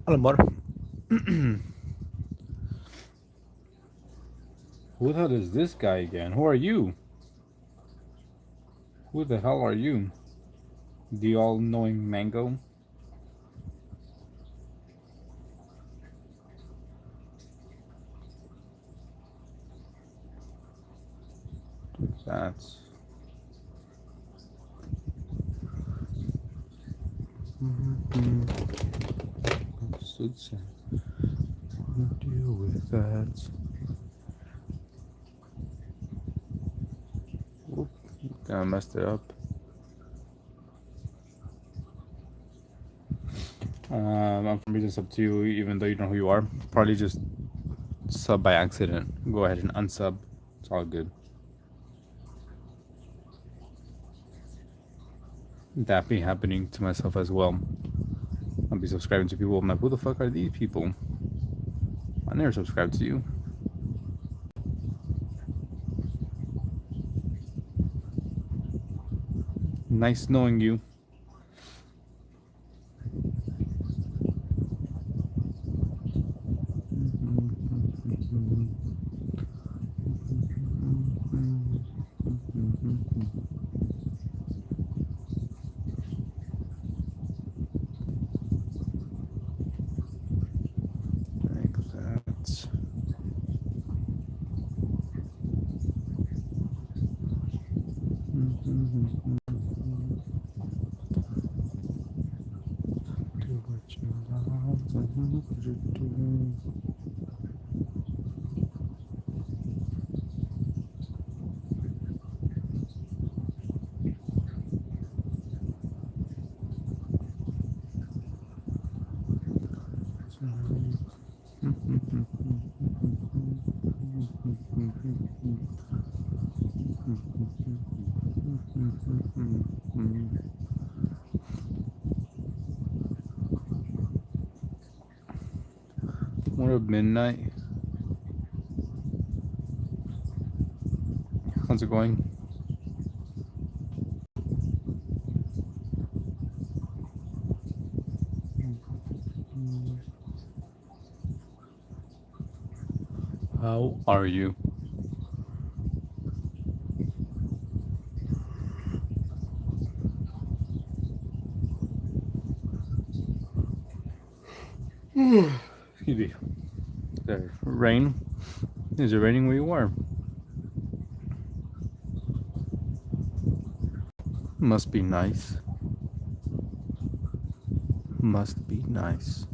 Alamar. Who the hell is this guy again? Who are you? Who the hell are you? The all-knowing mango? That's... Suits wanna deal with that. Whoop, kinda messed it up. I'm from reading sub to you, even though you know who you are. Probably just sub by accident. Go ahead and unsub. It's all good. That be happening to myself as well. I'll be subscribing to people. I'm like, who the fuck are these people? I never subscribed to you. Nice knowing you. Like that. Do what you love, what you do. What a midnight. How's it going? How are you? Excuse me. There. Rain? Is it raining where you are? Must be nice. Must be nice.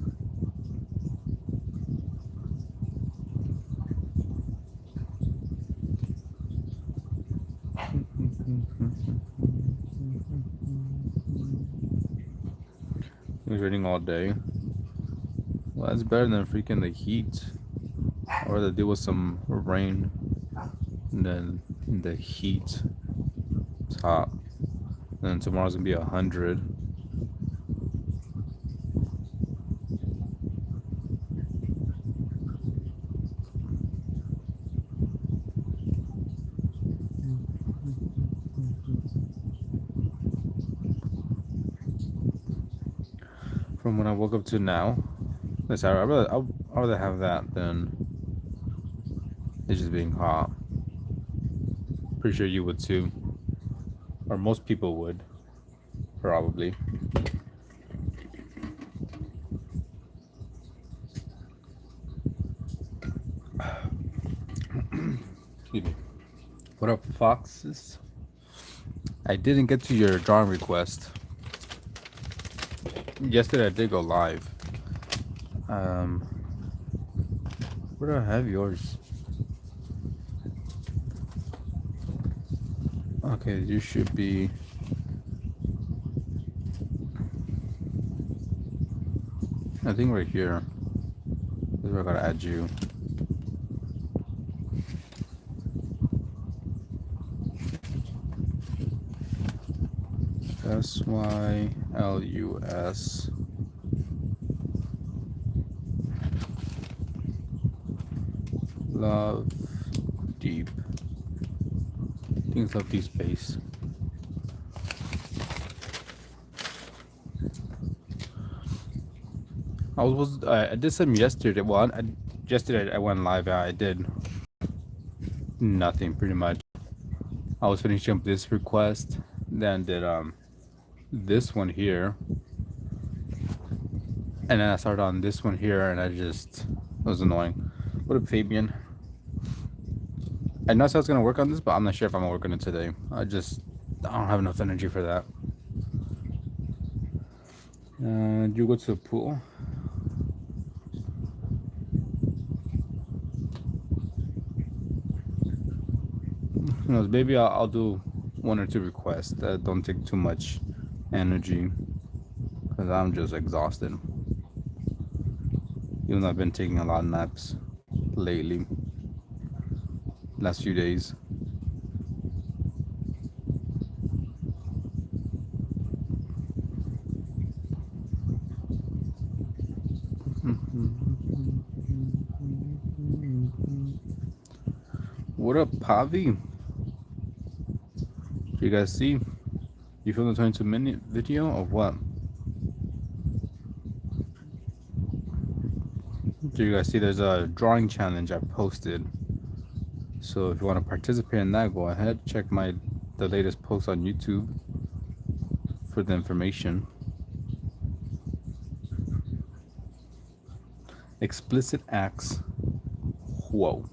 It was raining all day. Well, that's better than freaking the heat. I'd rather deal with some rain than the heat. It's hot. And tomorrow's gonna be 100. From when I woke up to now, listen, I'd rather have that than it just being hot. Pretty sure you would too, or most people would, probably. Excuse me. What up, foxes? I didn't get to your drawing request. Yesterday I did go live. Where do I have yours? Okay, you should be. I think right here. This is where I gotta add you. SYLUS. Love deep. I think it's Love Deep Space. I did some yesterday. Well, yesterday I went live. I did nothing pretty much. I was finishing up this request, then did this one here, and then I started on this one here, and it was annoying. What up, Fabian? I know I was gonna work on this, but I'm not sure if I'm gonna work on it today. I don't have enough energy for that. Do you go to the pool? Who knows? Maybe I'll do 1 or 2 requests that don't take too much energy, because I'm just exhausted. Even though I've been taking a lot of naps lately, last few days. What up, Pavi? Do you guys see? You filmed a 22-minute video of what? Do you guys see there's a drawing challenge I posted? So if you want to participate in that, go ahead. Check the latest post on YouTube for the information. Explicit acts. Whoa.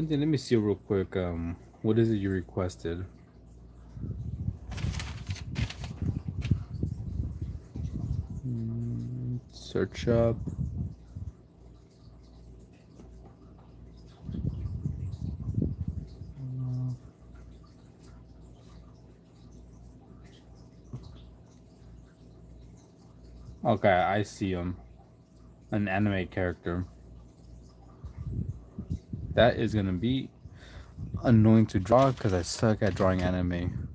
Let me see real quick. What is it you requested? Search up. Okay, I see him. An anime character. That is gonna be annoying to draw because I suck at drawing anime.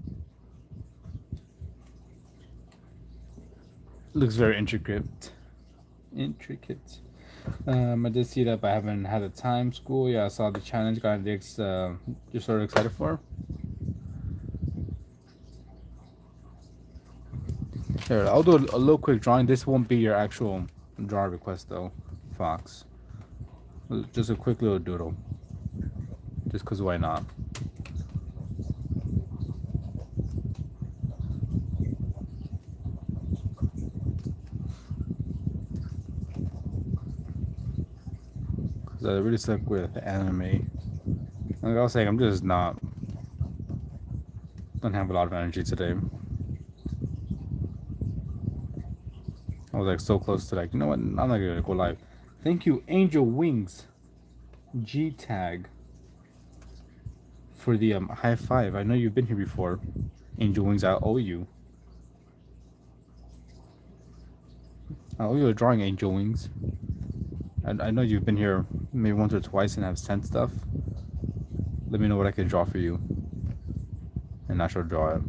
Looks very intricate. I did see that, but I haven't had the time. School, yeah, I saw the challenge. Got you're sort of excited for. Here, I'll do a little quick drawing. This won't be your actual draw request though, Fox. Just a quick little doodle. Just cause why not? Cause I really suck with anime. Like I was saying, I'm just not. Don't have a lot of energy today. I was like so close to like, you know what? I'm not gonna go live. Thank you, Angel Wings, G tag, for the high five. I know you've been here before. Angel Wings, I owe you. I owe you a drawing, Angel Wings. I know you've been here maybe once or twice and have sent stuff. Let me know what I can draw for you, and I shall draw it.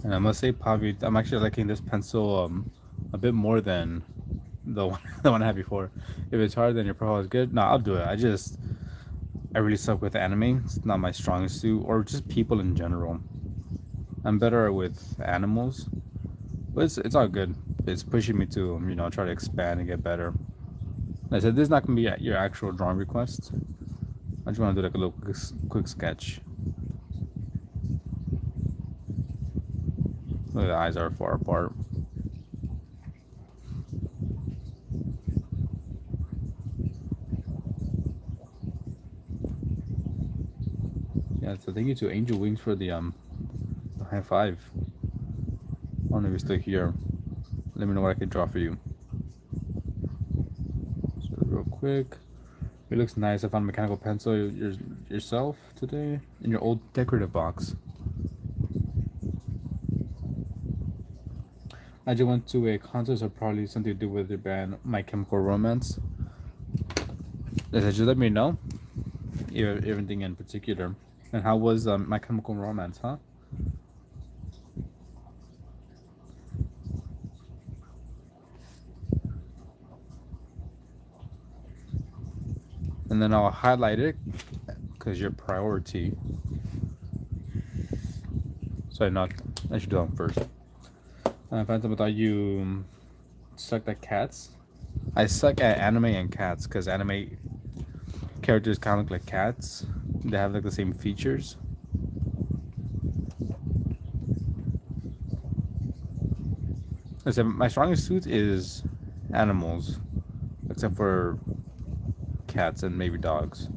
And I must say, Pavi, I'm actually liking this pencil a bit more than the one I had before. If it's harder than your profile is good, no, I'll do it. I really suck with anime. It's not my strongest suit, or just people in general. I'm better with animals, but it's all good. It's pushing me to try to expand and get better. Like I said, this is not gonna be your actual drawing request. I just want to do like a little quick sketch. Look, the eyes are far apart. Yeah, so thank you to Angel Wings for the high five. I don't know if you're still here. Let me know what I can draw for you. So real quick. It looks nice. I found a mechanical pencil yourself today in your old decorative box. I just went to a concert, so probably something to do with your band, My Chemical Romance. Just let me know everything in particular. And how was My Chemical Romance, huh? And then I'll highlight it because your priority. Sorry, not. I should do that first. I found out that you sucked at cats. I suck at anime and cats because anime characters kind of look like cats. They have like the same features. I said my strongest suit is animals, except for cats and maybe dogs.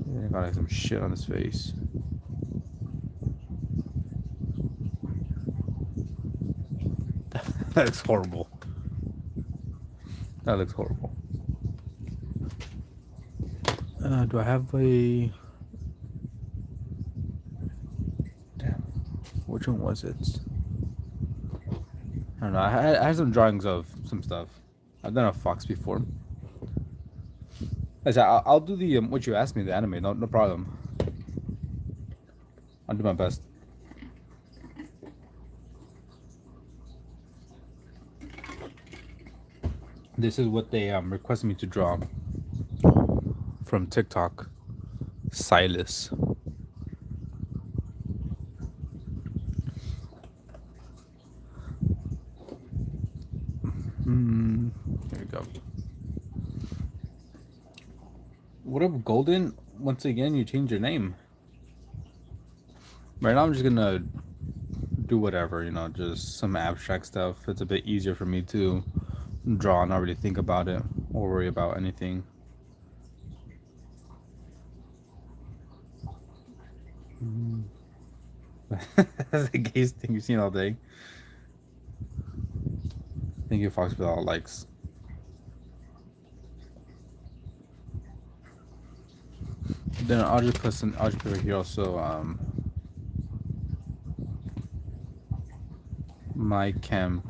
Yeah, got like some shit on his face. That looks horrible. That looks horrible. Do I have a... Damn. Which one was it? I don't know. I have some drawings of some stuff. I've done a fox before. I said, I'll do the what you asked me, the anime. No problem. I'll do my best. This is what they requested me to draw from TikTok. Silas. There we go. What up, Golden? Once again, you changed your name. Right now, I'm just gonna do whatever, you know, just some abstract stuff. It's a bit easier for me to draw and not really think about it or worry about anything. That's the gayest thing you've seen all day. Thank you, Fox, for all the likes. Then I'll just put over here also my chem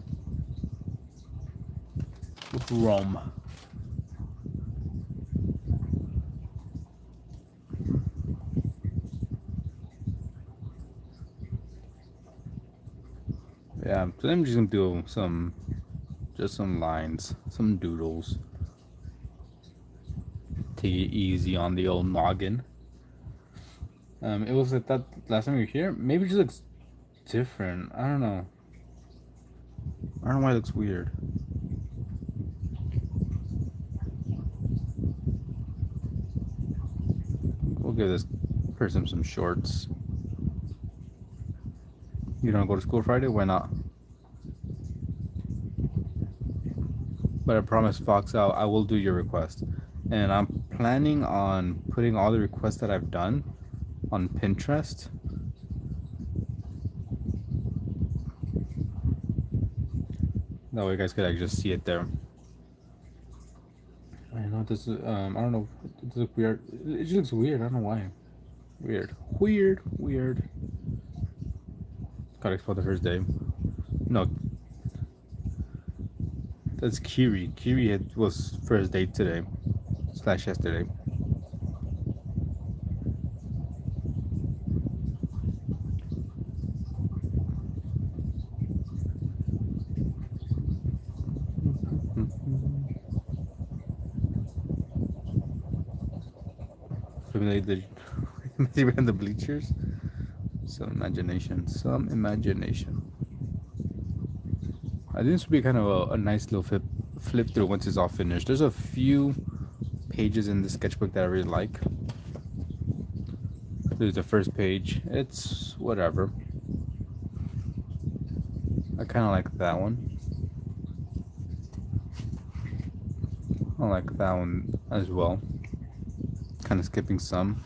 Rome. Yeah, so I'm just gonna do some lines, some doodles. Take it easy on the old noggin. It was like that last time you were here. Maybe it just looks different. I don't know. I don't know why it looks weird. We'll give this person some shorts. You don't go to school Friday? Why not? But I promise, Fox, I will do your request. And I'm planning on putting all the requests that I've done on Pinterest. That way you guys could actually just see it there. I know this is, I don't know, it looks weird. It just looks weird, I don't know why. Weird. Gotta explore the first day. No. That's Kiri. Kiri was first date today. / yesterday. Maybe the bleachers. Some imagination. I think this would be kind of a nice little flip through once it's all finished. There's a few pages in the sketchbook that I really like. There's the first page. It's whatever. I kind of like that one. I like that one as well. Kind of skipping some.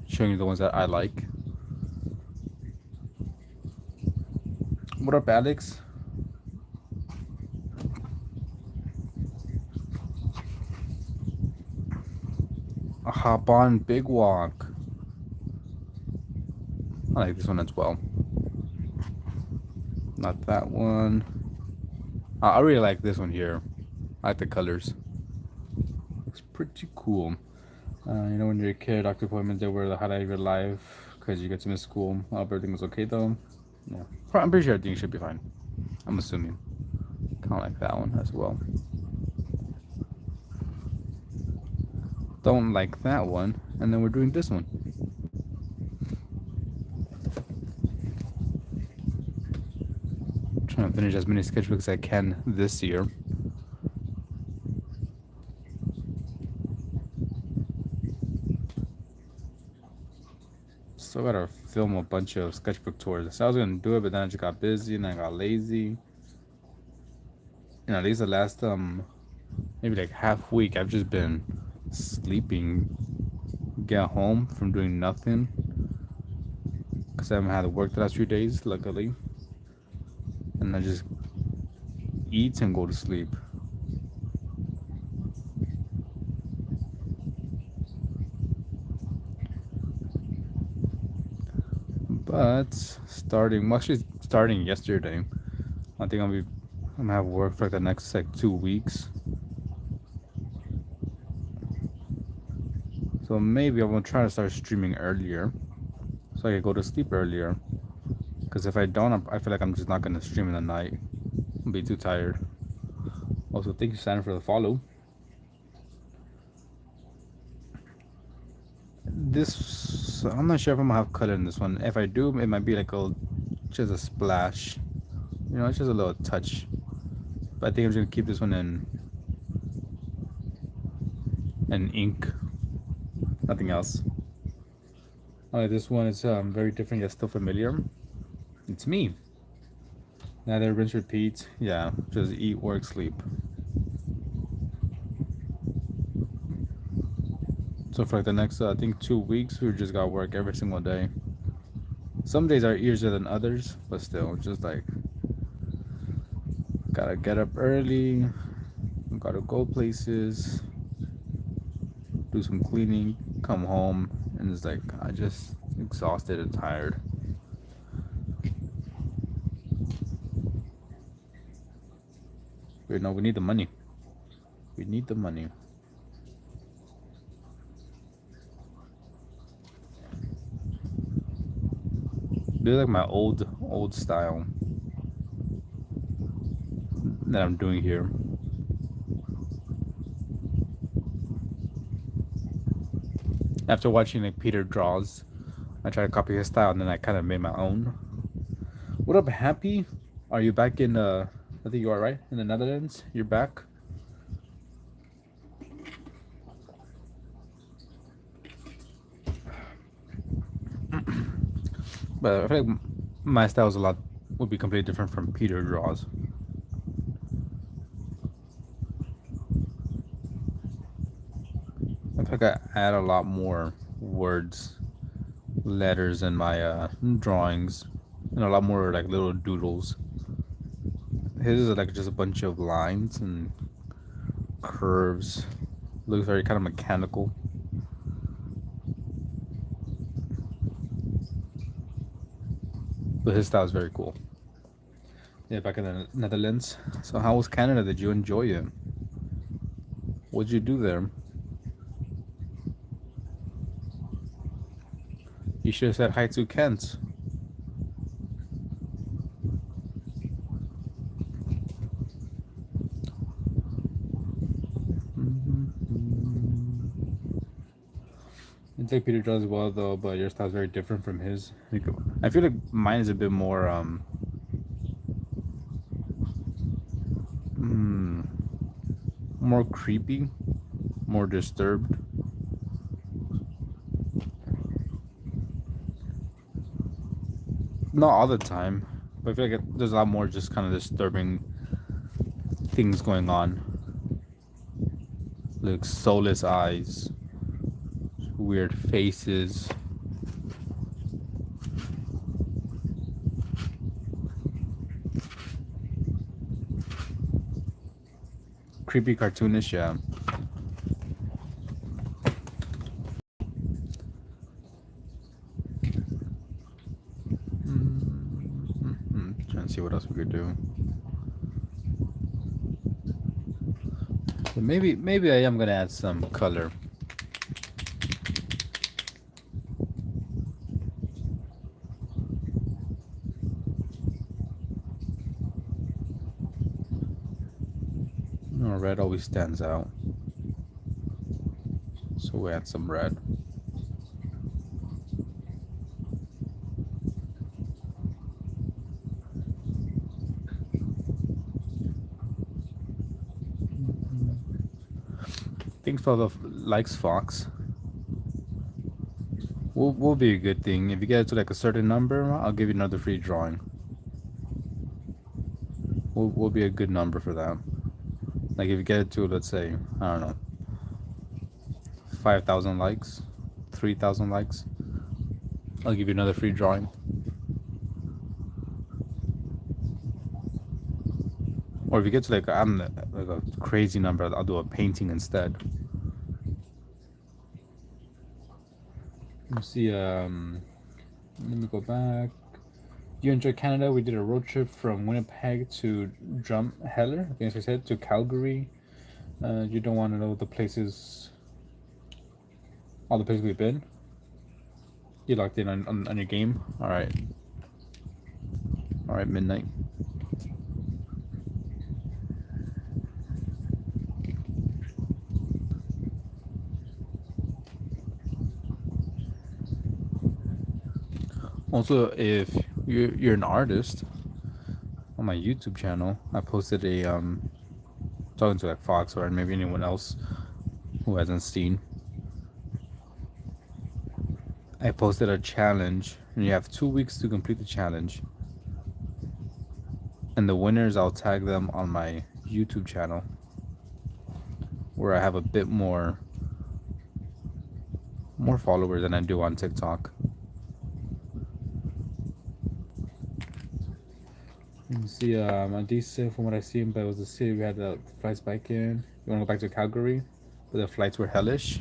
Showing you the ones that I like. What up, Alex? Hop on Big Walk. I like this one as well. Not that one. I really like this one here. I like the colors. Looks pretty cool. You know, when you're a kid, doctor appointments, they were the highlight of your life because you get to miss school. I hope everything was okay though. Yeah, I'm pretty sure everything should be fine. I'm assuming. Kind of like that one as well. Don't like that one, and then we're doing this one. Trying to finish as many sketchbooks as I can this year. Still gotta film a bunch of sketchbook tours. So I was gonna do it, but then I just got busy and I got lazy. And at least the last maybe like half week, I've just been sleeping. Get home from doing nothing because I haven't had to work the last few days, luckily. And I just eat and go to sleep. But starting yesterday, I think I'm gonna have work for like the next like 2 weeks. So maybe I'm gonna try to start streaming earlier, so I can go to sleep earlier. Because if I don't, I feel like I'm just not gonna stream in the night. I'll be too tired. Also, thank you, Santa, for the follow. This, I'm not sure if I'm gonna have color in this one. If I do, it might be like just a splash. You know, it's just a little touch. But I think I'm just gonna keep this one in ink. Nothing else. Alright, this one is very different yet still familiar. It's me. Neither rinse repeat. Yeah, just eat, work, sleep. So for like the next, I think 2 weeks, we just got work every single day. Some days are easier than others, but still, just like gotta get up early, gotta go places, do some cleaning, come home, and it's like I just exhausted and tired. Wait, no, we need the money. We need the money. This is like my old style that I'm doing here. After watching like Peter Draws, I tried to copy his style and then I kind of made my own. What up, Happy? Are you back in I think you are, right? In the Netherlands? You're back? But I feel like my style is would be completely different from Peter Draws. I feel like I add a lot more words, letters in my drawings, and a lot more like little doodles. His is like just a bunch of lines and curves. Looks very kind of mechanical. But his style is very cool. Yeah, back in the Netherlands. So how was Canada? Did you enjoy it? What'd you do there? You should have said hi to Kent. I think Peter does well though, but your style is very different from his. I feel like mine is a bit more more creepy, more disturbed. Not all the time, but I feel like there's a lot more just kind of disturbing things going on. Like soulless eyes, weird faces. Creepy, cartoonish, yeah. Trying to see what else we could do. But maybe I am gonna add some color. Red always stands out. So we add some red. Thanks for the likes, Fox. Will be a good thing. If you get to like a certain number, I'll give you another free drawing. Will be a good number for that. Like if you get it to, let's say, I don't know, 5,000 likes, 3,000 likes, I'll give you another free drawing. Or if you get to like a crazy number, I'll do a painting instead. Let's see. Let me go back. You enjoy Canada? We did a road trip from Winnipeg to Drumheller, I think I said, to Calgary. You don't want to know the places, all the places we've been. You locked in on your game. All right, midnight. Also, if you're an artist, on my YouTube channel, I posted a talking to like Fox or maybe anyone else who hasn't seen. I posted a challenge, and you have 2 weeks to complete the challenge. And the winners, I'll tag them on my YouTube channel, where I have a bit more followers than I do on TikTok. Let me see, decent from what I seen, but it was the city we had the flights back in. You want to go back to Calgary, but the flights were hellish.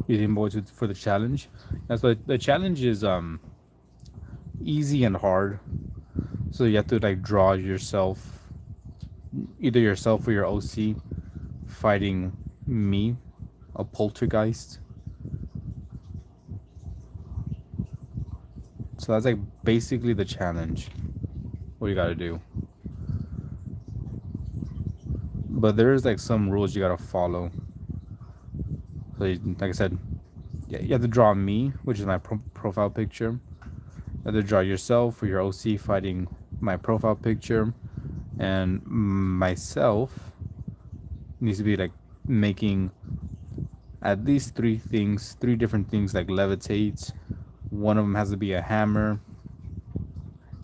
You didn't go for the challenge. That's why the challenge is easy and hard. So you have to like draw yourself, either yourself or your OC, fighting me, a poltergeist. So that's like basically the challenge. What you gotta do. But there's like some rules you gotta follow. So like I said, you have to draw me, which is my profile picture. You have to draw yourself or your OC fighting my profile picture, and myself needs to be like making at least three different things, like levitate. One of them has to be a hammer,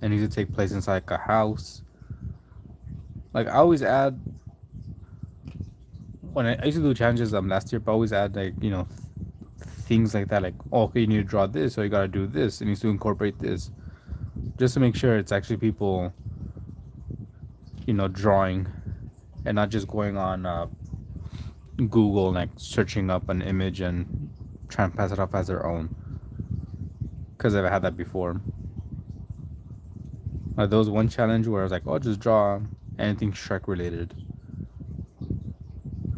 and needs to take place inside like a house. Like I always add, when I used to do challenges last year, but I always add like, you know, things like that, like, oh, okay, you need to draw this, so you gotta do this, it needs to incorporate this, just to make sure it's actually people, you know, drawing, and not just going on Google and like searching up an image and trying to pass it off as their own. Because I've had that before. There was one challenge where I was like, oh, just draw anything Shrek related.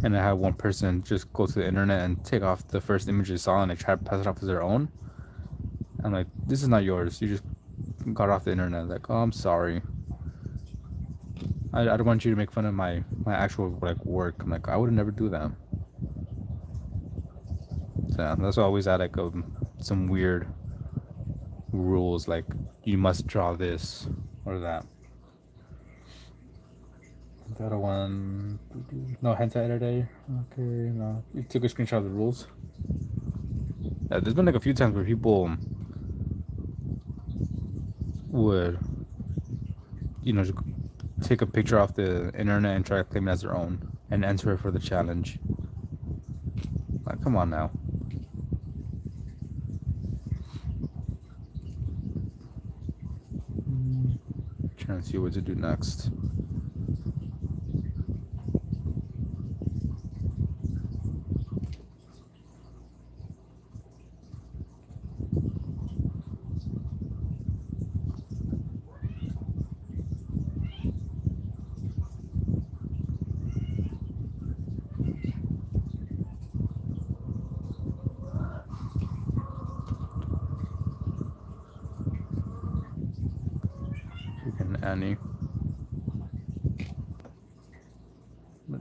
And I had one person just go to the internet and take off the first image they saw and like try to pass it off as their own. I'm like, this is not yours. You just got off the internet. Like, oh, I'm sorry. I don't want you to make fun of my actual like work. I'm like, I would never do that. So that's why I always add like some weird rules, like you must draw this or that. The other one, no hentai today. Okay, no. You took a screenshot of the rules. Yeah, there's been like a few times where people would, you know, just take a picture off the internet and try to claim it as their own and enter it for the challenge. Like, come on now. Trying to see what to do next. Annie. Oh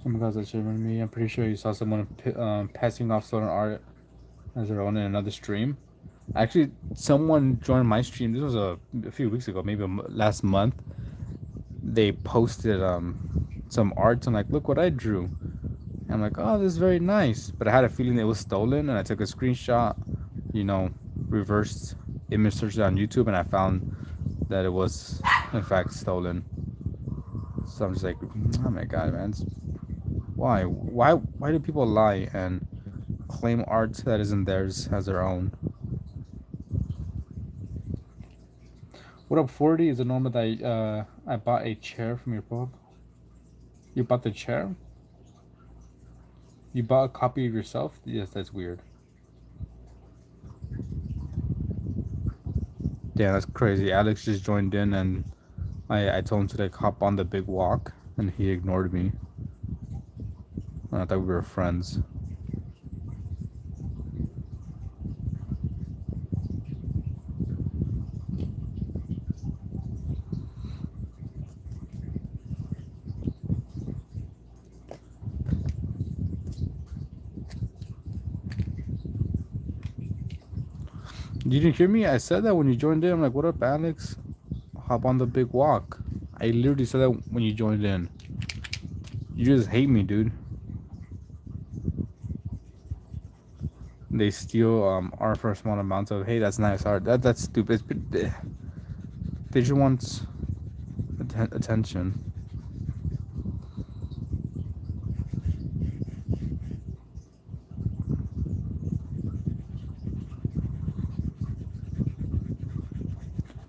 my god, that's reminded me. I'm pretty sure you saw someone passing off stolen art as their own in another stream. Actually, someone joined my stream. This was a few weeks ago, maybe last month. They posted some art. I'm like, look what I drew. I'm like, oh, this is very nice. But I had a feeling it was stolen, and I took a screenshot, you know, reversed image searched on YouTube, and I found that it was, in fact, stolen. So I'm just like, oh my god, man. Why? Why do people lie and claim art that isn't theirs as their own? What up, 40? Is it normal that I bought a chair from your pub? You bought the chair? You bought a copy of yourself? Yes, that's weird. Yeah, that's crazy. Alex just joined in and I told him to like hop on the big walk and he ignored me. I thought we were friends. You didn't hear me? I said that when you joined in. I'm like, what up, Alex? Hop on the big walk. I literally said that when you joined in. You just hate me, dude. They steal art for small amounts of, hey, that's nice art. That's stupid. They just want attention.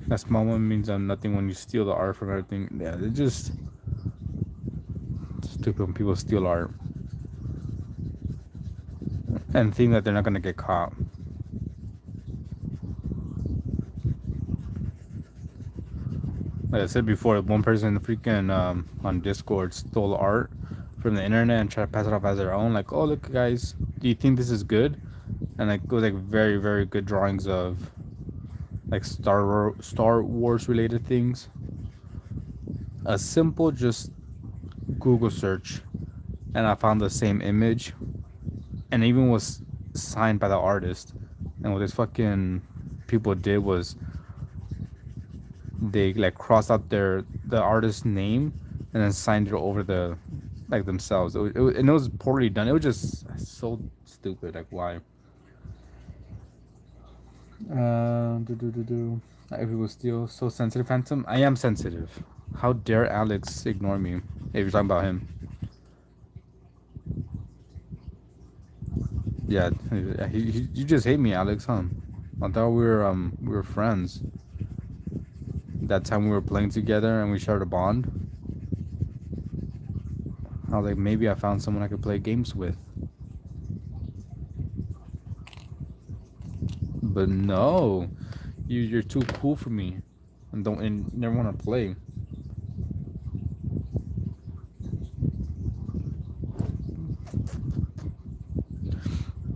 That small one means nothing when you steal the art from everything. Yeah, they're just stupid when people steal art and think that they're not gonna get caught. Like I said before, one person freaking on Discord stole art from the internet and tried to pass it off as their own. Like, oh look, guys, do you think this is good? And like it was like very very good drawings of like Star Wars related things. A simple just Google search, and I found the same image, and it even was signed by the artist. And what this fucking people did was they like crossed out the artist's name and then signed it over the like themselves. And it was poorly done. It was just so stupid. Like why? If it was still so sensitive, Phantom. I am sensitive. How dare Alex ignore me if you're talking about him? Yeah, you just hate me, Alex, huh? I thought we were friends. That time we were playing together and we shared a bond. I was like, maybe I found someone I could play games with. But no, you're too cool for me, and never want to play.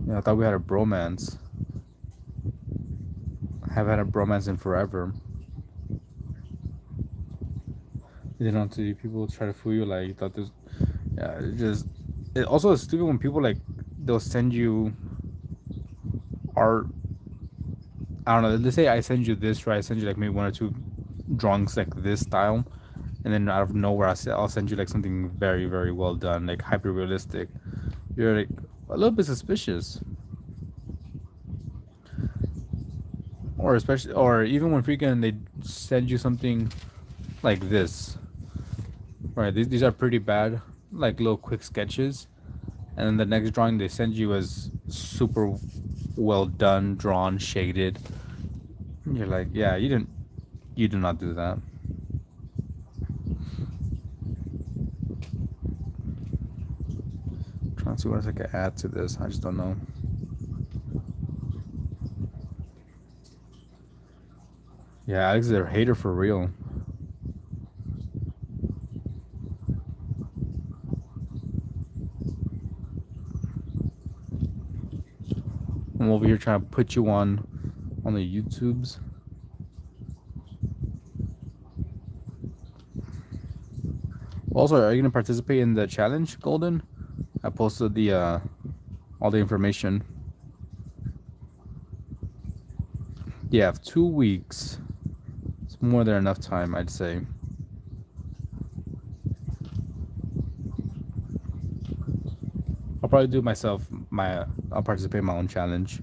Yeah, I thought we had a bromance. I haven't had a bromance in forever. You don't see people try to fool you like you thought this. Yeah, it also is stupid when people like they'll send you art. I don't know. Let's say I send you this, right? I send you like maybe one or two drawings like this style, and then out of nowhere I'll send you like something very very well done, like hyper realistic. You're like a little bit suspicious. Or especially, or even when freaking they send you something like this, right? These are pretty bad, like little quick sketches, and then the next drawing they send you is super well done, drawn, shaded. You're like, yeah, you did not do that. Trying to see what else I can add to this. I just don't know. Yeah, Alex is a hater for real. I'm over here trying to put you on the YouTubes. Also, are you gonna participate in the challenge, Golden? I posted the all the information. You have 2 weeks. It's more than enough time, I'd say. I'll probably do myself my. I'll participate in my own challenge.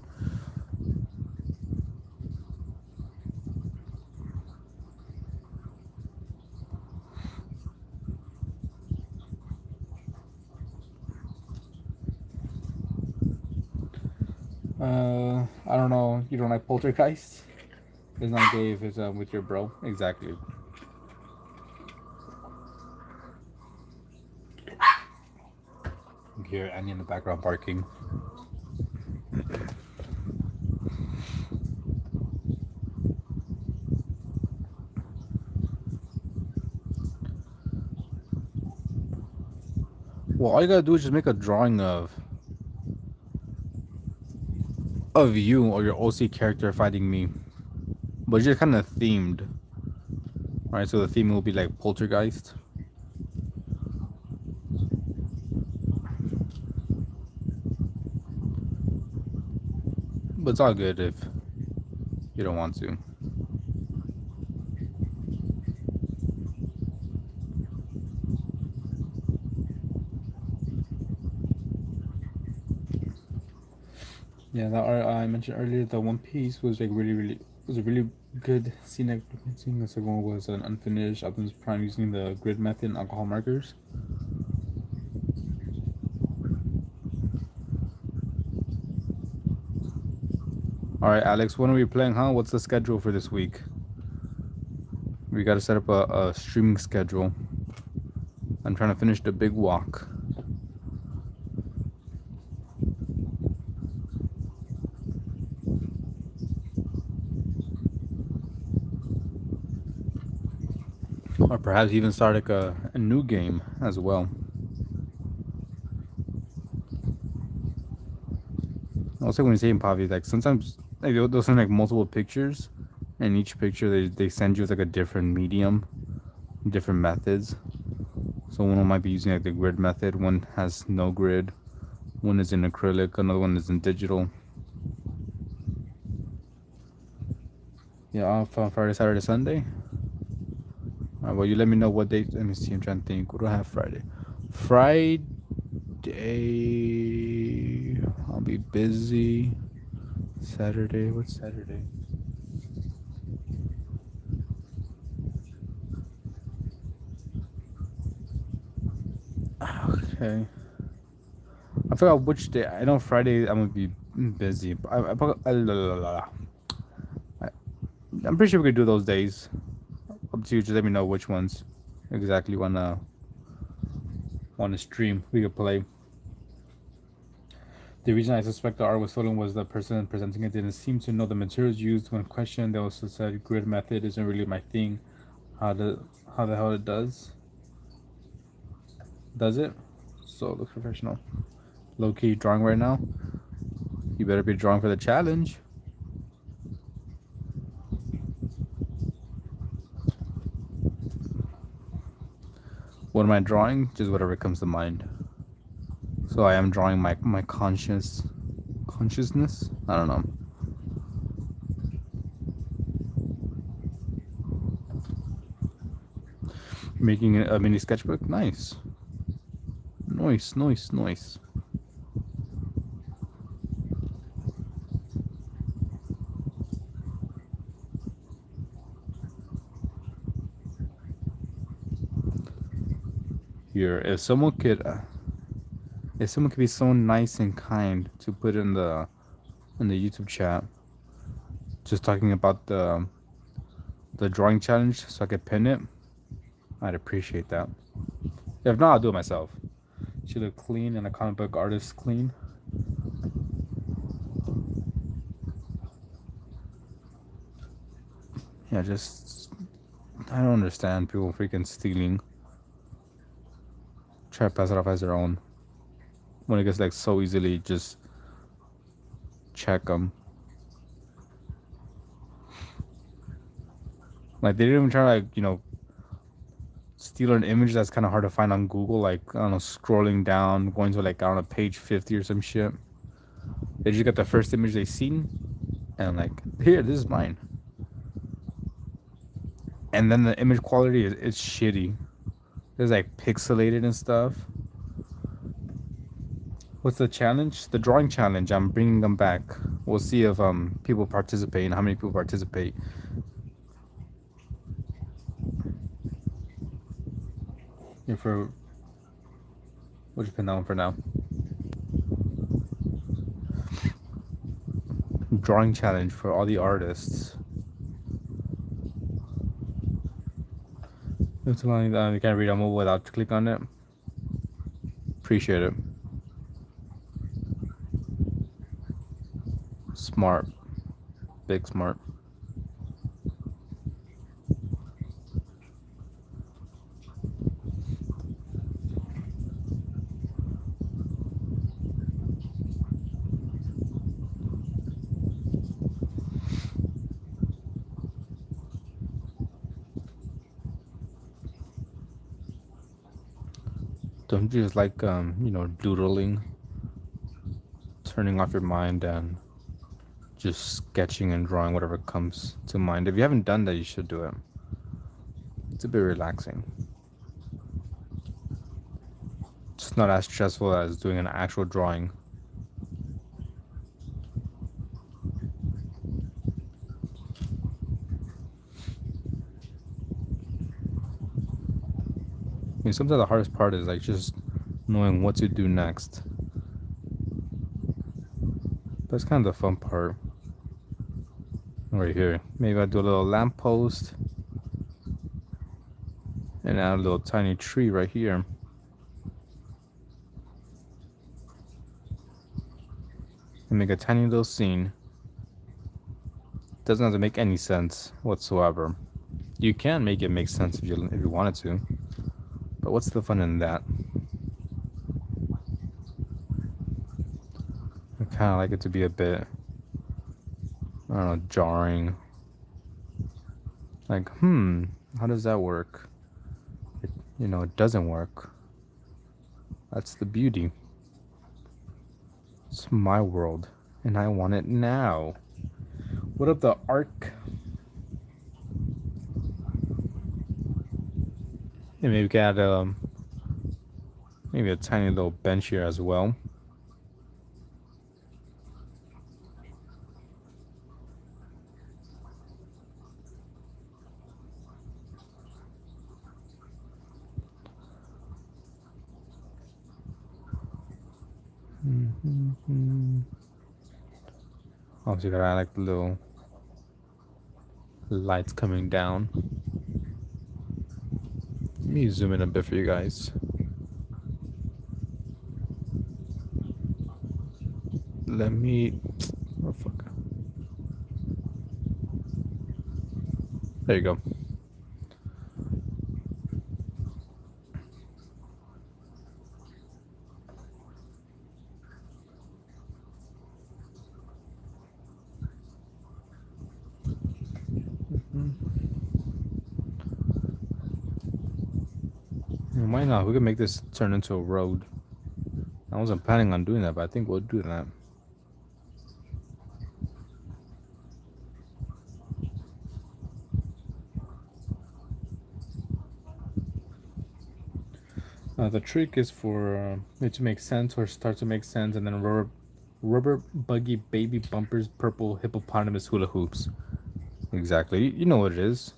I don't know. You don't like Poltergeist? It's not gay if it's with your bro. Exactly. You hear Annie in the background barking. Well, all you gotta do is just make a drawing of you or your OC character fighting me, but it's just kind of themed. All right, so the theme will be like Poltergeist. But it's all good if you don't want to. Yeah, that art I mentioned earlier, the One Piece was like really was a really good scenic scene. The second one was an unfinished Optimus Prime using the grid method and alcohol markers. All right, Alex, when are we playing, huh? What's the schedule for this week? We got to set up a streaming schedule. I'm trying to finish the big walk. Or perhaps even start like a new game as well. Also, when you say in Pavi, like sometimes like they'll send like multiple pictures, and each picture they send you with like a different medium, different methods. So one might be using like the grid method, one has no grid, one is in acrylic, another one is in digital. Yeah, off on Friday, Saturday, Sunday. Alright, well, you let me know what date. Let me see. I'm trying to think. What do I have Friday? Friday, I'll be busy. Saturday, what's Saturday? Okay. I forgot which day. I know Friday I'm gonna be busy. I'm pretty sure we could do those days. Up to you. Just let me know which ones exactly wanna stream. We could play. The reason I suspect the art was stolen was the person presenting it didn't seem to know the materials used. When questioned, they also said grid method isn't really my thing. How the hell it does? Does it? So it looks professional. Low key drawing right now. You better be drawing for the challenge. What am I drawing? Just whatever comes to mind. So I am drawing my consciousness. I don't know. Making a mini sketchbook. Nice. Nice. Here, if someone could be so nice and kind to put in the YouTube chat, just talking about the drawing challenge, so I could pin it, I'd appreciate that. If not, I'll do it myself. She look clean and a comic book artist clean. Yeah, just I don't understand people freaking stealing. Try to pass it off as their own. When it gets like so easily, just check them. Like they didn't even try to steal an image that's kind of hard to find on Google, like, I don't know, scrolling down, going to like, I don't know, page 50 or some shit. They just get the first image they seen and like, here, this is mine. And then the image quality is shitty. It's like pixelated and stuff. What's the challenge? The drawing challenge. I'm bringing them back. We'll see if people participate and how many people participate. For we'll just pin that one for now. Drawing challenge for all the artists. It's long you can't read on mobile without click on it. Appreciate it. Smart. Big smart. Don't you just like doodling, turning off your mind and just sketching and drawing whatever comes to mind? If you haven't done that, you should do it. It's a bit relaxing. It's not as stressful as doing an actual drawing. I mean, sometimes the hardest part is like just knowing what to do next. That's kind of the fun part. Right here. Maybe I do a little lamppost and add a little tiny tree right here. And make a tiny little scene. Doesn't have to make any sense whatsoever. You can make it make sense if you wanted to. But what's the fun in that? I kind of like it to be a bit, I don't know, jarring. Like, how does that work? It doesn't work. That's the beauty. It's my world, and I want it now. What up, the arc? And maybe we can add maybe a tiny little bench here as well. Obviously, gotta add like the little lights coming down. Let me zoom in a bit for you guys. Let me. Oh fuck. There you go. Why not? We could make this turn into a road. I wasn't planning on doing that, but I think we'll do that. The trick is for it to make sense or start to make sense, and then rubber buggy baby bumpers, purple hippopotamus hula hoops. Exactly. You know what it is.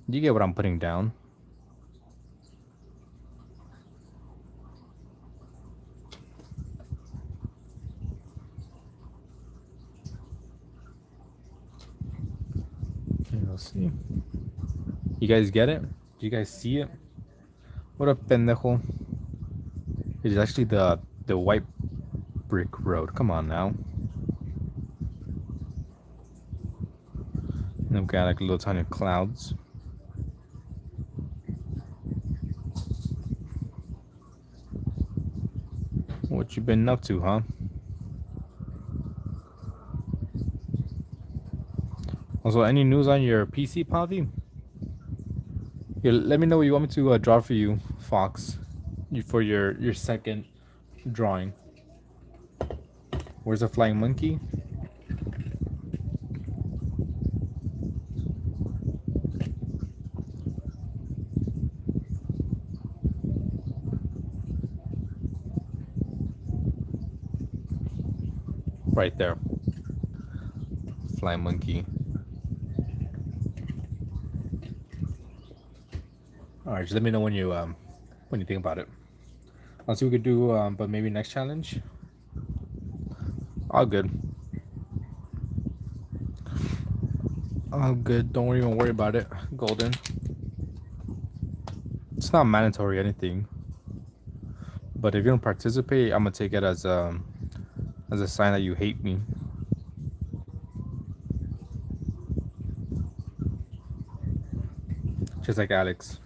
You get what I'm putting down. We'll see. You guys get it? Do you guys see it? What up, pendejo? It is actually the white brick road. Come on now. And I've got like little tiny clouds. What you been up to, huh? Also, any news on your PC, Pavi? Here, let me know what you want me to draw for you, Fox, for your second drawing. Where's the flying monkey? Right there. Flying monkey. All right, just let me know when you think about it. I'll see what we could do, but maybe next challenge. All good. All good. Don't even worry about it, Golden. It's not mandatory or anything. But if you don't participate, I'm gonna take it as a sign that you hate me. Just like Alex.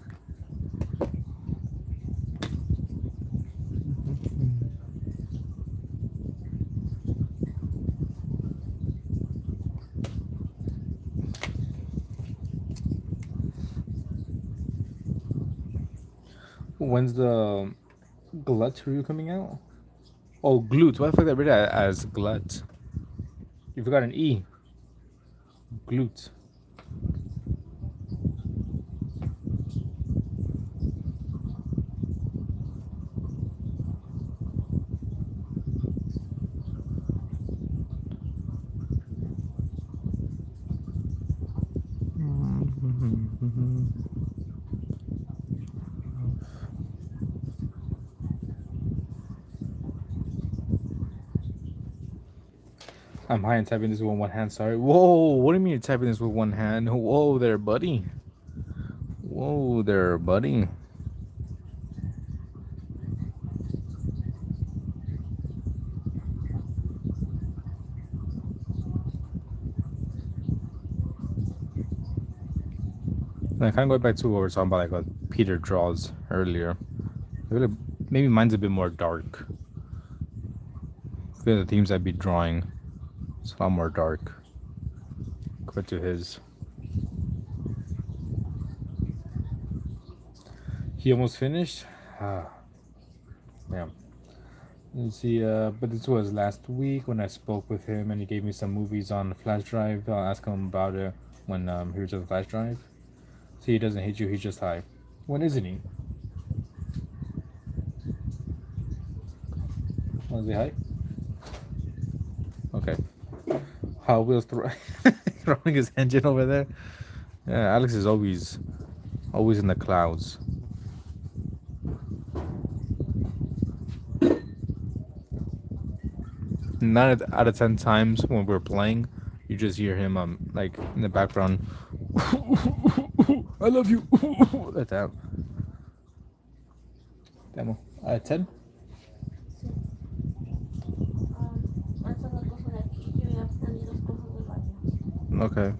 When's the glut review coming out? Oh, glute. Why the fuck did I read it as glut? You forgot an E. Glute. I'm high and typing this with one hand. Sorry. Whoa, what do you mean you're typing this with one hand? Whoa there, buddy. Whoa there, buddy. I kind of go back to what we were talking about, like what Peter draws earlier. Maybe mine's a bit more dark. I feel the themes I'd be drawing, it's a lot more dark compared to his. He almost finished. Yeah. Let's see. But this was last week when I spoke with him, and he gave me some movies on the flash drive. I'll ask him about it when he was on the flash drive. See, he doesn't hate you. He's just high. When isn't he? Was he high? Okay. Hot Wheels throwing his engine over there. Yeah, Alex is always in the clouds. 9 out of 10 times when we're playing, you just hear him like in the background. I love you. Like that. Demo. 10. Okay.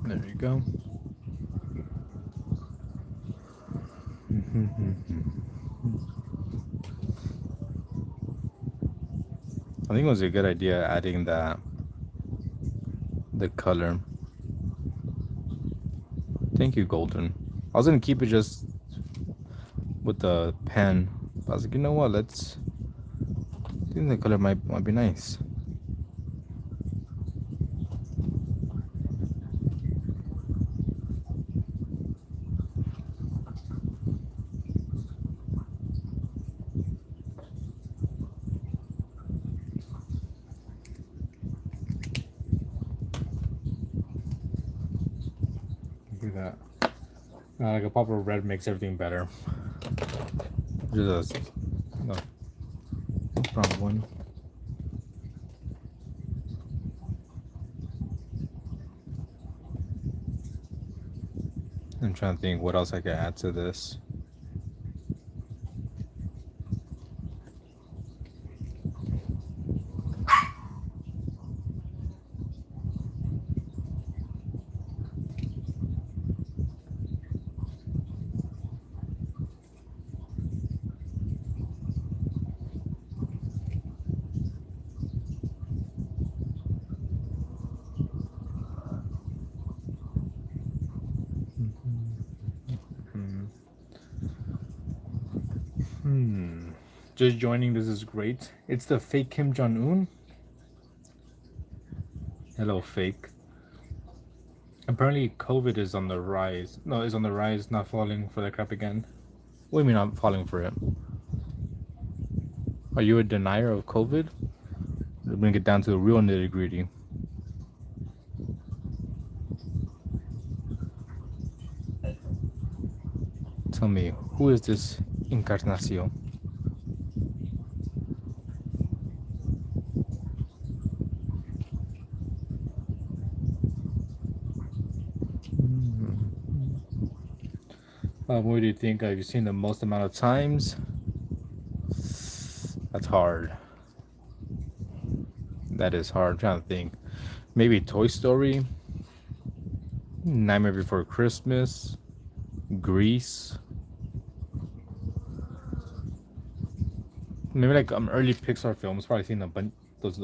There you go. I think it was a good idea adding the color. Thank you, Golden. I was gonna keep it just with the pen, but I was like, you know what? I think the color might be nice. Do that. Like a pop of red makes everything better. Just no brown one. I'm trying to think what else I could add to this. Just joining, this is great. It's the fake Kim Jong-un. Hello, fake. Apparently, COVID is on the rise. No, is on the rise, not falling for the crap again. What do you mean not falling for it? Are you a denier of COVID? We're gonna get down to the real nitty gritty. Tell me, who is this Encarnacion? What do you think? Have you seen the most amount of times? That's hard. That is hard. I'm trying to think. Maybe Toy Story, Nightmare Before Christmas, Grease. Maybe like early Pixar films. Probably seen a bunch those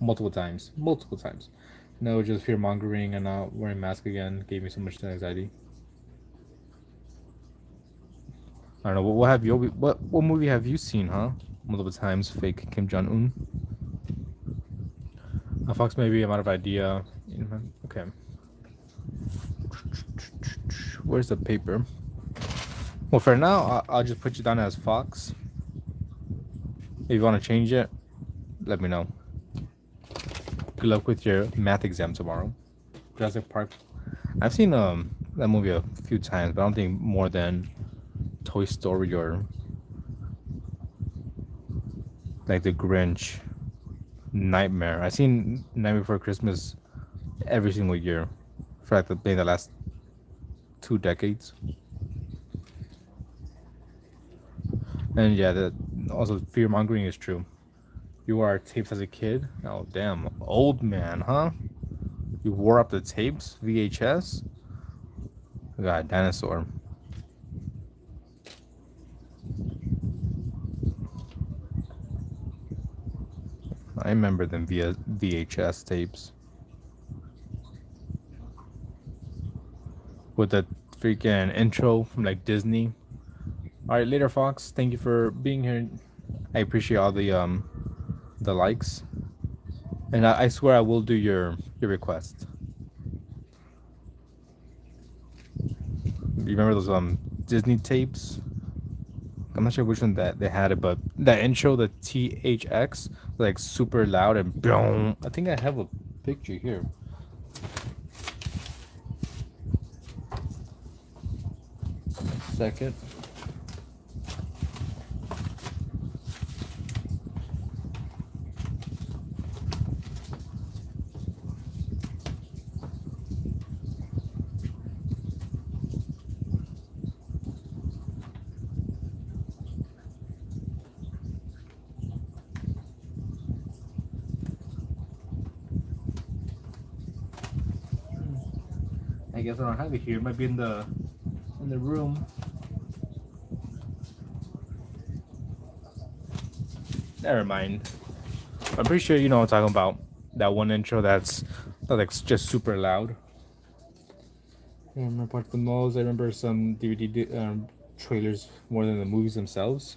multiple times. Multiple times. No, just fear mongering and not wearing mask again gave me so much anxiety. I don't know. What have you? What movie have you seen? Huh? Multiple times. Fake Kim Jong Un. Fox maybe I'm out of idea. Okay. Where's the paper? Well, for now, I'll just put you down as Fox. If you want to change it, let me know. Good luck with your math exam tomorrow. Jurassic Park. I've seen that movie a few times, but I don't think more than Toy Story or like The Grinch, Nightmare. I've seen Nightmare Before Christmas every single year for like maybe the last 2 decades. And yeah, also fear mongering is true. You wore tapes as a kid. Oh damn, old man, huh? You wore up the tapes, VHS. God, dinosaur. I remember them via VHS tapes. With the freaking intro from like Disney. All right, later, Fox. Thank you for being here. I appreciate all the likes, and I swear I will do your request. You remember those Disney tapes? I'm not sure which one that they had it, but that intro, the THX, like super loud and boom. I think I have a picture here. Second. I guess I don't have it here. It might be in the room. Never mind. I'm pretty sure you know what I'm talking about. That one intro that's like just super loud. I remember apart from those, I remember some DVD trailers more than the movies themselves.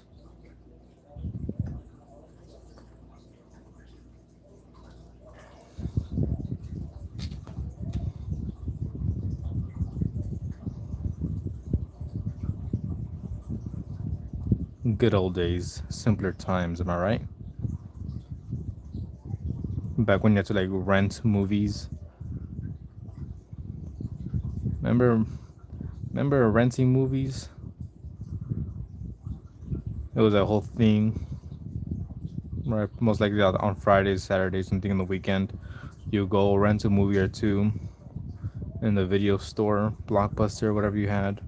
Good old days, simpler times, am I right? Back when you had to like rent movies. Remember renting movies? It was a whole thing. Right, most likely on Fridays, Saturdays, something on the weekend. You go rent a movie or two in the video store, Blockbuster, whatever you had.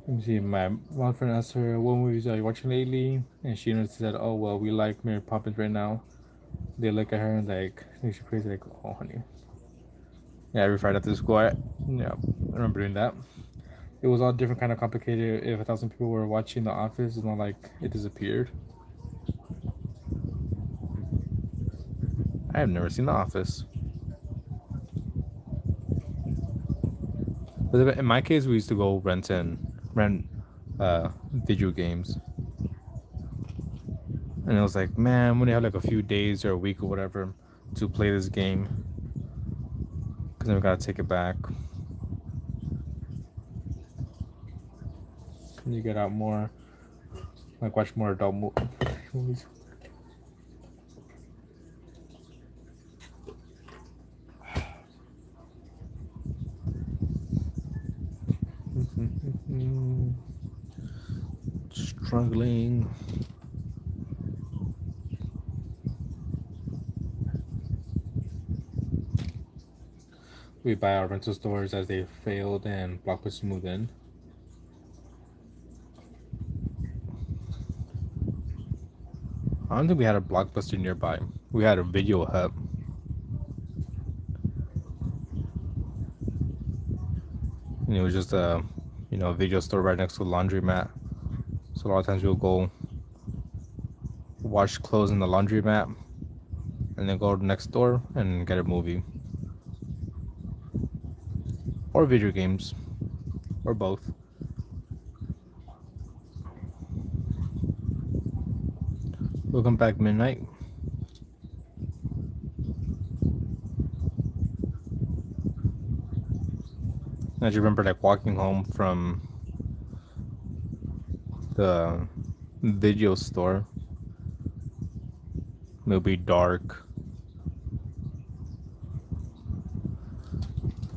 Let me see. My one friend asked her, "What movies are you watching lately?" And she said, "Oh well, we like Mary Poppins right now." They look at her and like, she's crazy. Like, "Oh honey." Yeah, every Friday after school, I remember doing that. It was all different kind of complicated. If 1,000 people were watching The Office, it's not like it disappeared. I have never seen The Office. But in my case, we used to go rent video games, and it was like, man, when you have like a few days or a week or whatever to play this game, because then we gotta take it back. Can you get out more, like watch more adult movies? Struggling. We buy our rental stores as they failed and Blockbuster moved in. I don't think we had a Blockbuster nearby. We had a Video Hut. And it was just a, video store right next to the laundromat. So a lot of times we'll go wash clothes in the laundromat and then go next door and get a movie. Or video games. Or both. Welcome back, Midnight. I just remember like walking home from the video store. It'll be dark.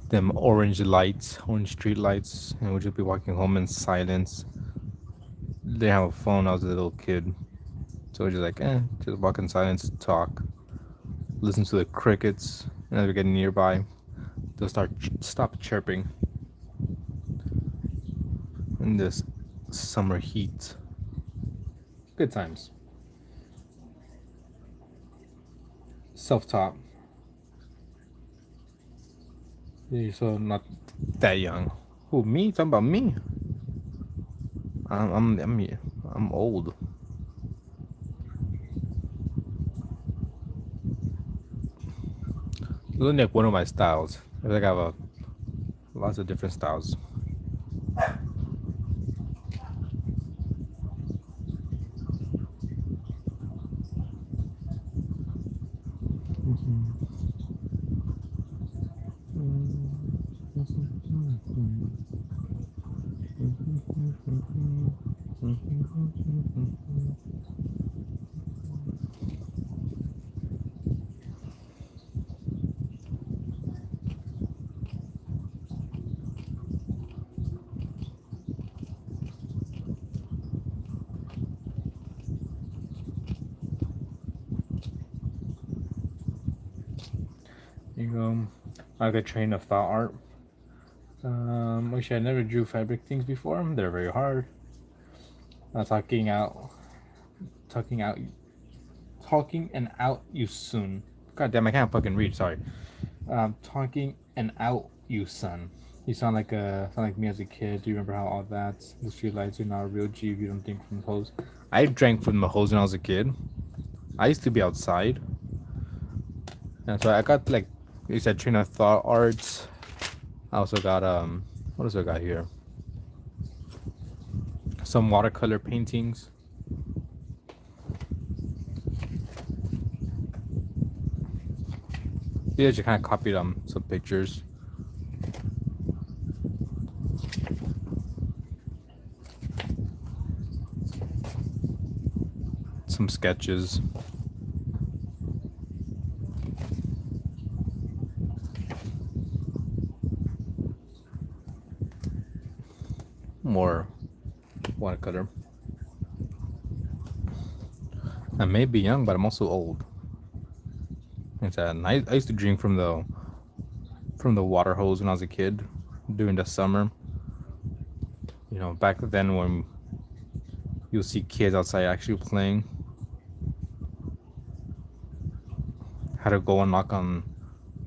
Them orange street lights, and we'll just be walking home in silence. Didn't have a phone. I was a little kid, so we're just like, just walk in silence, talk, listen to the crickets, and as we get nearby, they'll stop chirping. In this summer heat, good times. Self-taught. You're so not that young. Who, me? Talking about me? I'm old. It's only like one of my styles. I feel like I have lots of different styles. You go, like a train of thought art. Actually, I never drew fabric things before. They're very hard. Talking and out you soon. God damn, I can't fucking read. Sorry. Talking and out you son. You sound like me as a kid. Do you remember how all that the street lights are not a real G if you don't drink from the hose? I drank from the hose when I was a kid. I used to be outside. And so I got like you said train of thought arts. I also got what else I got here? Some watercolor paintings. Yeah, just kind of copied some pictures. Some sketches. More watercolor. I may be young, but I'm also old. I used to drink from the water hose when I was a kid during the summer. You know, back then when you'll see kids outside actually playing. Had to go and knock on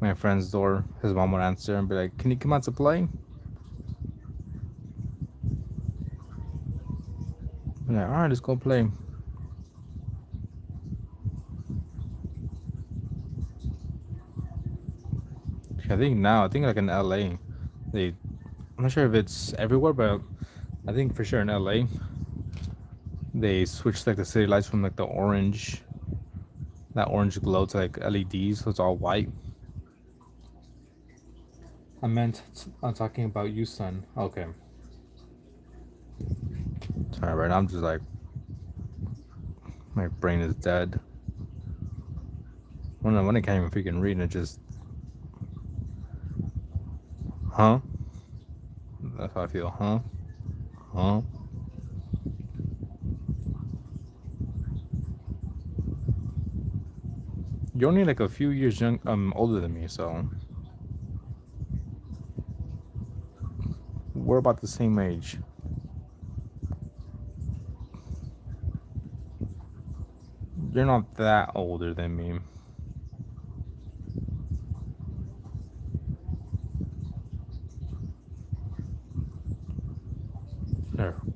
my friend's door. His mom would answer and be like, "Can you come out to play?" I'm like, "Alright, let's go play." I think now, I think like in LA, they, I'm not sure if it's everywhere, but I think for sure in LA, they switched like the city lights from like the orange, that orange glow to like LEDs, so it's all white. I meant I'm talking about you, son. Okay. Sorry, right now I'm just like, my brain is dead. When I can't even freaking read, and it just, huh? That's how I feel, huh? Huh? You're only like a few years older than me, so we're about the same age. You're not that older than me.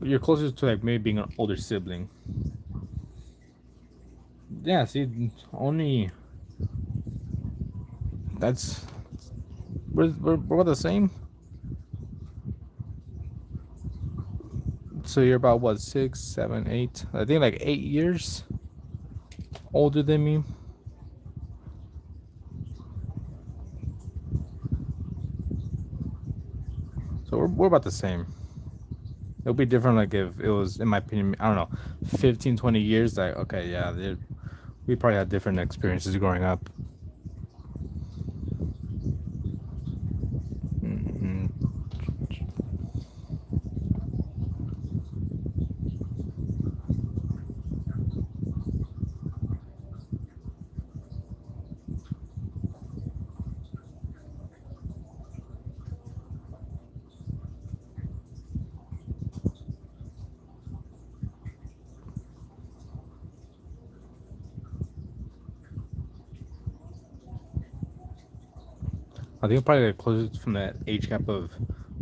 You're closer to like maybe being an older sibling. Yeah, see, only that's we're the same. So you're about what, 6, 7, 8? I think like 8 years older than me. So we're about the same. It'll be different like if it was, in my opinion, I don't know, 15, 20 years. Like, okay, yeah, we probably had different experiences growing up. Mm-hmm. I think probably like closest from that age gap of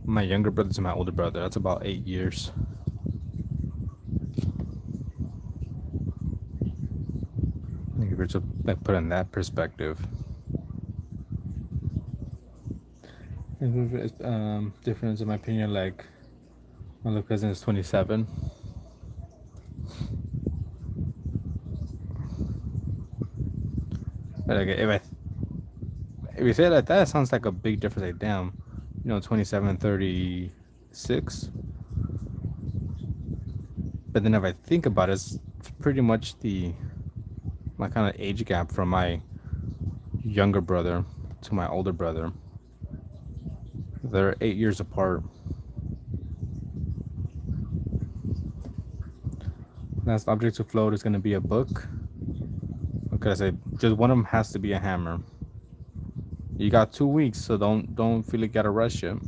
my younger brother to my older brother. That's about 8 years. I think if you're to like put in that perspective. Difference in my opinion, like my little cousin is 27. But like if you say it like that, it sounds like a big difference. Like damn, 27, 36. But then if I think about it, it's pretty much my kind of age gap from my younger brother to my older brother. They're 8 years apart. Last object to float is going to be a book. What could I say? Just one of them has to be a hammer. You got 2 weeks, so don't feel like you gotta rush it.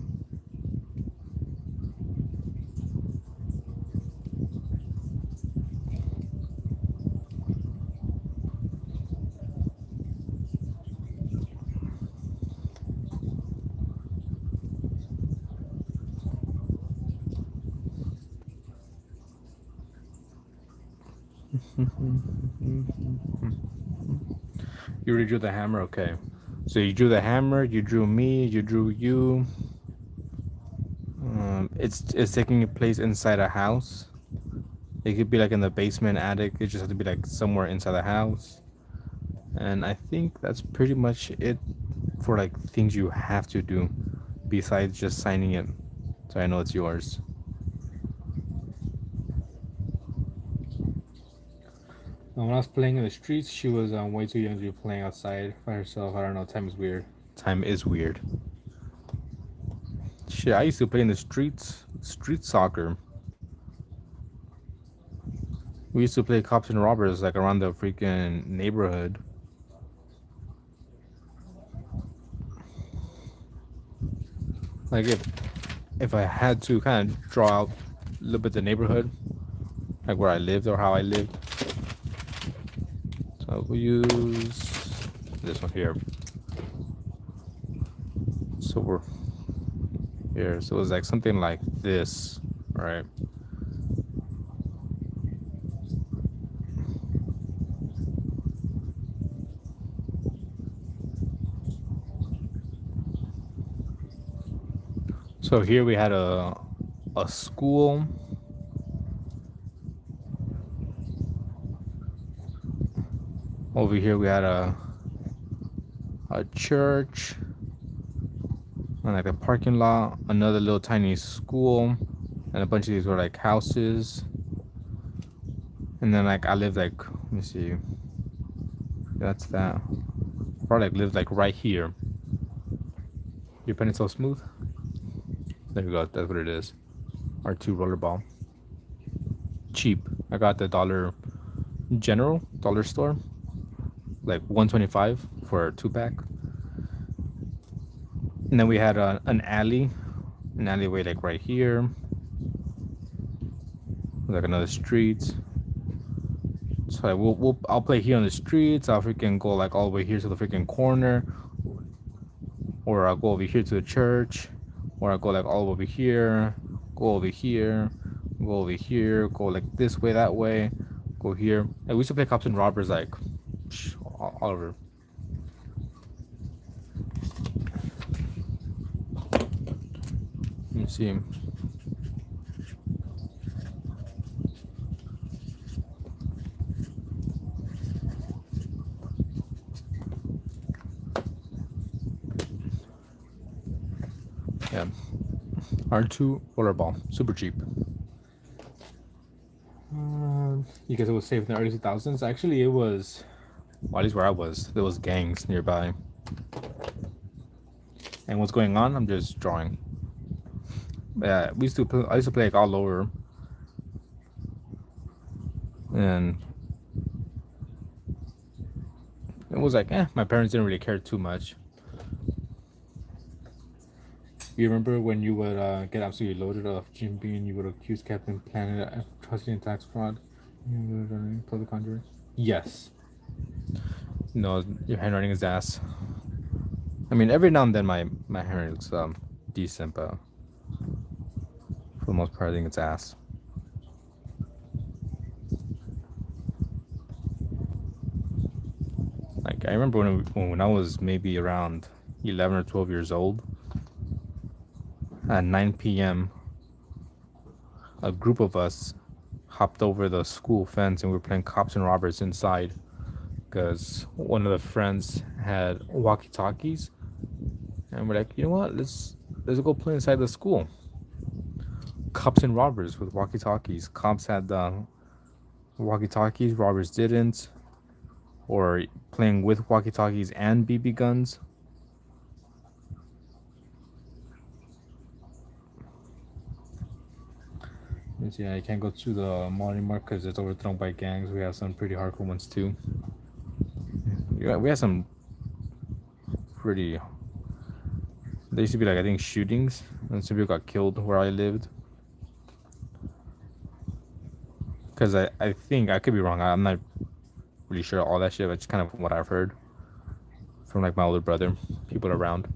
You already drew the hammer, okay. So you drew the hammer, you drew me, you drew you. It's taking place inside a house. It could be like in the basement, attic. It just has to be like somewhere inside the house. And I think that's pretty much it for like things you have to do besides just signing it. So I know it's yours. When I was playing in the streets, she was way too young to be playing outside by herself. I don't know. Time is weird. Time is weird. Shit, I used to play in the streets, street soccer. We used to play cops and robbers like around the freaking neighborhood. Like if I had to kind of draw out a little bit the neighborhood, like where I lived or how I lived. So we'll use this one here. So we're here. So it was like something like this, right? So here we had a school. Over here we had a church, and like a parking lot, another little tiny school, and a bunch of these were like houses. And then like I lived like, let me see, that's that. Probably like lived like right here. Your pen is so smooth. There you go. That's what it is. R2 rollerball. Cheap. I got the dollar store, like 125 for a 2-pack. And then we had an alleyway like right here, like another street. So I'll play here on the streets. I'll freaking go like all the way here to the freaking corner, or I'll go over here to the church, or I'll go like all over here, go over here, go over here, go like this way, that way, go here. And we used to play cops and robbers like all over. Let me see. Yeah, R2 rollerball, super cheap. Because it was safe in the early 2000s. Actually, it was, well, at least where I was, there was gangs nearby. And what's going on? I'm just drawing. Yeah, I used to play like all over, and it was like, my parents didn't really care too much. You remember when you would get absolutely loaded off Jim Beam, you would accuse Captain Planet of trusting and tax fraud? You would public conjuring? Yes. No, your handwriting is ass. I mean, every now and then my handwriting looks decent, but for the most part, I think it's ass. Like I remember when I was maybe around 11 or 12 years old, at 9 p.m., a group of us hopped over the school fence and we were playing cops and robbers inside because one of the friends had walkie-talkies, and we're like, you know what, let's go play inside the school. Cops and robbers with walkie-talkies. Cops had walkie-talkies, robbers didn't, or playing with walkie-talkies and BB guns. Yeah, I can't go to the mall anymore because it's overthrown by gangs. We have some pretty hardcore ones too. Yeah, we have some pretty. There used to be like, I think, shootings, and some people got killed where I lived. Because I think, I could be wrong. I'm not really sure all that shit, but it's kind of what I've heard from like my older brother, people around.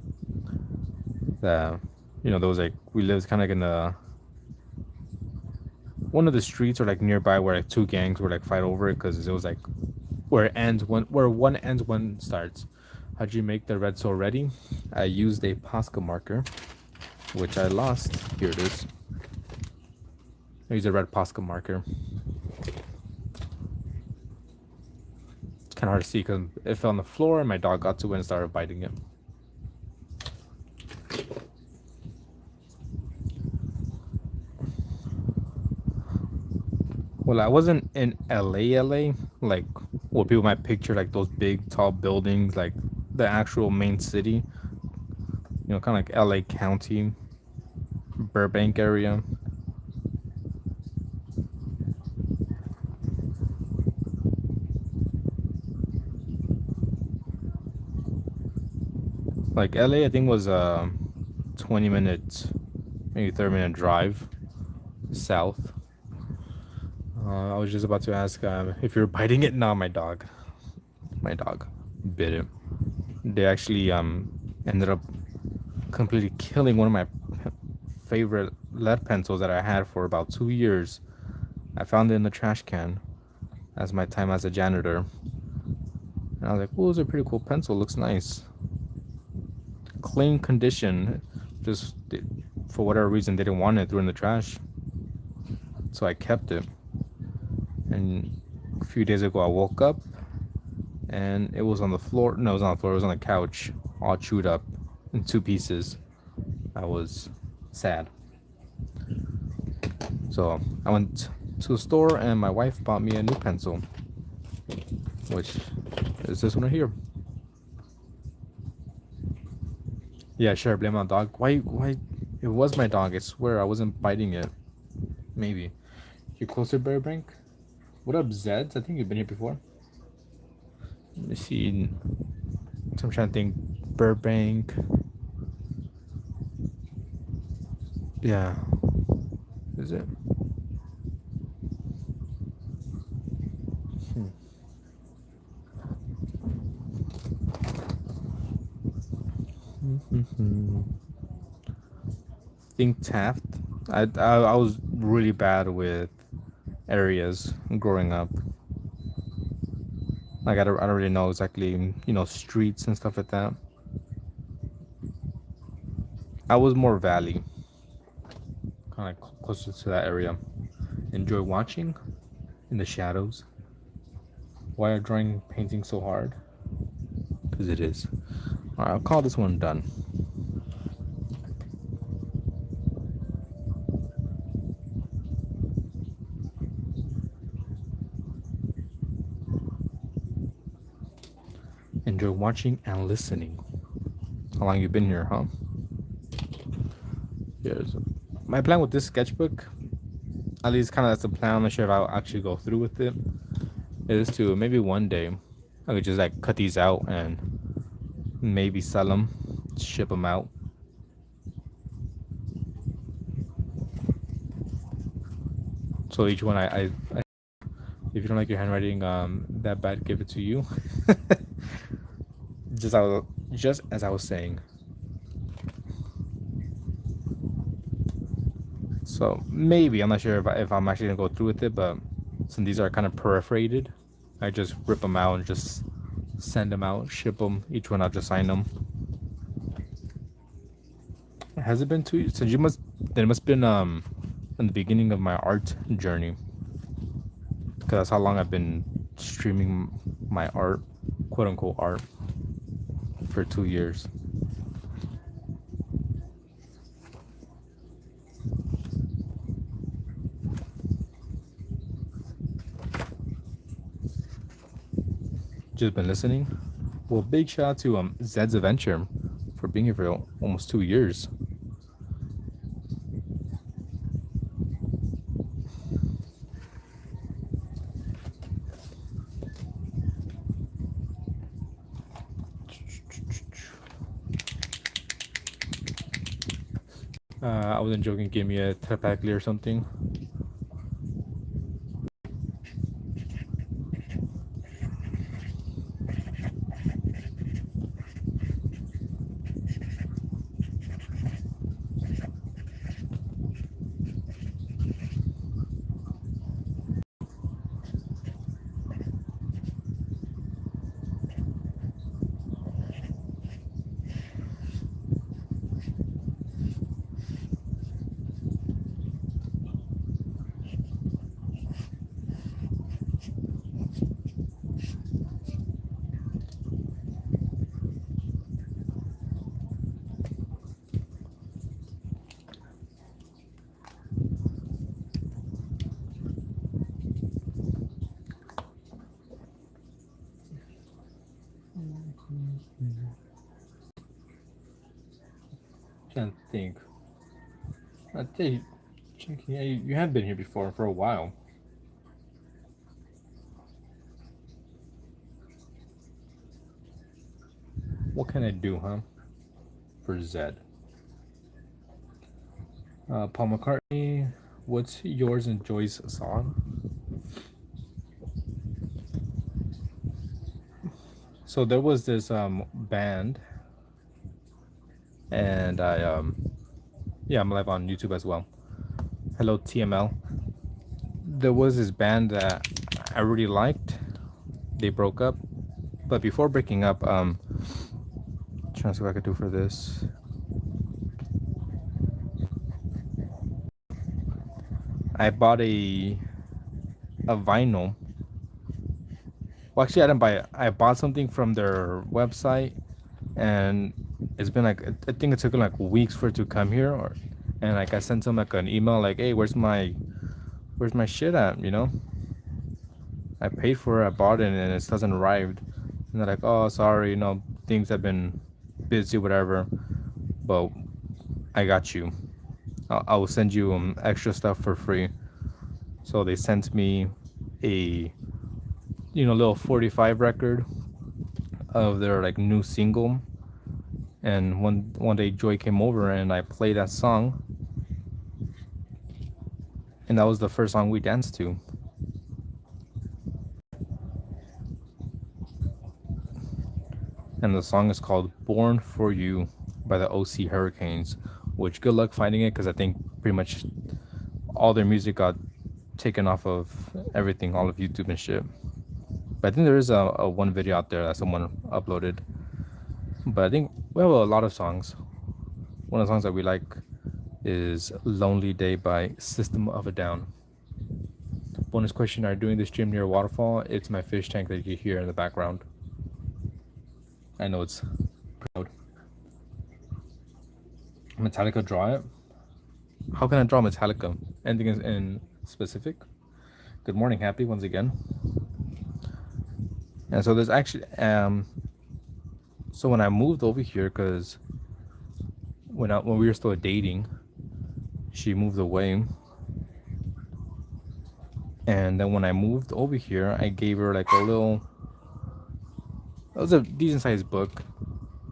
That there was like, we lived kind of like in the one of the streets or like nearby where like two gangs were like fight over it because it was like where one ends, one starts. How'd you make the red so ready? I used a Posca marker, which I lost. Here it is. I used a red Posca marker. It's kind of hard to see because it fell on the floor and my dog got to it and started biting it. Well, I wasn't in LA, like what people might picture, like those big tall buildings, like the actual main city. Kind of like LA County, Burbank area. Like LA, I think was a 20-minute, maybe 30-minute drive south. I was just about to ask if you're biting it. No, my dog bit it. They actually ended up completely killing one of my favorite lead pencils that I had for about 2 years. I found it in the trash can as my time as a janitor. And I was like, "Oh, it's a pretty cool pencil. Looks nice. Clean condition. Just for whatever reason they didn't want it, threw it in the trash. So I kept it. And a few days ago I woke up and it was on the floor. No, it was on the floor. It was on the couch, all chewed up in 2 pieces. I was sad. So I went to the store and my wife bought me a new pencil, which is this one right here. Yeah, sure. Blame my dog. Why? It was my dog. I swear I wasn't biting it. Maybe. You closer, Burbank? What up, Zeds? I think you've been here before. Let me see. So I'm trying to think. Burbank. Yeah. Is it? Think Taft. I was really bad with areas growing up. Like I don't really know exactly, streets and stuff like that. I was more valley, kind of closer to that area. Enjoy watching in the shadows. Why are drawing painting so hard? Because it is. All right, I'll call this one done. Enjoy watching and listening. How long you been here, huh? Yes. My plan with this sketchbook, at least kind of that's the plan. I'm not sure if I'll actually go through with it. Is to maybe one day I could just like cut these out and maybe sell them, ship them out. So each one, I if you don't like your handwriting that bad, give it to you. just as I was saying. So maybe I'm not sure if I'm actually gonna go through with it, but since these are kind of perforated, I just rip them out and just send them out, ship them. Each one I'll just sign them. Has it been 2 years? Since then it must have been in the beginning of my art journey. Because that's how long I've been streaming my art, quote unquote art, for 2 years. Just been listening. Well, big shout out to Zed's Adventure for being here for almost 2 years. I wasn't joking. Give me a telepathy or something. Can't think. I think you have been here before for a while. What can I do, huh? For Zed. Paul McCartney. What's yours and Joy's song? So there was this band, and I'm live on YouTube as well. Hello TML. There was this band that I really liked. They broke up, but before breaking up, trying to see what I could do for this. I bought a vinyl. Well, actually, I didn't buy it. I bought something from their website, and it's been like I think it took like weeks for it to come here, and like I sent them like an email like, hey, where's my shit at? You know, I paid for it, I bought it, and it hasn't arrived. And they're like, oh, sorry, you know, things have been busy, whatever. But I got you. I will send you extra stuff for free. So they sent me a little 45 record of their like new single. And one day Joy came over and I played that song, and that was the first song we danced to. And the song is called "Born for You" by the OC Hurricanes. Which good luck finding it, because I think pretty much all their music got taken off of everything, all of YouTube and shit. But I think there is a one video out there that someone uploaded. But I think we have a lot of songs. One of the songs that we like is "Lonely Day" by System of a Down. Bonus question: are you doing the stream near a waterfall? It's my fish tank that you hear in the background. I know it's proud. Metallica, draw it. How can I draw Metallica? Anything in specific? Good morning, Happy, once again. And so there's actually so when I moved over here, because when we were still dating, she moved away, and then when I moved over here, I gave her like a little, it was a decent sized book,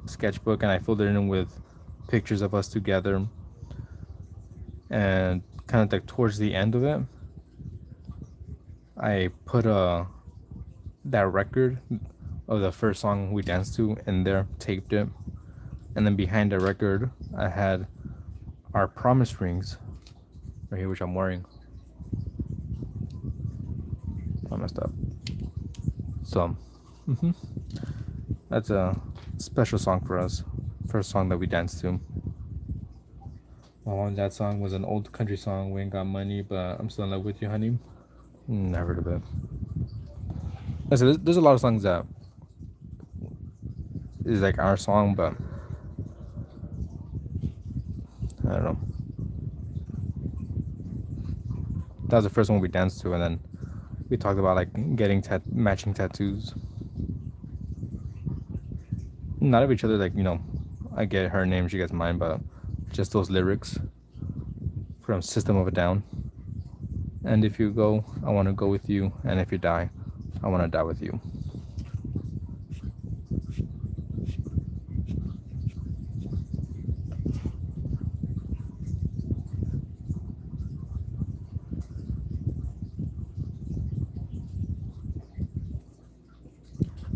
sketchbook, and I filled it in with pictures of us together. And kind of like towards the end of it, I put that record of the first song we danced to in there, taped it, and then behind the record I had our promise rings right here, which I'm wearing. I messed up. So that's a special song for us, first song that we danced to. That song was an old country song. We ain't got money, but I'm still in love with you, honey. Never heard of it. I said there's a lot of songs that is like our song, but I don't know. That was the first one we danced to, and then we talked about like getting matching tattoos. Not of each other, like, you know, I get her name, she gets mine, but just those lyrics from System of a Down. And if you go, I want to go with you, and if you die, I want to die with you.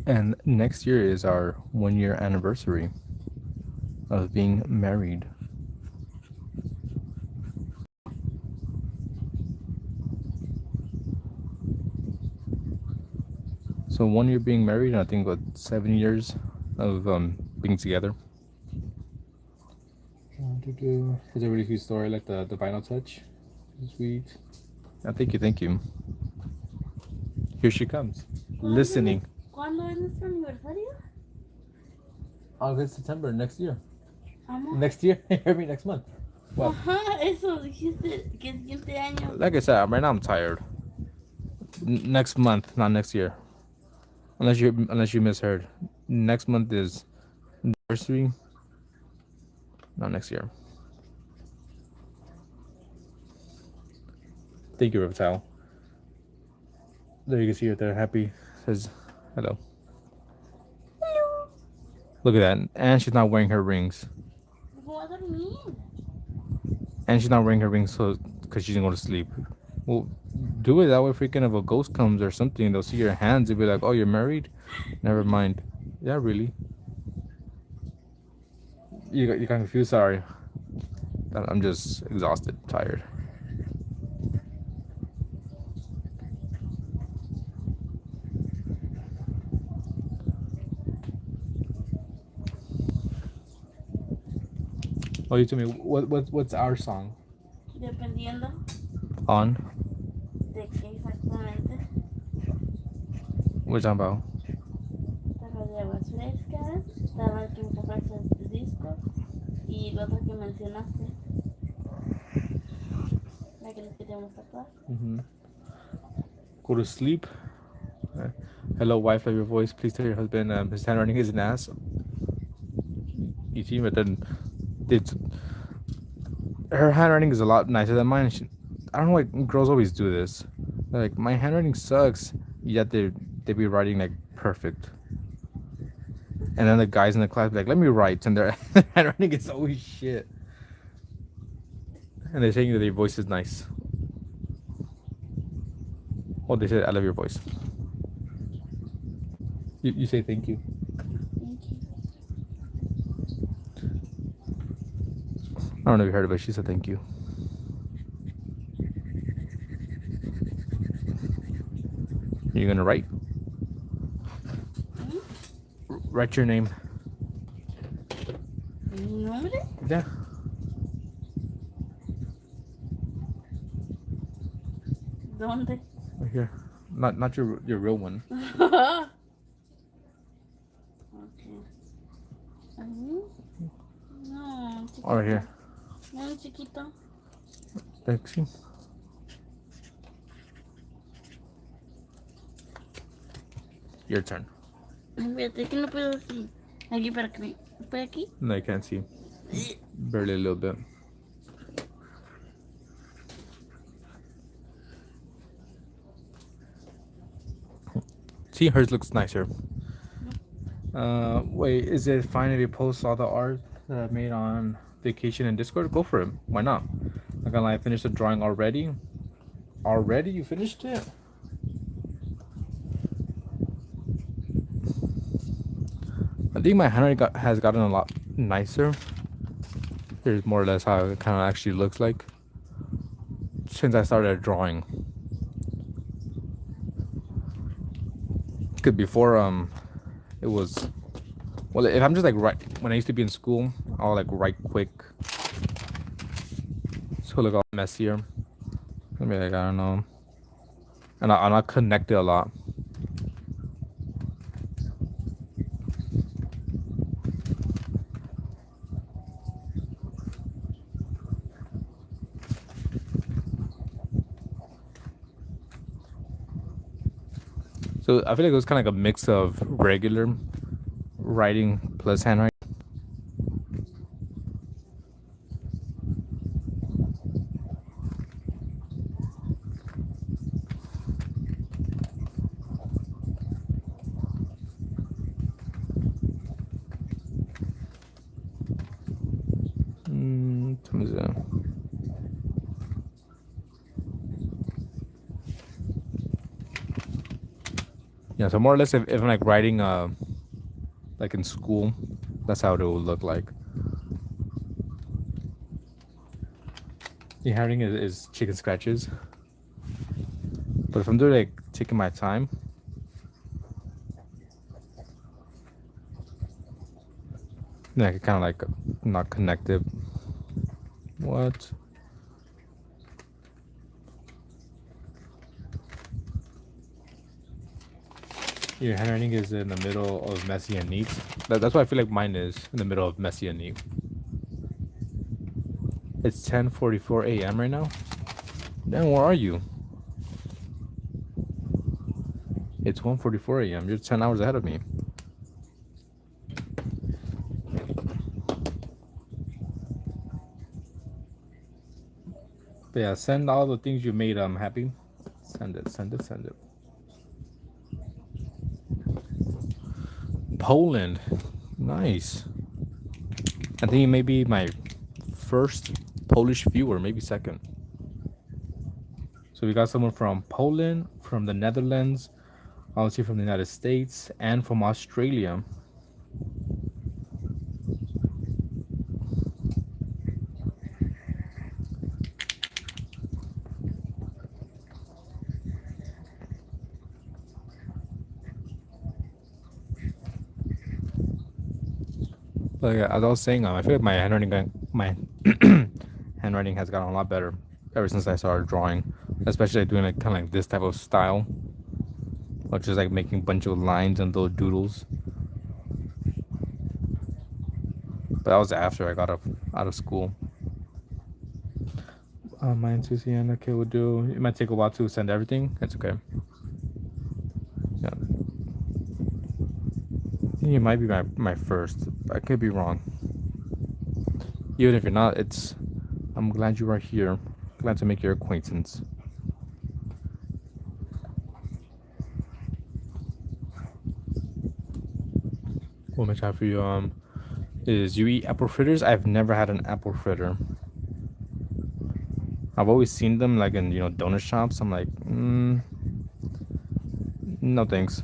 And next year is our 1 year anniversary of being married. So 1 year being married, and I think about 7 years of being together. It's a really cute story, like the vinyl touch. Sweet. Thank you. Here she comes, listening. ¿Cuándo es nuestro aniversario? August, September, next year. Next year? I mean next month. What? Ajá, eso dijiste que el siguiente año. Like I said, right now I'm tired. Next month, not next year. Unless you misheard. Next month is anniversary. Not next year. Thank you, Reptile. There you can see it there. Happy says hello. Hello. Look at that. And she's not wearing her rings. Voy a dormir. And she's not wearing her rings because she didn't go to sleep. Well, do it that way. Freaking if a ghost comes or something, they'll see your hands. They'll be like, "Oh, you're married." Never mind. Yeah, really. You got confused. Sorry. I'm just exhausted, tired. Oh, you told me what's our song? Dependiendo. On? ¿De qué exactamente? What you talking about? Estaba de aguas frescas, estaba el que me compraste este disco y el otro que mencionaste, la que les queríamos tatuar. Mm-hmm. Go to sleep. Hello, wife of your voice. Please tell your husband his handwriting is an ass. You see, but then it's her handwriting is a lot nicer than mine. I don't know why girls always do this. They're like, my handwriting sucks, yet they be writing like perfect. And then the guys in the class be like, let me write, and their handwriting is always shit. And they're saying that their voice is nice. Oh, they said, I love your voice. You say thank you. Thank you. I don't know if you heard of it. She said thank you. You're gonna write? Write your name. ¿Mi nombre? Yeah. ¿Dónde? Right here. Not your real one. Ok. Ahí. No, chiquito. Oh, right here. No, chiquito. Thanks. Your turn. Fíjate que no puedo así. Aquí para que me... ¿Por aquí? No, you can't see. Barely a little bit. See, hers looks nicer. Wait, is it fine if you post all the art that I made on vacation in Discord? Go for it. Why not? Not gonna lie, I finished the drawing already. Already? You finished it? I think my handwriting has gotten a lot nicer. Here's more or less how it kind of actually looks like since I started drawing. Cause before it was, well, if I'm just like when I used to be in school, I'll like write quick, so it look all messier. I mean, like, I don't know, and I'm not connected a lot. So I feel like it was kind of like a mix of regular writing plus handwriting. Yeah, so more or less, if I'm like writing, like in school, that's how it would look like. The handwriting is chicken scratches. But if I'm doing like taking my time, then I can kind of like not connected. What? Your handwriting is in the middle of messy and neat. That's why I feel like mine is in the middle of messy and neat. It's 10:44 a.m. right now. Damn, where are you? It's 1:44 a.m. You're 10 hours ahead of me. But yeah, send all the things you made. I'm happy. Send it. Send it. Send it. Poland, nice. I think it may be my first Polish viewer, maybe second. So we got someone from Poland, from the Netherlands, obviously from the United States, and from Australia. But yeah, as I was saying, I feel like my handwriting has gotten a lot better. ever since I started drawing, especially like doing like kind of like this type of style, which is like making a bunch of lines and little doodles. But that was after I got out of school. Mine Susie, okay, we'll do. It might take a while to send everything. It's okay. Yeah, you might be my first. I could be wrong. Even if you're not, it's. I'm glad you are here. Glad to make your acquaintance. What may I have for you? Is you eat apple fritters? I've never had an apple fritter. I've always seen them like in donut shops. I'm like, no thanks.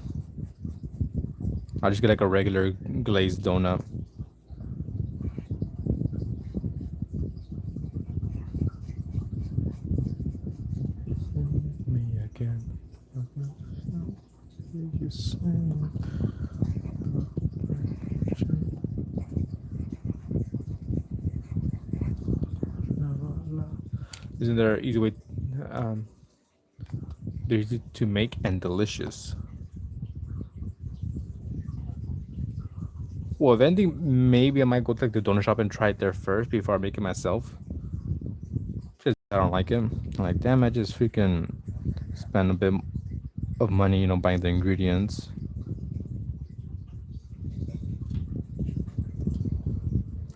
I'll just get like a regular glazed donut. Me again. Isn't there an easy way? They're easy to make and delicious. Well, if anything, maybe I might go to like the donut shop and try it there first before I make it myself. Just I don't like it. I'm like, damn, I just freaking spend a bit of money, buying the ingredients.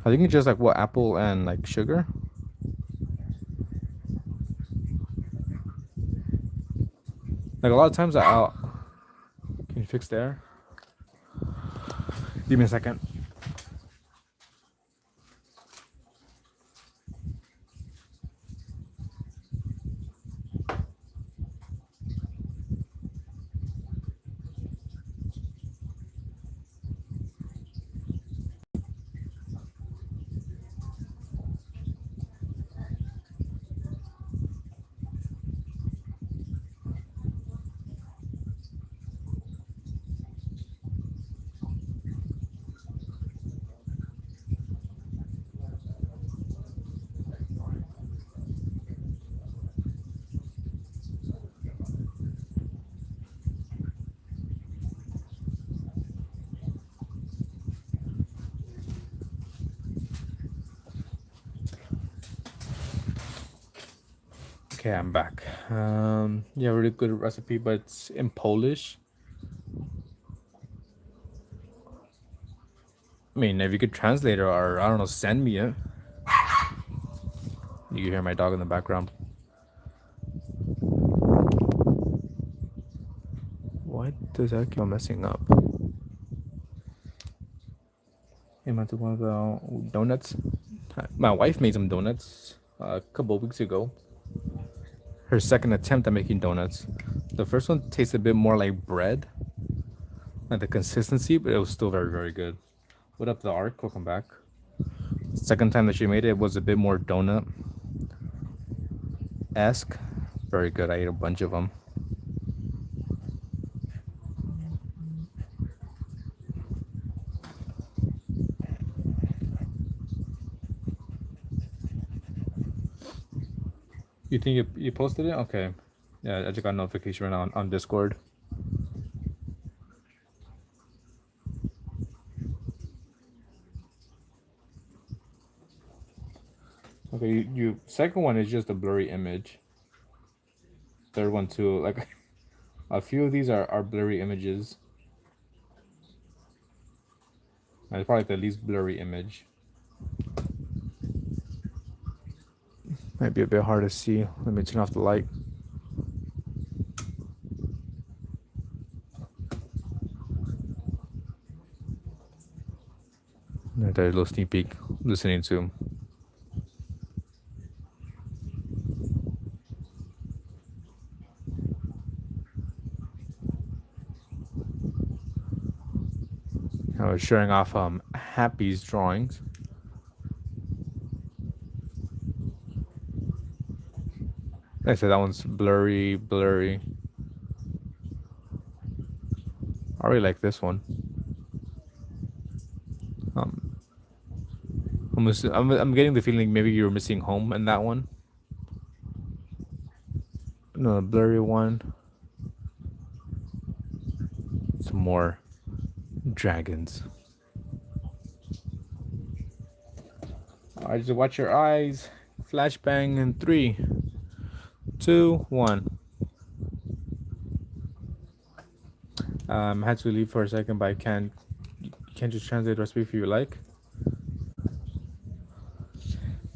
I think it's just like what, apple and like sugar. Like a lot of times I'll. Can you fix there? Give me a second. Okay, I'm back. Yeah, really good recipe, but it's in Polish. I mean, if you could translate it or I don't know, send me it. You can hear my dog in the background. Why does that keep on messing up? Hey, man, took one of the donuts. My wife made some donuts a couple of weeks ago. Her second attempt at making donuts. The first one tasted a bit more like bread, like the consistency, but it was still very, very good. What up, the Ark? Welcome back. Second time that she made it was a bit more donut-esque. Very good. I ate a bunch of them. You think you posted it? Okay. Yeah, I just got a notification right now on Discord. Okay, you second one is just a blurry image. Third one too, like a few of these are blurry images. And it's probably the least blurry image. Might be a bit hard to see. Let me turn off the light. There's a little sneak peek listening to. I was showing off Happy's drawings. Like I said, that one's blurry. I really like this one. I'm getting the feeling maybe you were missing home in that one. No, blurry one. Some more dragons. I just watch your eyes. Flashbang in 3, 2, 1. I had to leave for a second, but I can't. You can't just translate the recipe if you like.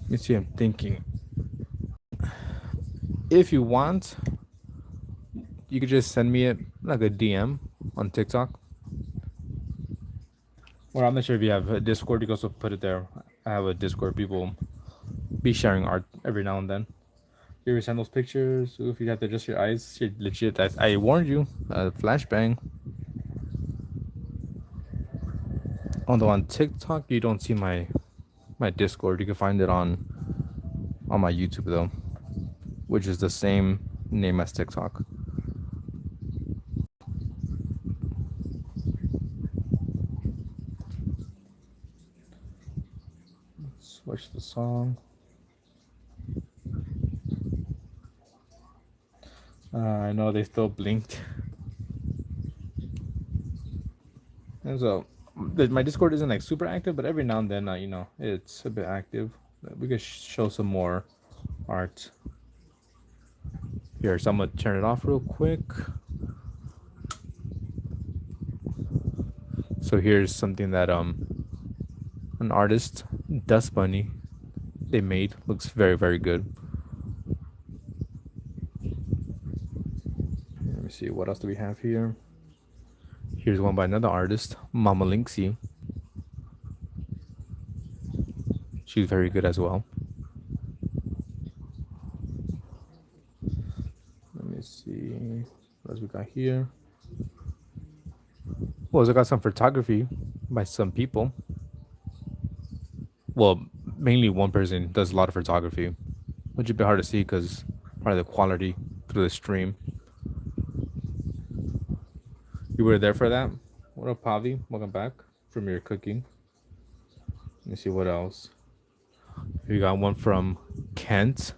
Let me see. I'm thinking. If you want, you could just send me it like a DM on TikTok. Or I'm not sure if you have a Discord. You can also put it there. I have a Discord. People be sharing art every now and then. You ever send those pictures? If you have to adjust your eyes, you're legit. That's, I warned you. Flashbang. Although on TikTok you don't see my Discord. You can find it on my YouTube though, which is the same name as TikTok. Let's switch the song. I know they still blinked. And so my Discord isn't like super active, but every now and then, you know, it's a bit active. We could show some more art. Here, so I'm gonna turn it off real quick. So here's something that an artist, Dust Bunny, they made. Looks very, very good. Let me see, what else do we have here? Here's one by another artist, Mama Linksy. She's very good as well. Let me see what else we got here. Well, I got some photography by some people. Well, mainly one person does a lot of photography, which would be hard to see because probably the quality through the stream. You were there for that? What up, Pavi? Welcome back from your cooking. Let me see what else. We got one from Kent,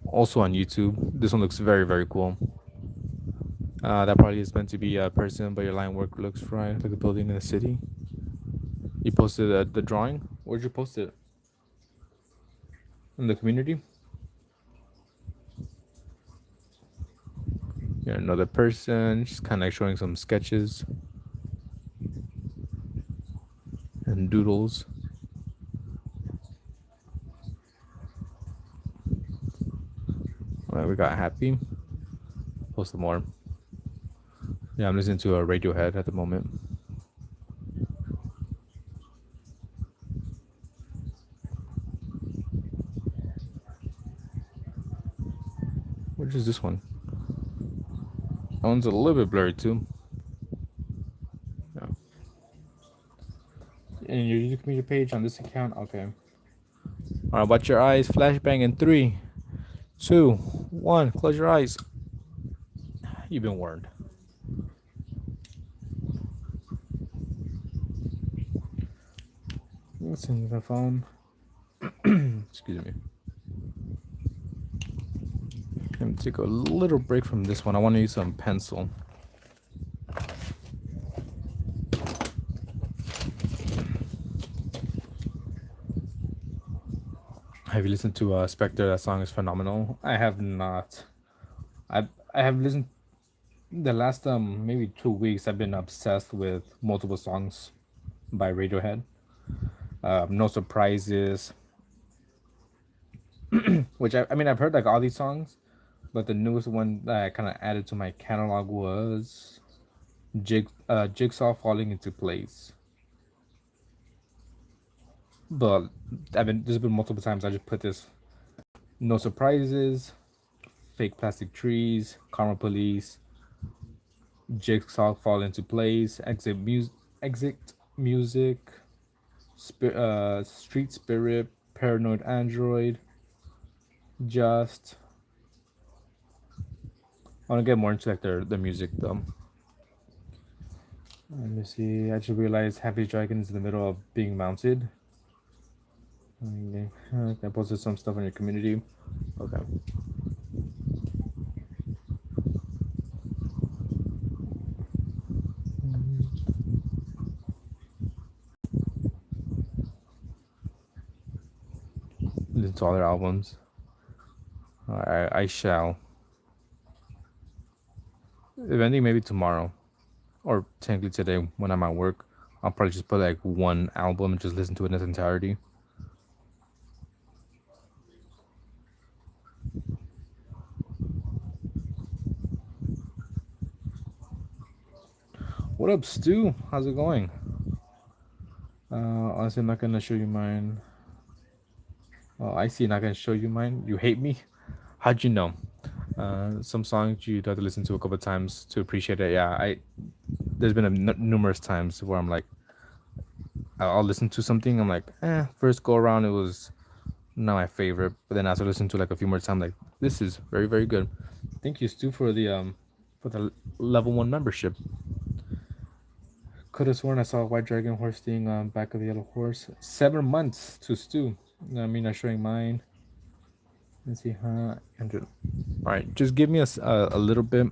also on YouTube. This one looks very, very cool. That probably is meant to be a person, but your line work looks right, like a building in the city. You posted the drawing? Where'd you post it? In the community? Yeah, another person, just kind of like showing some sketches and doodles. All right, we got Happy. Post some more. Yeah, I'm listening to a Radiohead at the moment. Which is this one? That one's a little bit blurry too. Yeah. And your YouTube community page on this account? Okay. All right, watch your eyes. Flashbang in 3, 2, 1. Close your eyes. You've been warned. Listen to the phone. Excuse me. I'm gonna take a little break from this one. I want to use some pencil. Have you listened to Spectre? That song is phenomenal. I have not. I have listened the last maybe 2 weeks. I've been obsessed with multiple songs by Radiohead. No Surprises, which I mean I've heard like all these songs, but the newest one that I kind of added to my catalog was Jigsaw Falling into Place. But there's been multiple times I just put this No Surprises, Fake Plastic Trees, Karma Police, Jigsaw Fall into Place, Exit Music, Street Spirit, Paranoid Android. Just I want to get more into like the music though. Let me see. I just realized Happy Dragon is in the middle of being mounted. Okay. I posted some stuff on your community. Okay. to all their albums. I shall. Eventually, maybe tomorrow, or technically today when I'm at work, I'll probably just put like one album and just listen to it in its entirety. What up, Stu? How's it going? Honestly, I'm not gonna show you mine. Oh, I see. Not gonna show you mine. You hate me? How'd you know? Some songs you'd have to listen to a couple of times to appreciate it. Yeah, there's been numerous times where I'm like, I'll listen to something. I'm like, first go around it was not my favorite, but then after listening to like a few more times, like this is very very good. Thank you, Stu, for the level 1 membership. Could have sworn I saw a white dragon horse thing on back of the yellow horse. 7 months to Stu. I mean, I'm showing mine. Let's see, 100. All right, just give me a little bit.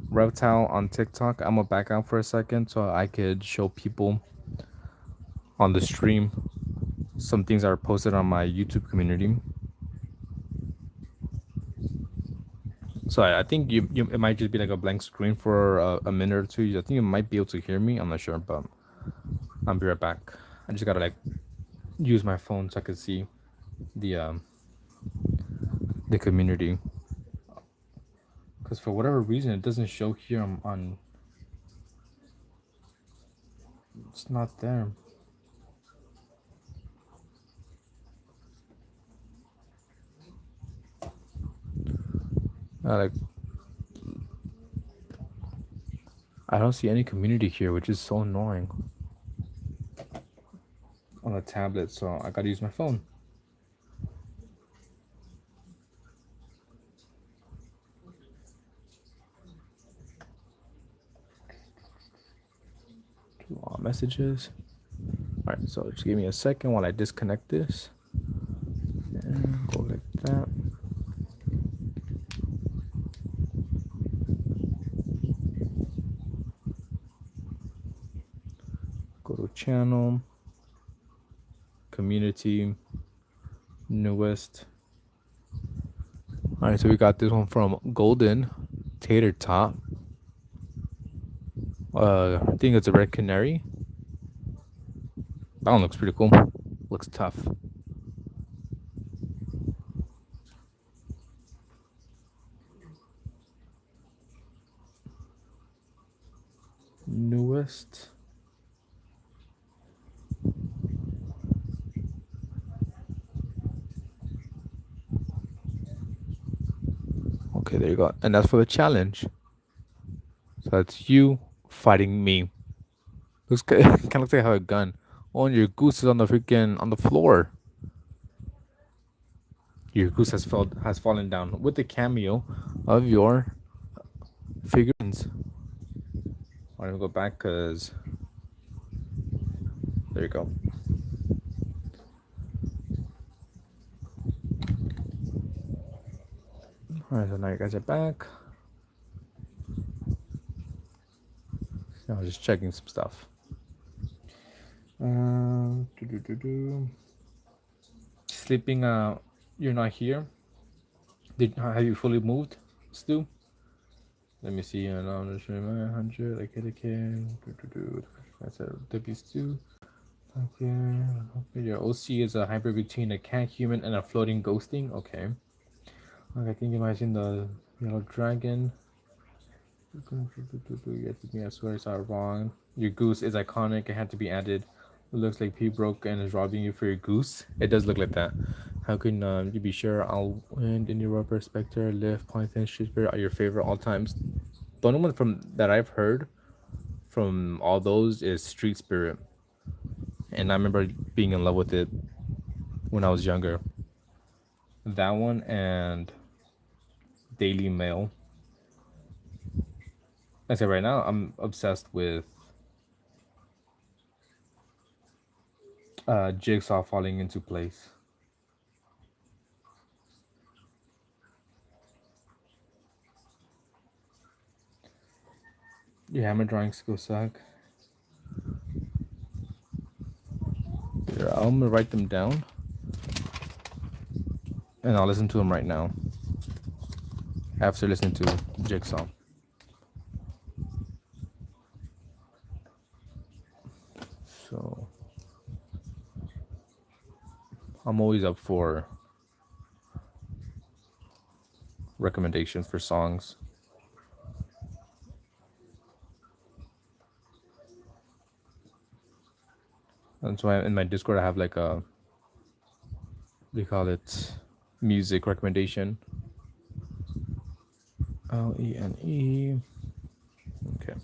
Reptile on TikTok. I'm gonna back out for a second so I could show people on the stream some things that are posted on my YouTube community. So I think it might just be like a blank screen for a minute or two. I think you might be able to hear me. I'm not sure, but I'll be right back. I just gotta like use my phone so I can see the community. Because for whatever reason, it doesn't show here on. It's not there. Like, I don't see any community here, which is so annoying on a tablet. So I gotta use my phone. All messages. All right, so just give me a second while I disconnect this. And go like that. Go to channel, community, newest. All right, so we got this one from Golden Tater Top. I think it's a red canary. That one looks pretty cool. Looks tough. Newest. Okay, there you go. And that's for the challenge. So that's you fighting me. Looks kind of looks like I have a gun. Oh, and your goose is on the floor. Your goose has fallen down with the cameo of your figurines. I'm gonna go back because there you go. All right, so now you guys are back. I was just checking some stuff. Sleeping. You're not here. Have you fully moved, Stu? Let me see. I'm not sure. 100. I get a kid. That's a W2. Okay. Your OC is a hybrid between a cat human and a floating ghosting. Okay. I think you might have seen the yellow dragon. I swear it's all wrong. Your goose is iconic. It had to be added. It looks like P broke and is robbing you for your goose. It does look like that. How can you be sure I'll win? In your rubber Spectre, Lift, Python, Street Spirit are your favorite all times? The only one from that I've heard from all those is Street Spirit, and I remember being in love with it when I was younger. That one and Daily Mail. I say right now I'm obsessed with Jigsaw falling into place. Your hammer drawings go suck. Here, I'm gonna write them down. and I'll listen to them right now after listening to Jigsaw. So I'm always up for recommendations for songs. That's why in my Discord I have like a, they call it music recommendation. Lene. Okay.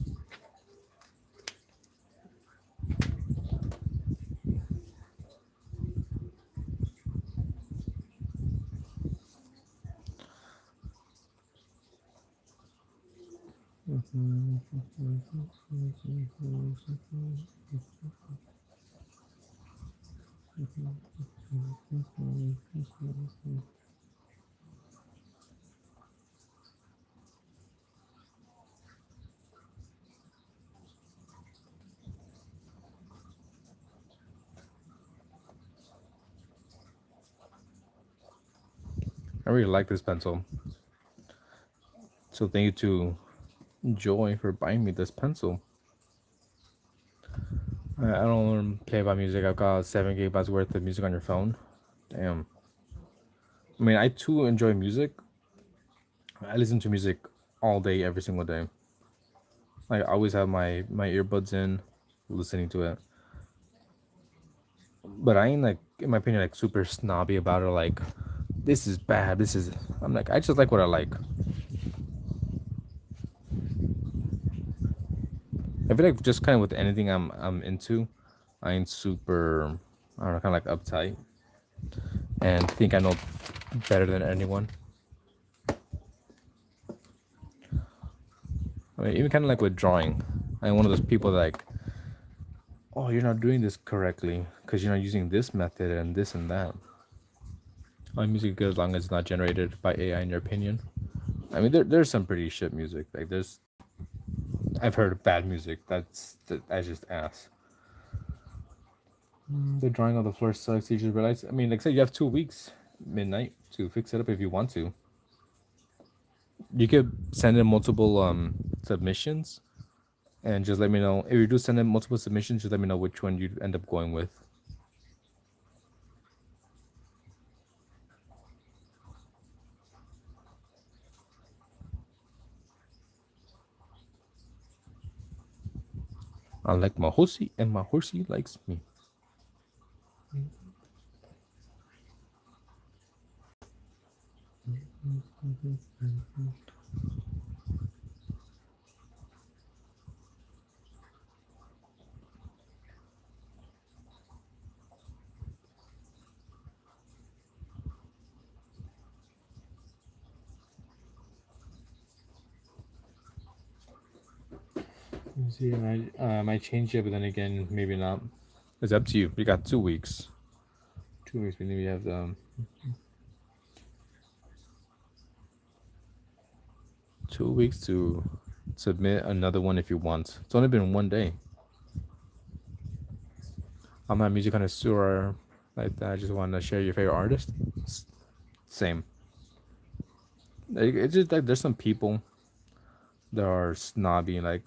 I really like this pencil. So thank you to Joy for buying me this pencil. I don't play about music. I've got 7 gigabytes worth of music on your phone. Damn. I mean, I too enjoy music. I listen to music all day, every single day. Like, I always have my earbuds in, listening to it. But I ain't like, in my opinion, like super snobby about it. Like, this is bad. This is. I'm like, I just like what I like. I feel like just kind of with anything I'm into, I ain't super, I don't know, kind of like uptight and think I know better than anyone. I mean, even kind of like with drawing, I'm one of those people that like, oh, you're not doing this correctly because you're not using this method and this and that. My music good as long as it's not generated by AI, in your opinion. I mean, there's some pretty shit music. Like I've heard bad music. That's just ass. The drawing on the floor sucks. You just realize. I mean, like say you have 2 weeks, midnight, to fix it up if you want to. You could send in multiple submissions, and just let me know if you do send in multiple submissions. Just let me know which one you end up going with. I like my horsey, and my horsey likes me. See, I might change it, but then again, maybe not. It's up to you. We got 2 weeks. 2 weeks. Maybe we have 2 weeks to submit another one if you want. It's only been 1 day. I'm not a music connoisseur like that. I just want to share your favorite artist. Same. It's just like there's some people that are snobby, like,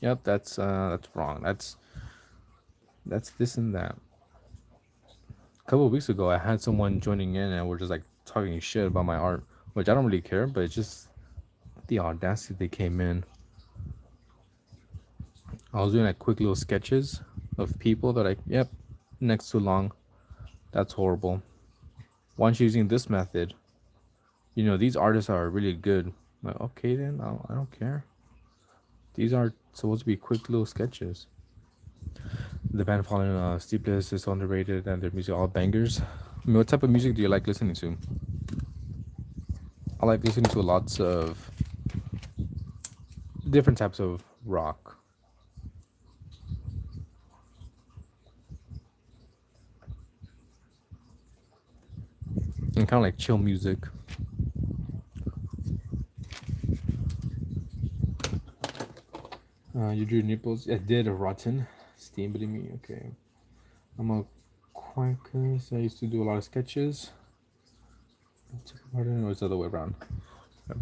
yep, that's wrong. That's this and that. A couple of weeks ago, I had someone joining in, and we're just like talking shit about my art, which I don't really care, but it's just the audacity they came in. I was doing like quick little sketches of people that like, yep, next too long. That's horrible. Why aren't you using this method? You know, these artists are really good. I'm like, okay, then I don't care. These are supposed to be quick little sketches. The band Fallen Steepless is underrated, and their music all bangers. I mean, what type of music do you like listening to? I like listening to lots of different types of rock. And kind of like chill music. You drew nipples. I did a rotten. Steam, believe me. Okay. I'm a quacker, so I used to do a lot of sketches. Pardon, or is it the other way around? Yep.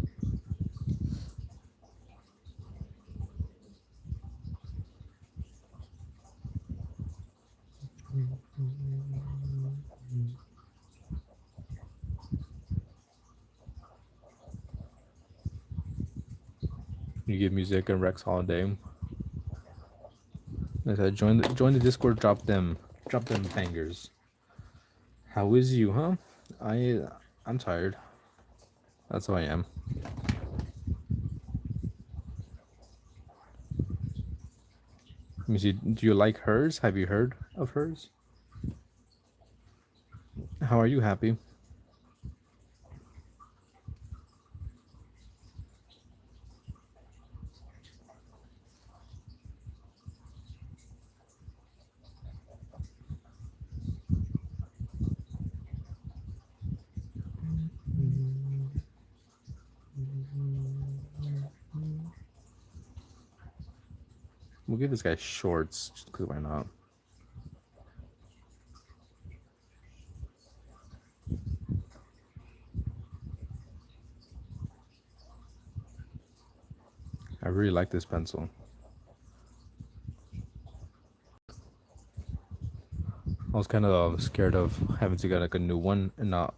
You give music and Rex Holiday. I said, join the Discord. Drop them bangers. How is you, huh? I'm tired. That's how I am. Let me see. Do you like hers? Have you heard of hers? How are you happy? We'll give this guy shorts just because why not? I really like this pencil. I was kind of scared of having to get like a new one and not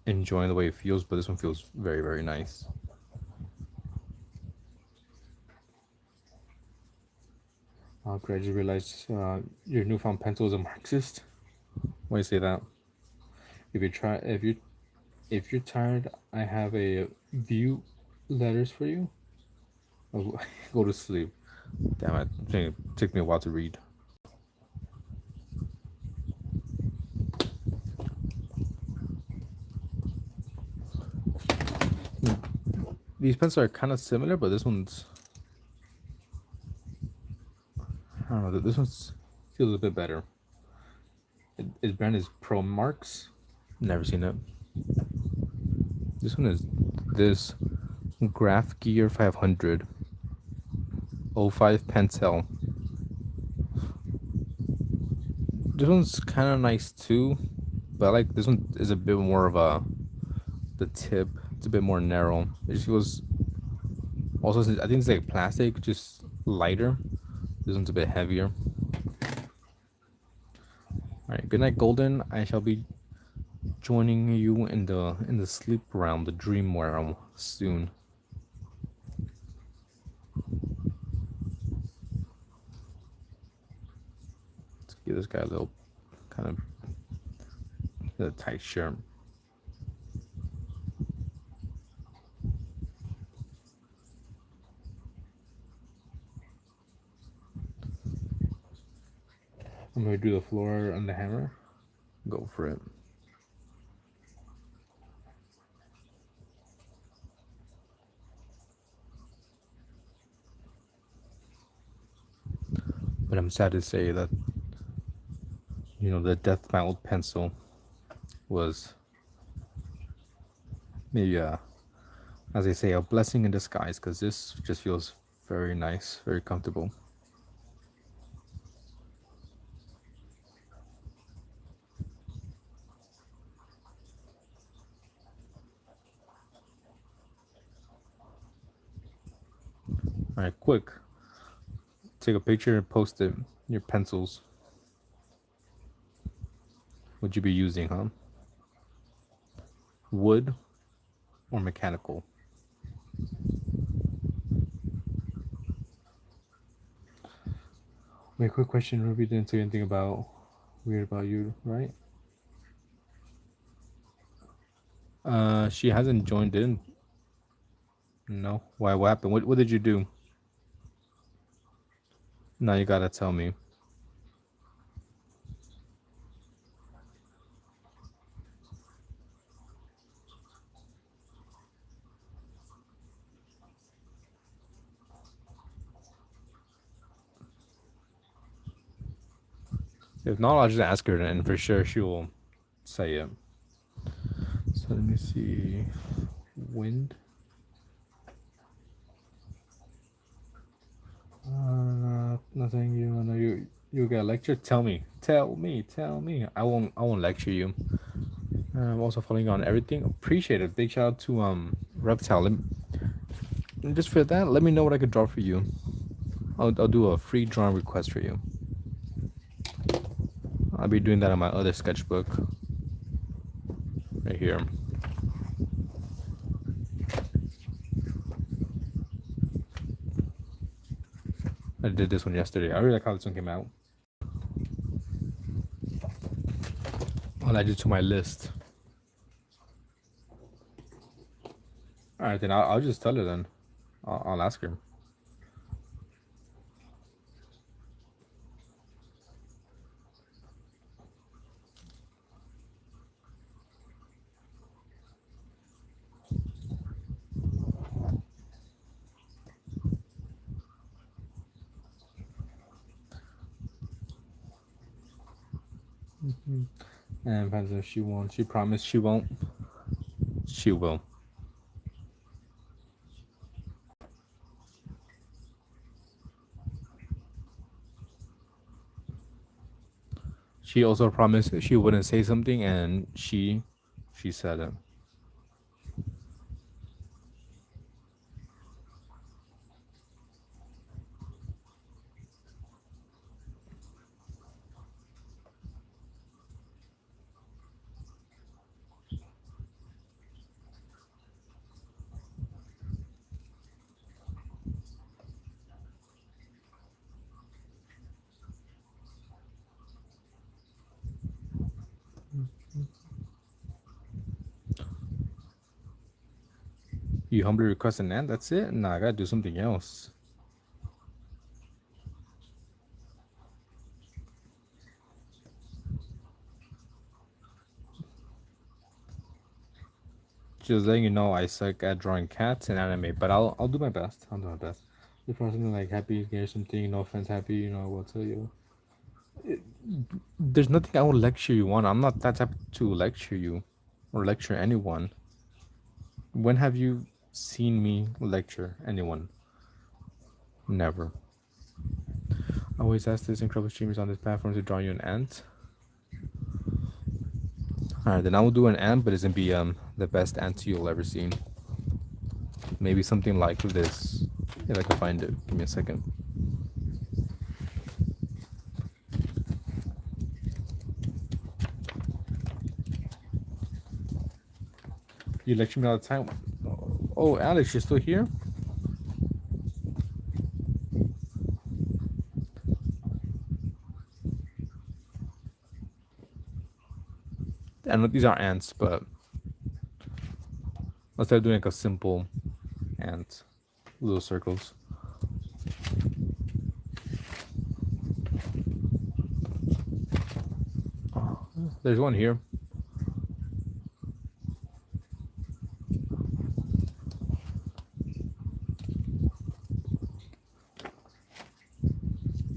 enjoying the way it feels, but this one feels very, very nice. Greg, you realize your newfound pencil is a Marxist? Why do you say that? If you're tired, I have a few letters for you. Oh, go to sleep. Damn it! It took me a while to read. These pencils are kind of similar, but this one's, I don't know. This one's feels a bit better. Its brand is Pro Marks. Never seen it. This one is this Graph Gear 500 05 Pentel. This one's kind of nice too, but I like this one is a bit more of the tip. It's a bit more narrow. It just feels. Also, I think it's like plastic, just lighter. This one's a bit heavier. All right, good night, Golden. I shall be joining you in the sleep realm, the dream realm soon. Let's give this guy a little kind of a tight shirt. I'm gonna do the floor on the hammer. Go for it. But I'm sad to say that, you know, the death mounted pencil was maybe as they say, a blessing in disguise, because this just feels very nice, very comfortable. All right, quick. Take a picture and post it. Your pencils. Would you be using, huh? Wood or mechanical? Wait, quick question. Ruby didn't say anything about weird about you, right? She hasn't joined in. No. Why? What happened? What did you do? Now you gotta tell me. If not, I'll just ask her, and for sure she will say it. So let me see. Wind. Nothing. You know, you get a lecture. Tell me. I won't lecture you. I'm also following you on everything. Appreciate it. Big shout out to Reptile. And just for that, let me know what I could draw for you. I'll do a free drawing request for you. I'll be doing that on my other sketchbook. Right here. I did this one yesterday. I really like how this one came out. I'll add it to my list. Alright, then I'll just tell her then. I'll ask her. And depends if she won't. She promised she won't. She will. She also promised she wouldn't say something, and she said it. You humbly request an ant? That's it? Nah, I gotta do something else. Just letting you know I suck at drawing cats and anime, but I'll do my best. I'll do my best. If for something like happy, get something, no offense, happy, you know, I will tell you. There's nothing I will lecture you on. I'm not that type to lecture you or lecture anyone. When have you seen me lecture anyone? Never. I always ask this incredible streamers on this platform to draw you an ant. Alright, then I will do an ant, but it's gonna be the best ant you'll ever seen. Maybe something like this. If I can find it. Give me a second. You lecture me all the time. Oh, Alex, you're still here? I know these are ants, but let's start doing like a simple ant. Little circles. Oh, there's one here.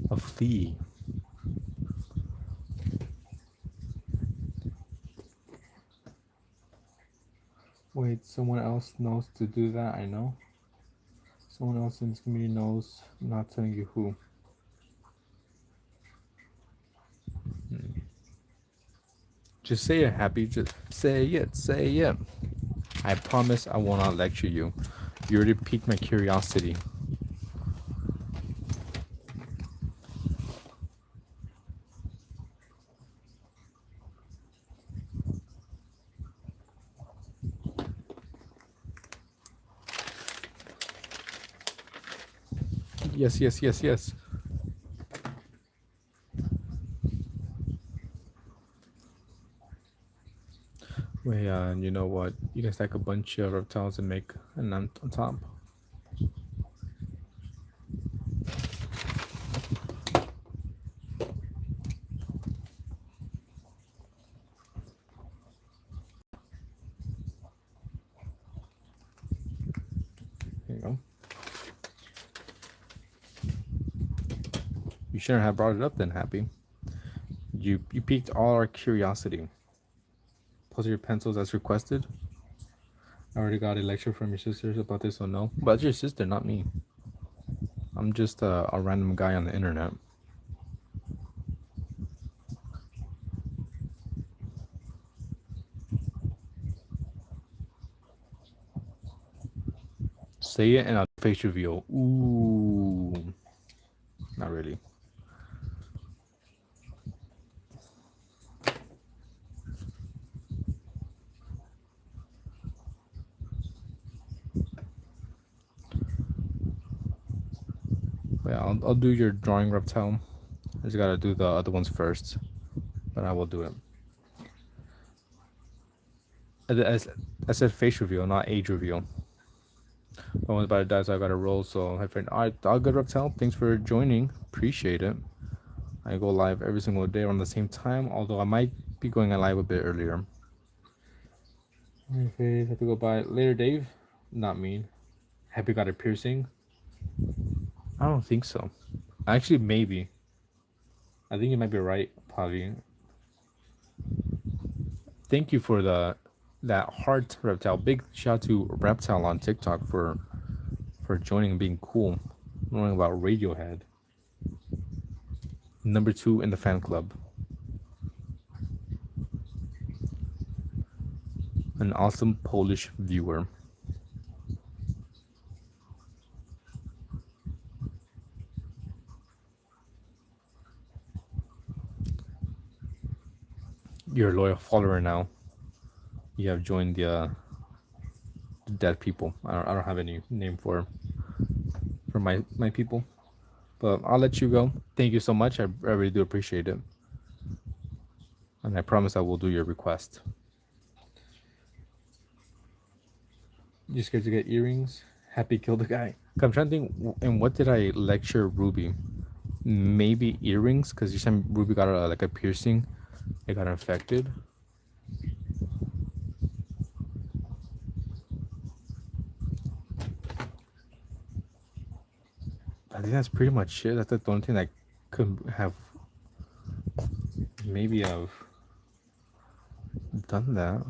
A flea. Wait, someone else knows to do that, I know. Someone else in this community knows. I'm not telling you who. Just say it, Happy. Just say it. Say it. I promise I will not lecture you. You already piqued my curiosity. Yes, yes, yes, yes. Wait, you know what? You can stack a bunch of reptiles and make an ant on top. There you go. You shouldn't have brought it up then, Happy. You piqued all our curiosity. Plus your pencils as requested. I already got a lecture from your sisters about this, so no. But it's your sister, not me. I'm just a random guy on the internet. say it and I'll face reveal. Ooh, not really. But yeah, I'll do your drawing reptile. I just gotta do the other ones first, but I will do it. I said face reveal, not age reveal. I was about to die, so I got to roll. So, hi friend. All right, all good reptile. Thanks for joining. Appreciate it. I go live every single day around the same time, although I might be going live a bit earlier. Have to go by later, Dave. Not mean. Have you got a piercing? I don't think so. Actually, maybe. I think you might be right, Pavi. Thank you for that heart, reptile. Big shout out to reptile on TikTok for joining and being cool. Knowing about Radiohead. Number 2 in the fan club. An awesome Polish viewer. You're a loyal follower now. You have joined the dead people. I don't have any name for my people, but I'll let you go. Thank you so much. I really do appreciate it, and I promise I will do your request. You scared to get earrings? Happy killed the guy. I'm trying to think. And what did I lecture Ruby? Maybe earrings, because you said Ruby got like a piercing. It got infected. I think that's pretty much it. That's the only thing I could have. Maybe I've done that.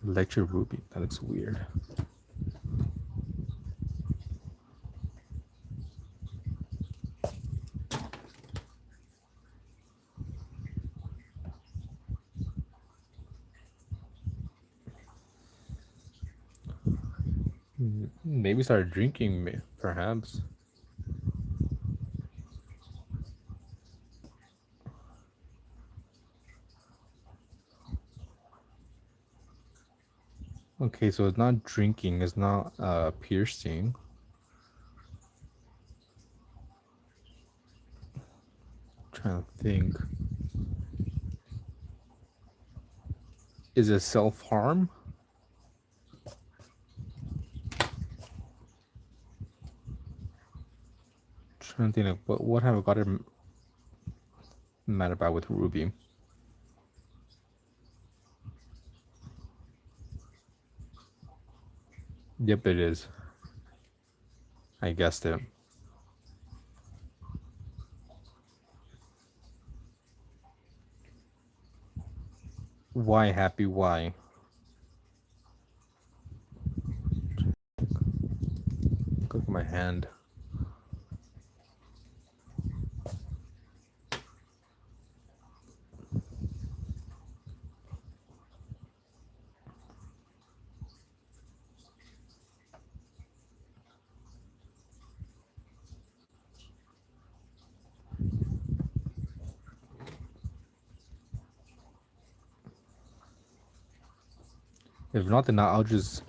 Lecture Ruby. That looks weird. Maybe start drinking, perhaps. Okay, so it's not drinking, it's not piercing. Trying to think. Is it self-harm? Trying to think of what have I got him mad about with Ruby? Yep, it is. I guessed it. Why happy? Why? Look at my hand. If not, then I'll just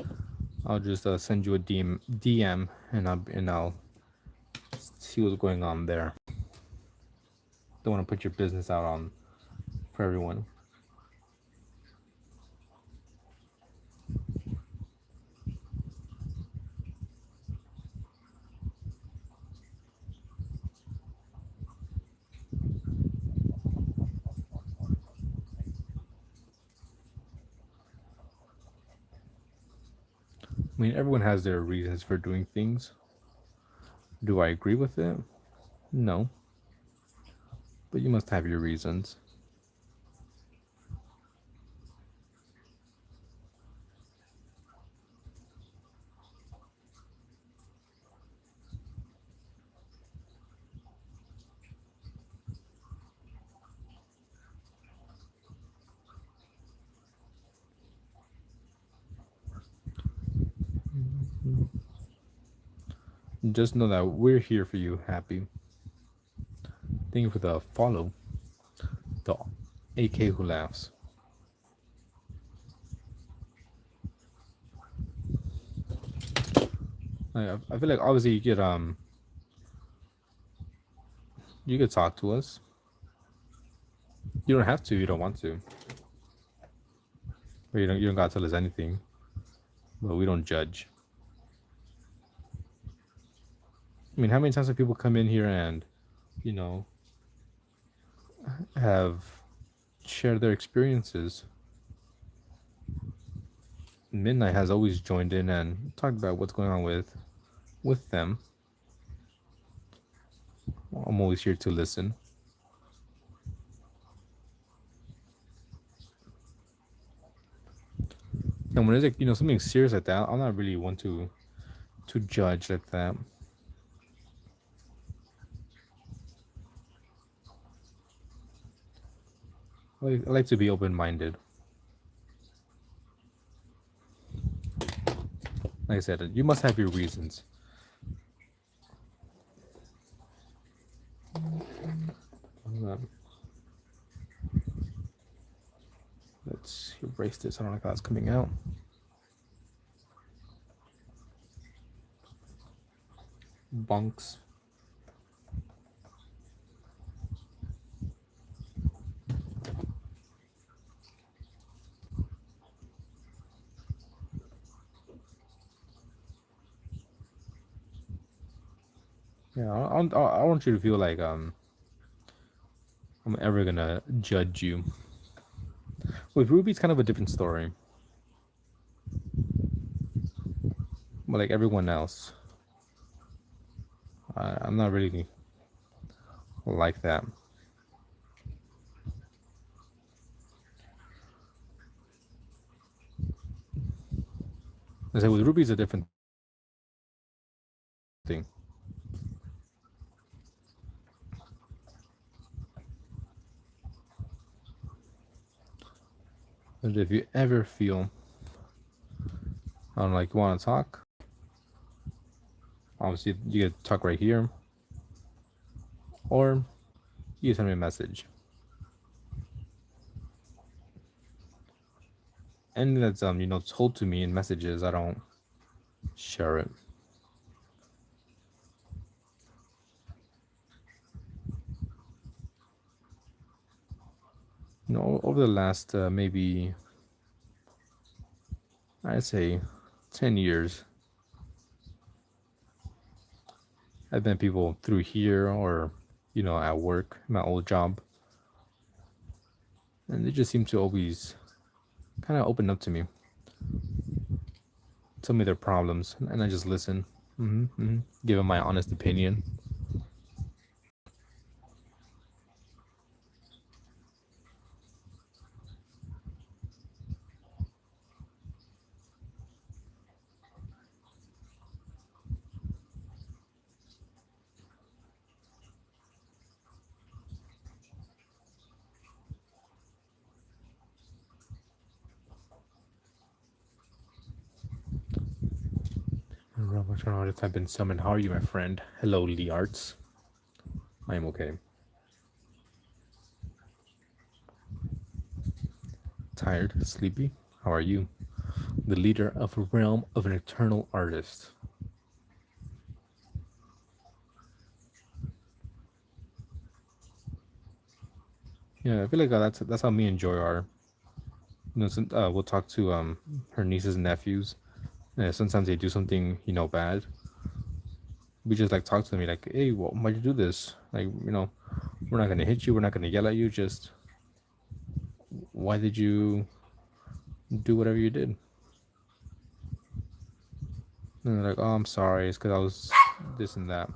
send you a DM and I'll see what's going on there. Don't want to put your business out on for everyone. I mean, everyone has their reasons for doing things. Do I agree with it? No. But you must have your reasons. Just know that we're here for you, Happy. Thank you for the follow. The AK who laughs. I feel like obviously you could talk to us. You don't have to. You don't want to. Or you don't gotta tell us anything. But we don't judge. I mean, how many times have people come in here and, you know, have shared their experiences? Midnight has always joined in and talked about what's going on with them. I'm always here to listen. And when it's like something serious like that, I'm not really one to judge like that. I like to be open minded. Like I said, you must have your reasons. Let's erase this. I don't like how it's coming out. Bunks. Yeah, I want you to feel like I'm ever gonna judge you. With Ruby, it's kind of a different story. But like everyone else, I'm not really like that. I say with Ruby, it's a different thing. And if you ever feel, I don't know, like you want to talk, obviously you can talk right here, or you send me a message. Anything that's told to me in messages, I don't share it. Over the last maybe I'd say 10 years, I've met people through here or at work, my old job, and they just seem to always kind of open up to me, tell me their problems, and I just listen, give them my honest opinion. Robert artists have been summoned. How are you, my friend? Hello, Lee Arts. I am okay. Tired, sleepy. How are you? The leader of a realm of an eternal artist. Yeah, I feel like that's how me and Joy are. We'll talk to her nieces and nephews. Sometimes they do something bad. We just like talk to them, like, hey, well, why'd you do this? Like, we're not gonna hit you. We're not gonna yell at you. Just why did you do whatever you did? And they're like, oh, I'm sorry. It's because I was this and that.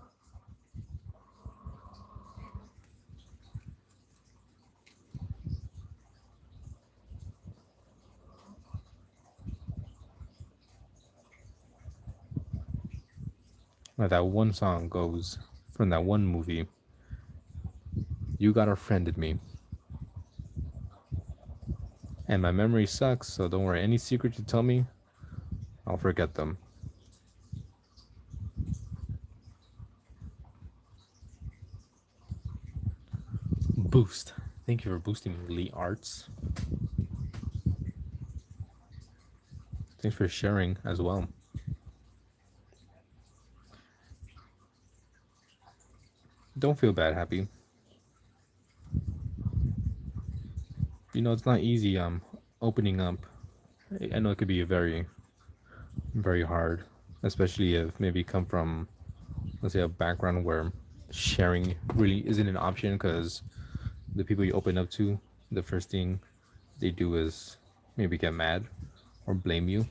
Like that one song goes from that one movie. You got a friend in me. And my memory sucks, so don't worry. Any secret you tell me, I'll forget them. boost. Thank you for boosting me, Lee Arts. Thanks for sharing as well. Don't feel bad, Happy. You know, it's not easy opening up. I know it could be very, very hard, especially if maybe you come from, let's say, a background where sharing really isn't an option, because the people you open up to, the first thing they do is maybe get mad or blame you.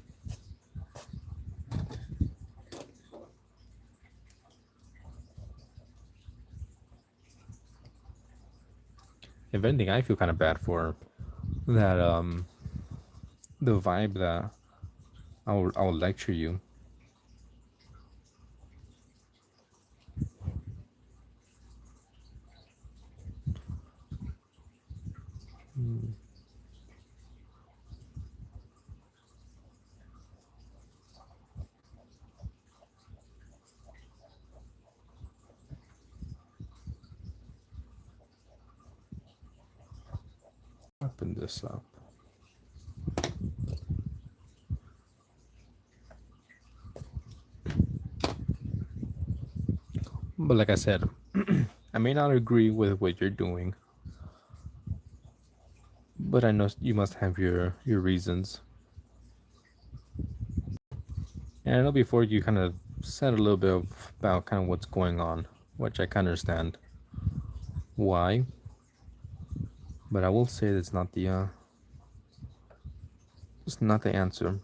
If anything, I feel kind of bad for that the vibe that I'll lecture you. Open this up. But like I said, I may not agree with what you're doing, but I know you must have your reasons. And I know before you kind of said a little bit about kind of what's going on, which I can understand why. But I will say it's not the it's not the answer.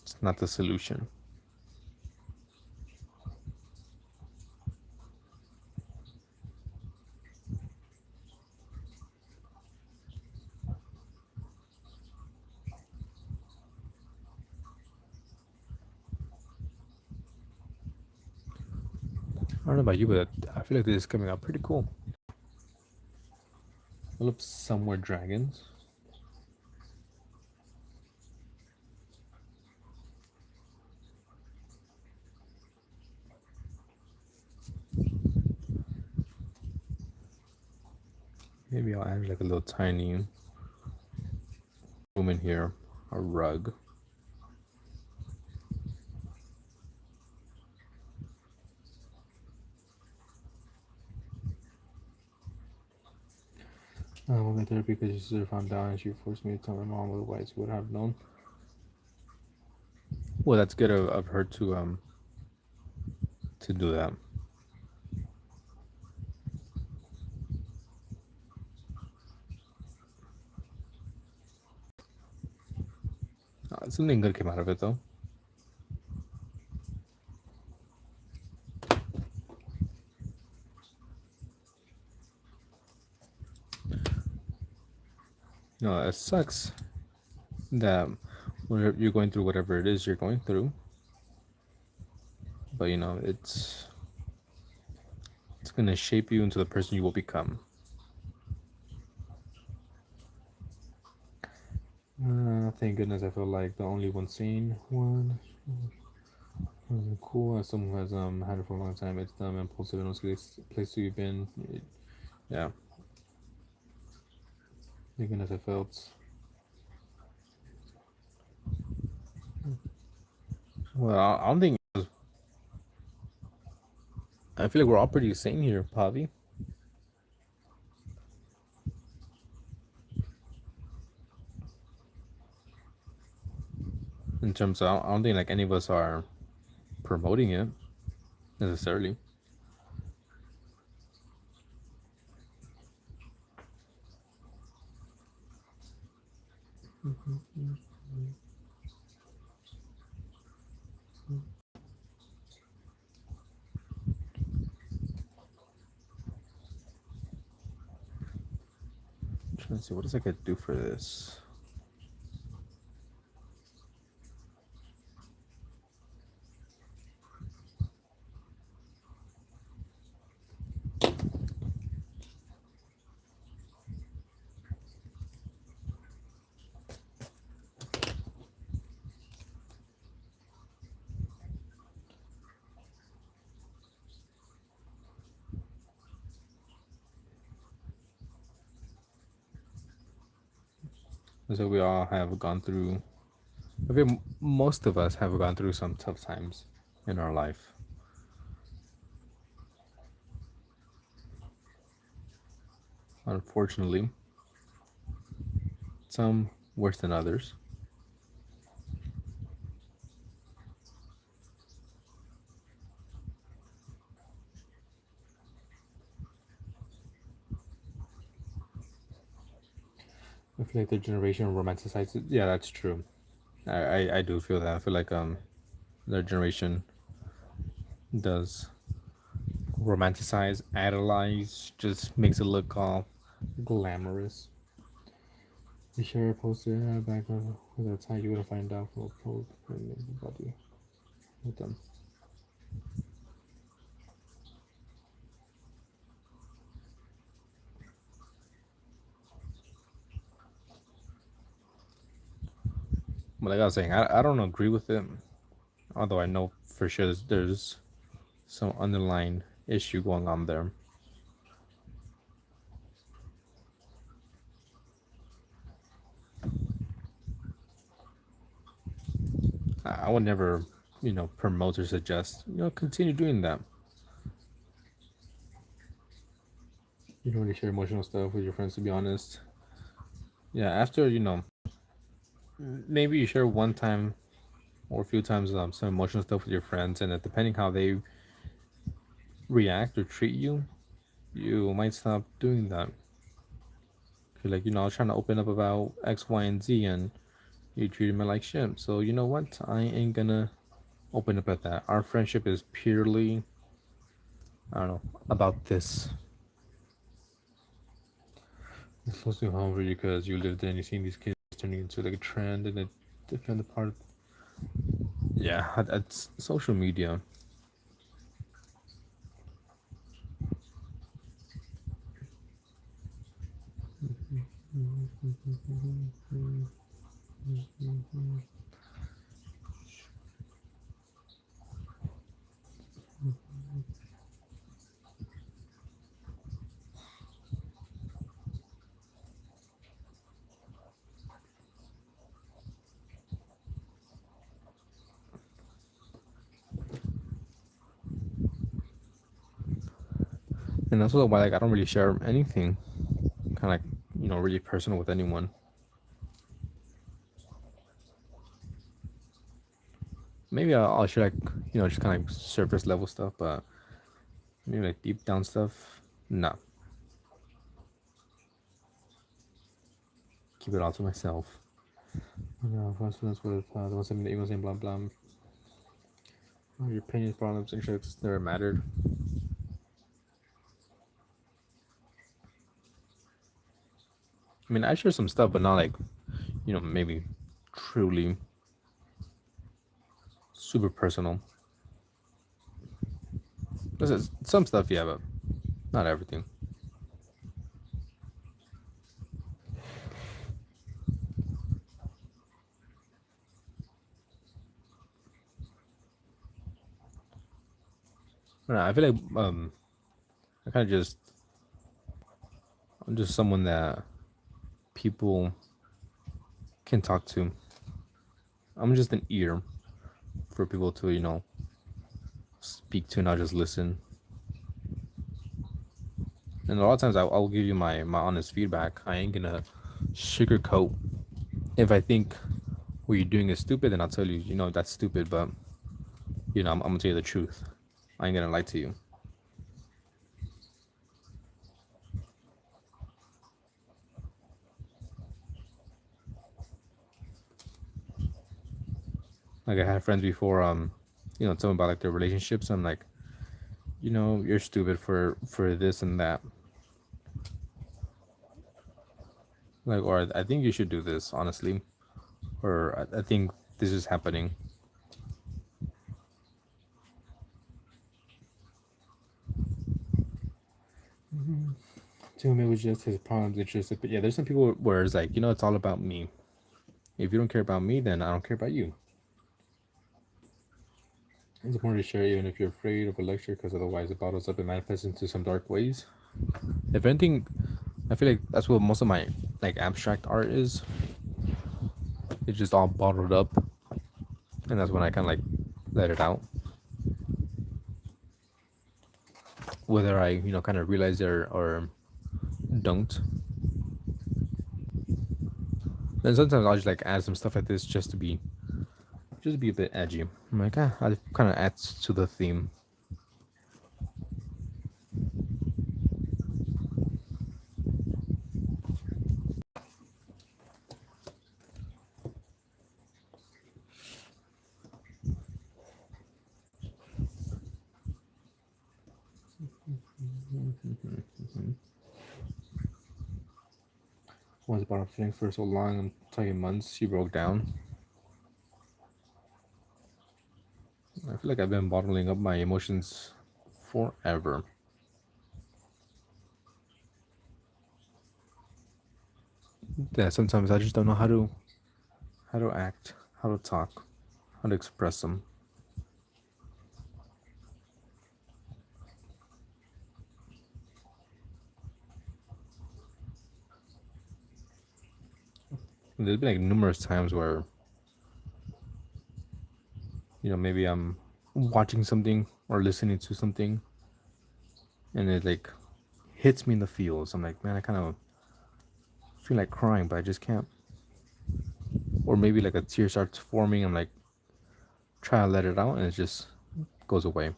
It's not the solution. I don't know about you, but I feel like this is coming out pretty cool. I love Somewhere Dragons. Maybe I'll add like a little tiny room in here, a rug. I went to therapy because she sister found out and she forced me to tell my mom, otherwise would have known. Well, that's good of her to do that. Something good came out of it though. No, it sucks that when you're going through whatever it is you're going through, but you know it's gonna shape you into the person you will become. Thank goodness I feel like the only one sane one. Cool. As someone who has had it for a long time, it's dumb, impulsive, and also place to you've been. Yeah. Thank goodness I felt. Well, I don't think. I feel like we're all pretty sane here, Pavi. In terms of, I don't think like any of us are promoting it necessarily. I'm trying to see what does I could do for this. So we all have gone through. I think most of us have gone through some tough times in our life. Unfortunately, some worse than others. I feel like the generation romanticizes it. Yeah, that's true. I do feel that. I feel like their generation does romanticize, idolize, just makes it look all glamorous. You share a poster back with a time you wouldn't find out from a post everybody with them. But like I was saying, I don't agree with it. Although I know for sure there's some underlying issue going on there. I would never, promote or suggest, continue doing that. You don't really share emotional stuff with your friends, to be honest. Yeah, after, maybe you share one time or a few times some emotional stuff with your friends, and depending how they react or treat you, you might stop doing that. You're like, I was trying to open up about X, Y, and Z, and you treated me like shit. So you know what? I ain't gonna open up at that. Our friendship is purely, I don't know, about this. It's close to home for you because you lived there and you seen these kids turning into like a trend and a different part of. Yeah, that's social media. And that's also why like I don't really share anything kind of like really personal with anyone. Maybe I'll share like just kind of like surface level stuff, but maybe like deep down stuff, no. Keep it all to myself. For instance, with the one saying the email saying blah blah. Your opinions, problems, interests never mattered. I mean, I share some stuff, but not like, maybe truly super personal. This is some stuff, yeah, but not everything. I don't know, I feel like I kind of I'm just someone that people can talk to. I'm just an ear for people to speak to, not just listen. And a lot of times I'll give you my honest feedback. I ain't gonna sugarcoat. If I think what you're doing is stupid, then I'll tell you, that's stupid. But I'm gonna tell you the truth. I ain't gonna lie to you. Like I had friends before, tell me about like their relationships. I'm like, you're stupid for this and that. Like, or I think you should do this, honestly. Or I think this is happening. To him, it was just his problems, interests. But yeah, there's some people where it's like, it's all about me. If you don't care about me, then I don't care about you. It's important to share even if you're afraid of a lecture, because otherwise it bottles up and manifests into some dark ways. If anything, I feel like that's what most of my like abstract art is. it's just all bottled up, and that's when I kind of like let it out. Whether I kind of realize it or don't. Then sometimes I'll just like add some stuff like this just to be a bit edgy. I'm like, I kind of adds to the theme. Once about a feeling for so long, I'm talking months, she broke down. I feel like I've been bottling up my emotions forever. Yeah, sometimes I just don't know how to act, how to talk, how to express them. There's been like numerous times where maybe I'm watching something or listening to something, and it like hits me in the feels. I'm like, man, I kind of feel like crying, but I just can't. Or maybe like a tear starts forming. I'm like, try to let it out, and it just goes away.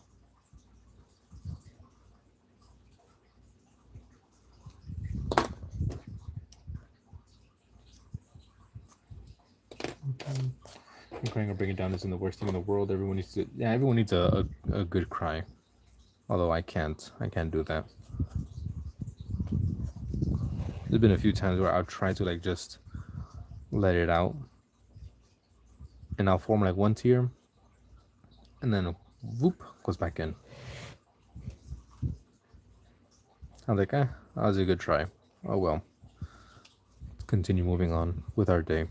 And crying or breaking down isn't the worst thing in the world. Everyone needs a good cry. Although I can't do that. There's been a few times where I'll try to like just let it out, and I'll form like one tear, and then whoop goes back in. I'm like, that was a good try. Oh well. Let's continue moving on with our day.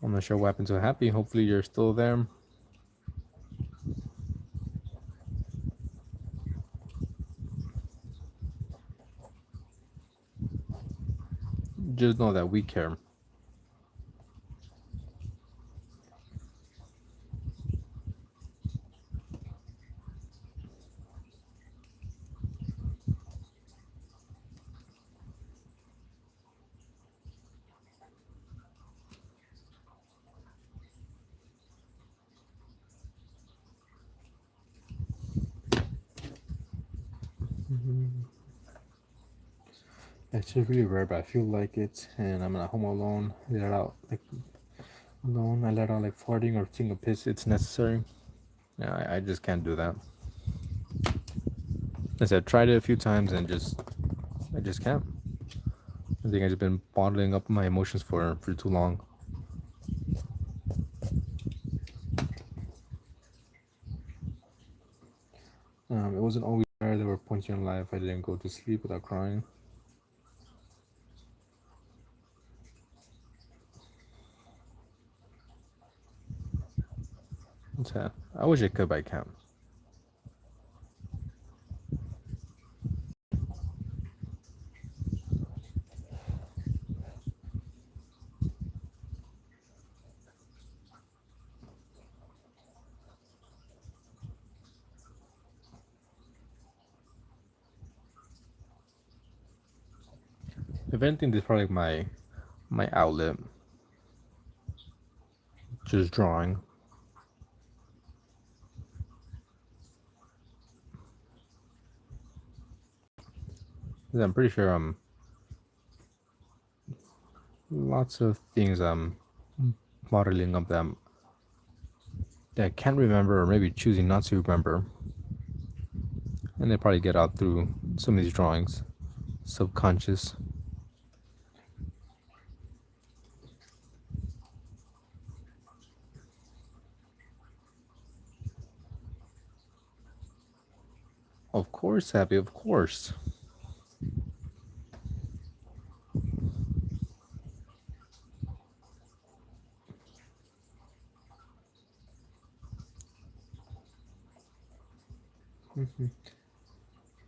I'm not sure what happened to Happy. Hopefully you're still there. Just know that we care. It's just really rare, but I feel like it, and I'm at home alone. I let out like alone. I let out like farting or taking a piss. It's necessary. Yeah, I just can't do that. I said, tried it a few times and I just can't. I think I've just been bottling up my emotions for too long. It wasn't always there. There were points in life I didn't go to sleep without crying. So, I wish I could, but I can't. If anything, this is probably my outlet. Just drawing. I'm pretty sure lots of things I'm modeling up them that I can't remember or maybe choosing not to remember. And they probably get out through some of these drawings. Subconscious. Of course, Happy, of course.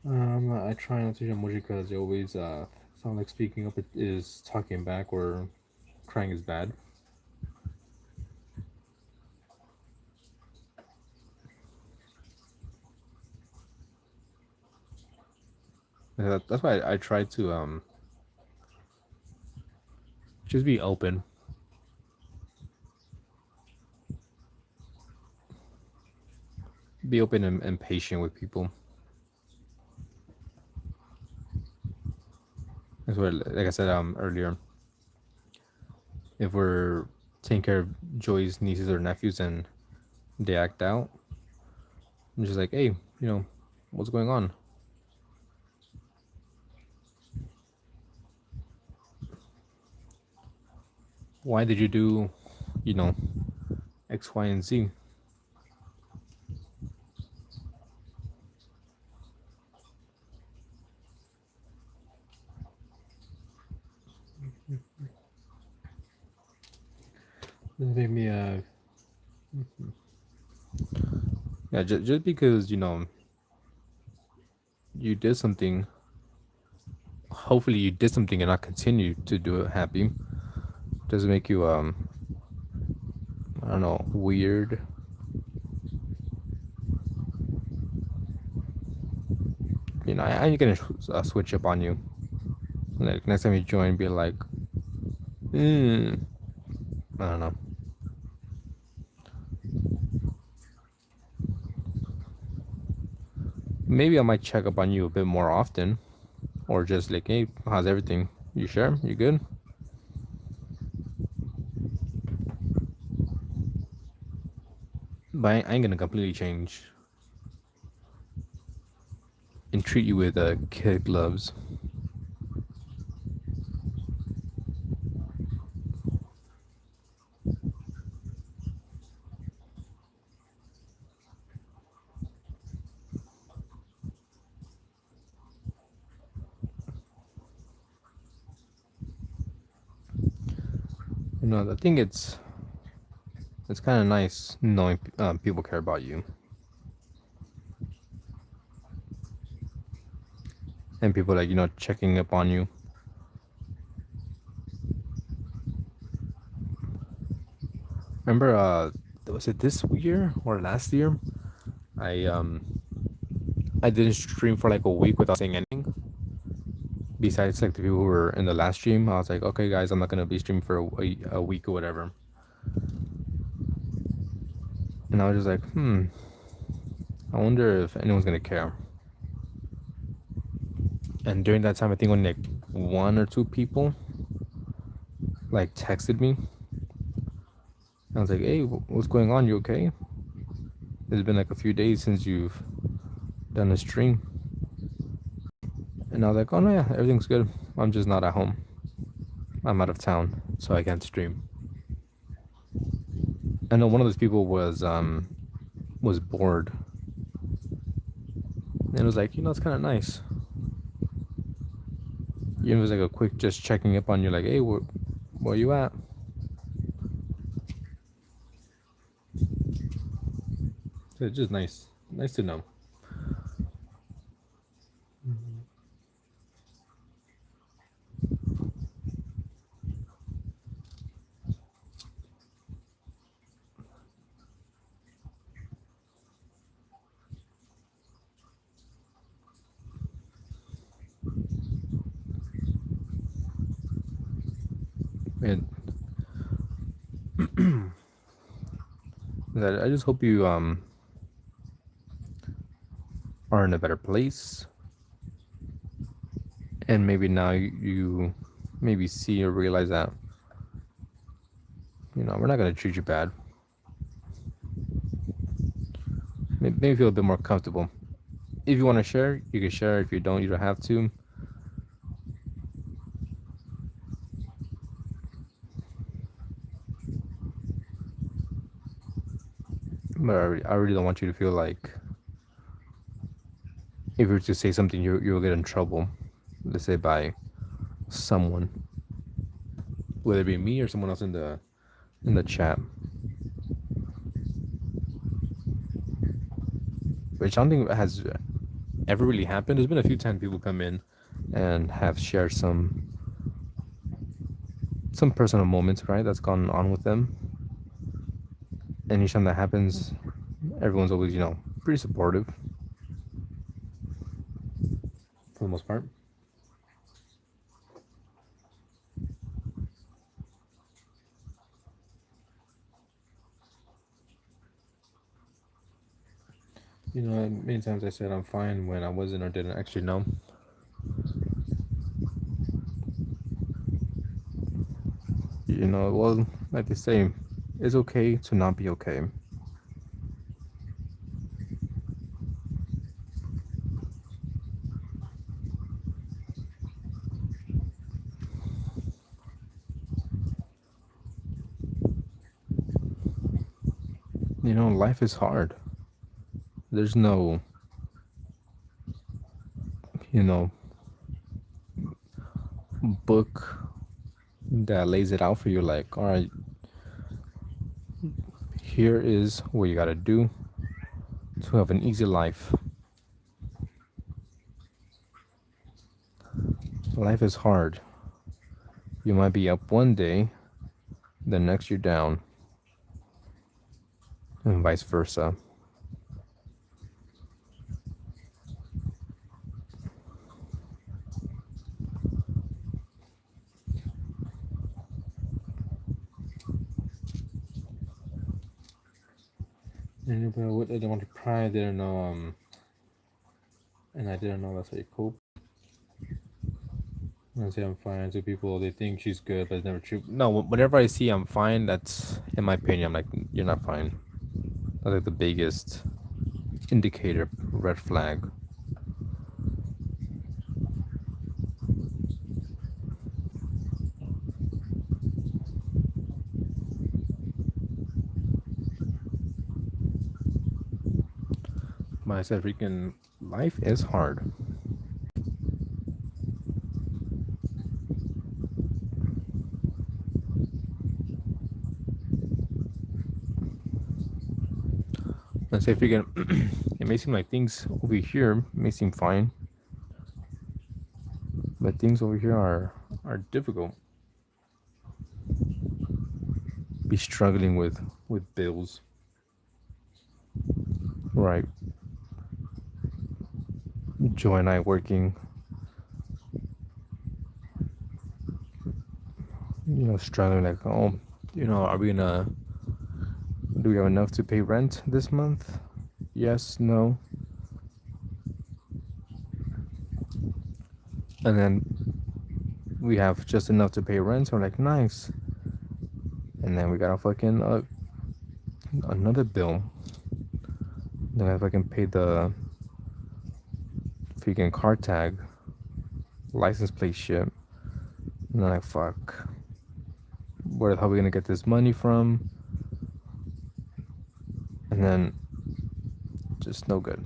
I try not to use emoji because they always sound like speaking up is talking back or crying is bad. That's why I try to just be open. Be open and patient with people. That's what, like I said earlier, if we're taking care of Joey's nieces or nephews and they act out, I'm just like, hey, what's going on? Why did you do, you know, X, Y, and Z? This made me yeah, just because you did something. Hopefully, you did something and not continue to do it happy. Doesn't make you I don't know, weird. I ain't gonna switch up on you. Like next time you join, be like, I don't know. Maybe I might check up on you a bit more often, or just like, hey, how's everything? You sure? You good? But I ain't gonna completely change and treat you with kid gloves. I think it's kind of nice knowing people care about you and people like checking up on you. Remember, was it this year or last year? I um I didn't stream for like a week without saying anything. Besides like the people who were in the last stream, I was like, okay, guys, I'm not gonna be streaming for a week or whatever. And I was just like, I wonder if anyone's gonna care. And during that time, I think only like one or two people like texted me. I was like, hey, what's going on? You okay? It's been like a few days since you've done a stream. And I was like, oh no, yeah, everything's good. I'm just not at home. I'm out of town, so I can't stream. I know one of those people was bored, and it was like, it's kind of nice. It was like a quick just checking up on you, like, hey, where you at? So it's just nice to know. And I just hope you are in a better place, and maybe now you maybe see or realize that we're not gonna treat you bad. Maybe feel a bit more comfortable. If you want to share, you can share. If you don't have to. But I really don't want you to feel like if you were to say something, you'll get in trouble. Let's say by someone, whether it be me or someone else in the chat. Which I don't think has ever really happened. There's been a few times people come in and have shared some personal moments, right? That's gone on with them. And each time that happens, everyone's always, pretty supportive for the most part. Many times I said I'm fine when I wasn't or didn't actually know. Well, like they say, it's okay to not be okay. Life is hard. There's no, you know, book that lays it out for you like, all right, here is what you gotta do to have an easy life. Life is hard. You might be up one day, the next you're down, and vice versa. But what I didn't want to pry, I didn't know, and I didn't know that's how you cope. I say I'm fine to people, they think she's good, but it's never true. No, whenever I see I'm fine, that's, in my opinion, I'm like, you're not fine. That's like the biggest indicator, red flag. But I said, freaking life is hard. I say, freaking, it may seem like things over here may seem fine, but things over here are difficult. Be struggling with bills, right? Joy and I working, struggling like, oh, are we gonna, do we have enough to pay rent this month? Yes, no. And then we have just enough to pay rent, so we're like, nice. And then we got a fucking another bill. Then I fucking pay the freaking car tag, license plate shit. And I'm like, fuck. Where the hell are we gonna get this money from? And then just no good.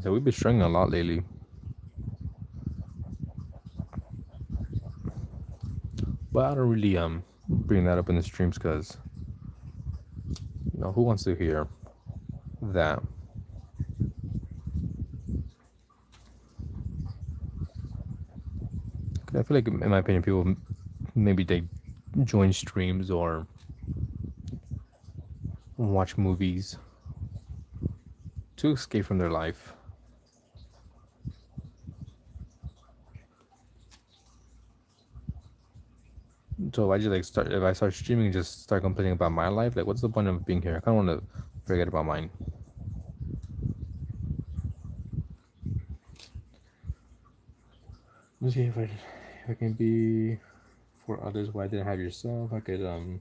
So we've been struggling a lot lately. But I don't really bring that up in the streams because who wants to hear that? I feel like, in my opinion, people maybe they join streams or watch movies to escape from their life. So I just if I start streaming and just start complaining about my life, like what's the point of being here? I kind of want to forget about mine. Let's see if I can be for others why I didn't have yourself. I could that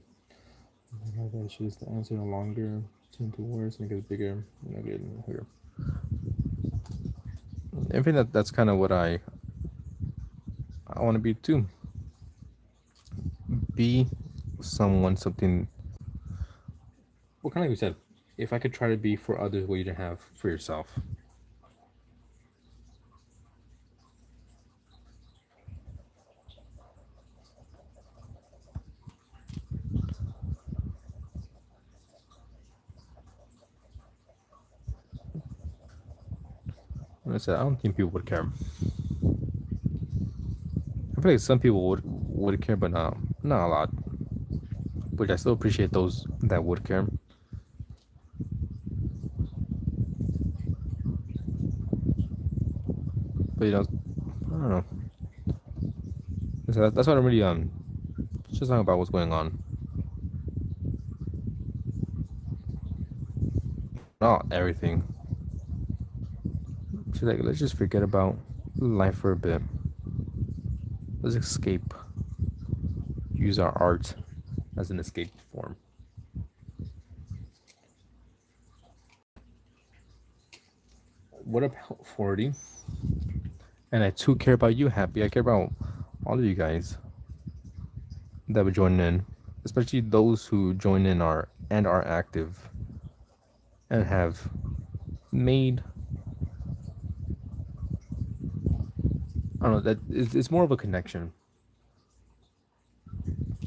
shit is the answer no longer. Turn to worse and it gets bigger. Here. I think that's kind of what I want to be too. Be someone, something. Well, kind of like you said, if I could try to be for others what you didn't have for yourself. I said I don't think people would care. I feel like some people would care, but not a lot. But I still appreciate those that would care. But I don't know. So that's what I'm really just talking about what's going on. Not everything. So like, let's just forget about life for a bit. Let's escape. Use our art as an escape form. What about 40? And I too care about you, Happy. I care about all of you guys that would join in, especially those who join in are active and have made. I don't know, that it's more of a connection,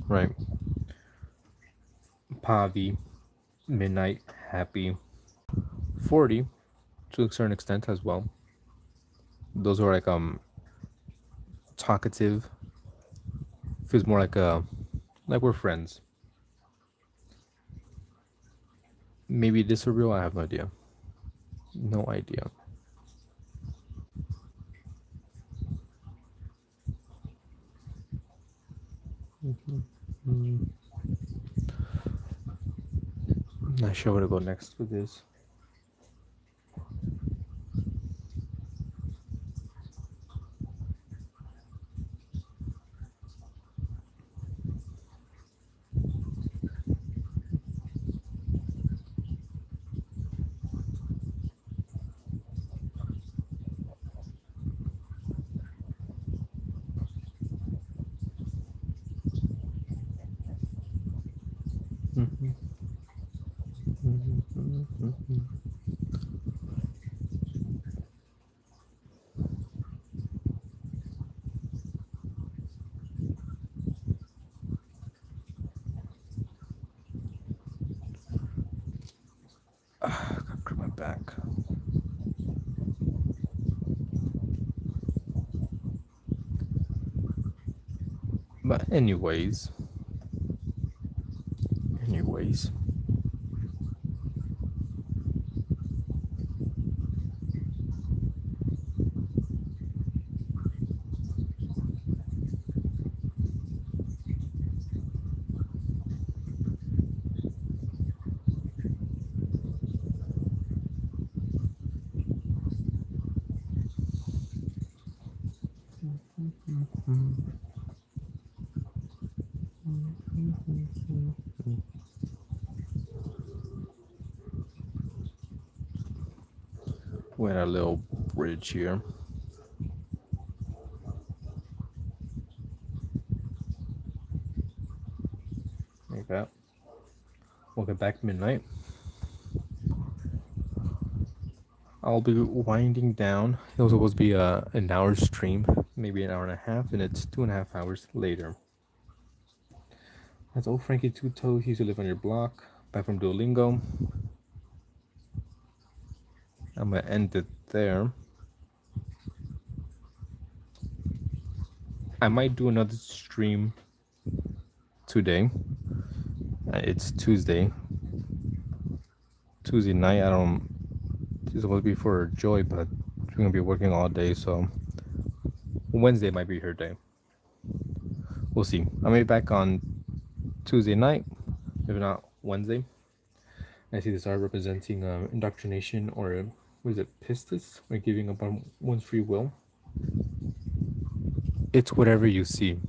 right? Pavi, Midnight, Happy, 40 to a certain extent as well. Those are like talkative. Feels more like we're friends. Maybe this is real. I have no idea. No idea. Not sure where to go next with this. Gotta grab my back. But anyways. We're at a little bridge here. Like that. Welcome back, Midnight. I'll be winding down. It was supposed to be an hour stream, maybe an hour and a half, and it's 2.5 hours later. That's old Frankie Two Toes. He used to live on your block. Back from Duolingo. I'm gonna end it there. I might do another stream today. It's Tuesday night. I don't. It's supposed to be for Joy, but she's gonna be working all day, so Wednesday might be her day. We'll see. I may be back on Tuesday night, if not Wednesday. I see this art representing indoctrination, or what is it, pistis, or giving up on one's free will. It's whatever you see.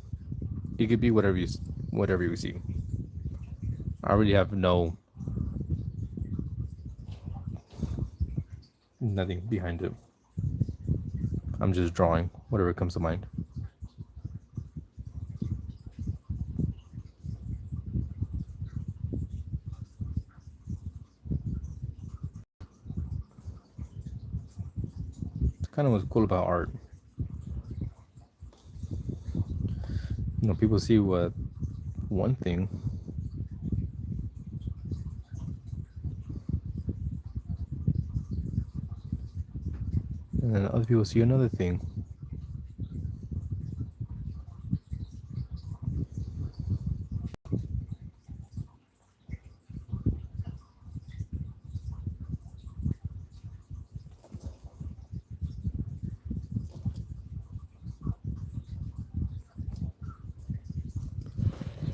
It could be whatever you see. I really have nothing behind it. I'm just drawing whatever comes to mind. It's kind of what's cool about art. People see one thing. And then other people see another thing.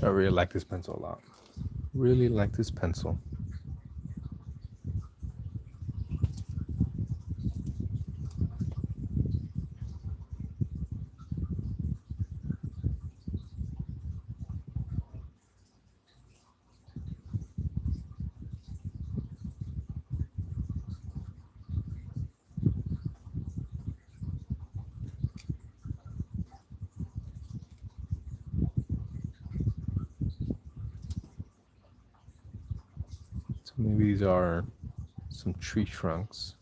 I really like this pencil a lot. Really like this pencil. So maybe these are some tree trunks.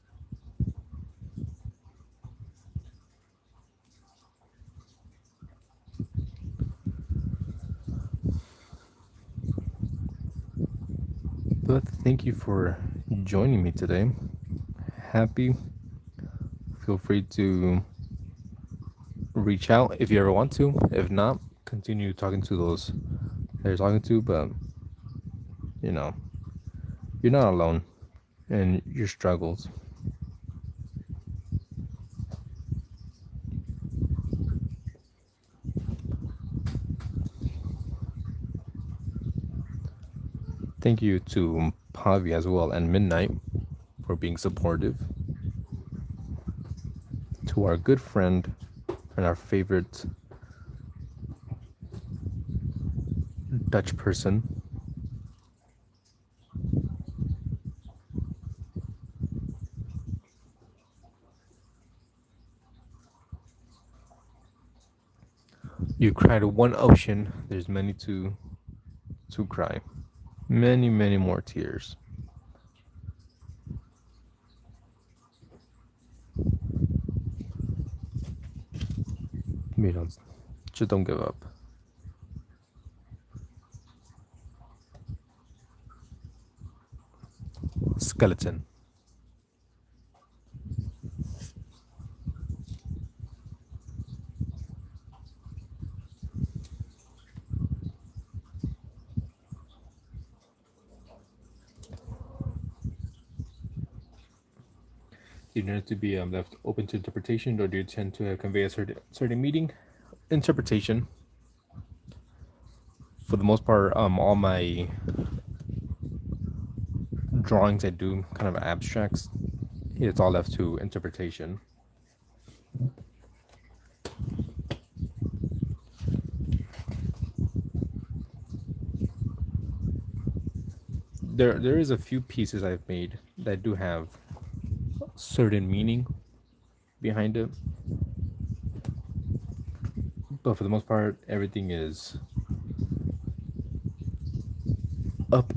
But thank you for joining me today. Happy. Feel free to reach out if you ever want to. If not, continue talking to those that you're talking to. But, you know, you're not alone in your struggles. Thank you to Pavi as well and Midnight for being supportive. To our good friend and our favorite Dutch person. You cried one ocean, there's many to cry. Many, many more tears. Mira, just don't give up. Skeleton. Do you need to be left open to interpretation, or do you tend to convey a certain meaning? Interpretation. For the most part, all my drawings I do kind of abstracts. It's all left to interpretation. There is a few pieces I've made that do have certain meaning behind it, but for the most part, everything is up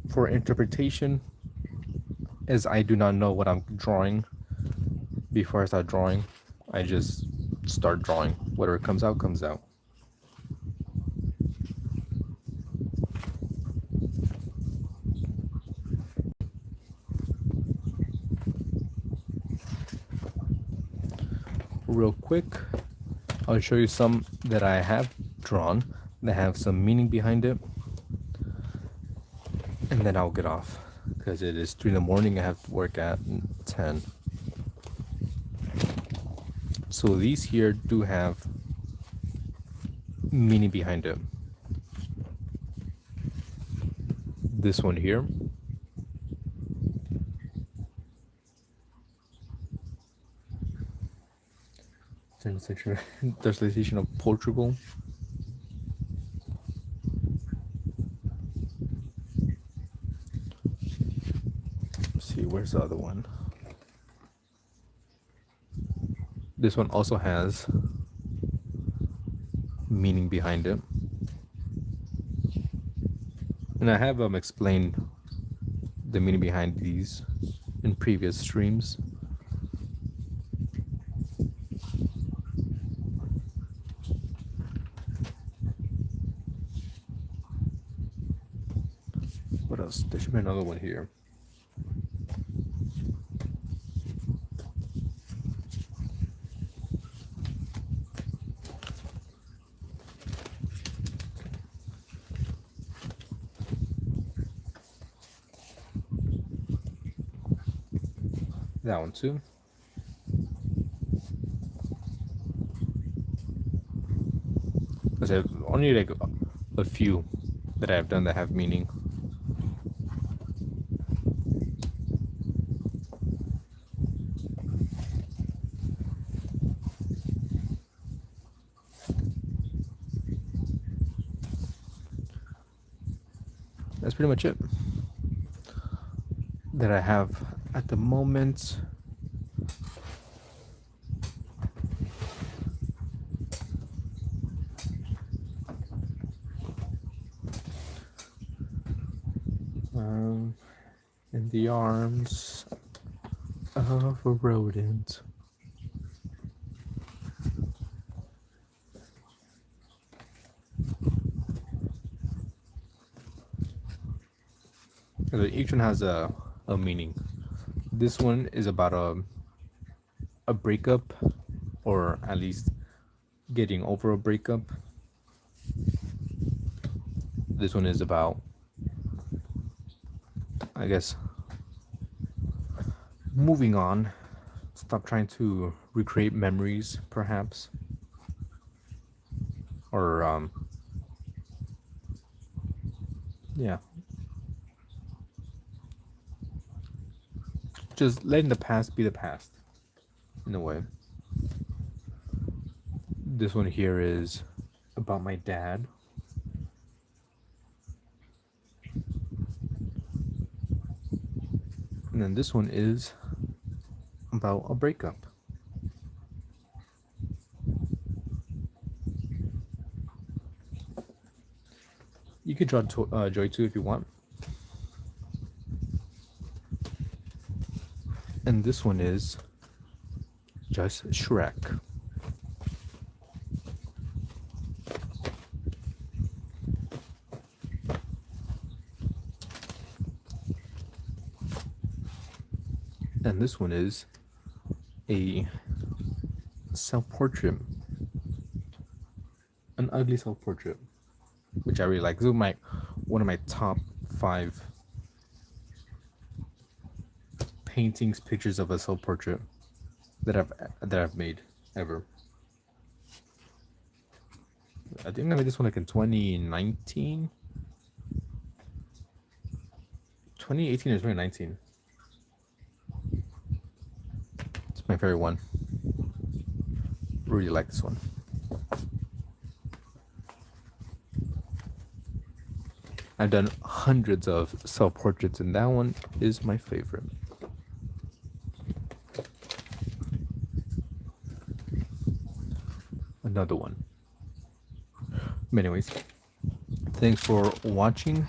for interpretation, as I do not know what I'm drawing before I start drawing. I just start drawing. Whatever comes out, comes out. Real quick, I'll show you some that I have drawn that have some meaning behind it, and then I'll get off because it is 3 in the morning. I have to work at 10. So these here do have meaning behind it. This one here, translation of Portugal. Let's see, where's the other one? This one also has meaning behind it. And I have explained the meaning behind these in previous streams. What else? There should be another one here. That one too. I said only like a few that I've done that have meaning. That's pretty much it that I have at the moment. In the arms of a rodent. So each one has a meaning. This one is about a breakup, or at least getting over a breakup. This one is about, I guess, moving on. Stop trying to recreate memories, perhaps. Or, yeah. Just letting the past be the past, in a way. This one here is about my dad. And then this one is about a breakup. You could draw Joy too if you want. And this one is just Shrek. And this one is a self-portrait, an ugly self-portrait, which I really like. This is one of my top 5 paintings, pictures of a self-portrait that I've made ever. I think I made this one like in 2019, 2018 or 2019. It's my favorite one. Really like this one. I've done hundreds of self-portraits, and that one is my favorite. Another one. But anyways, thanks for watching.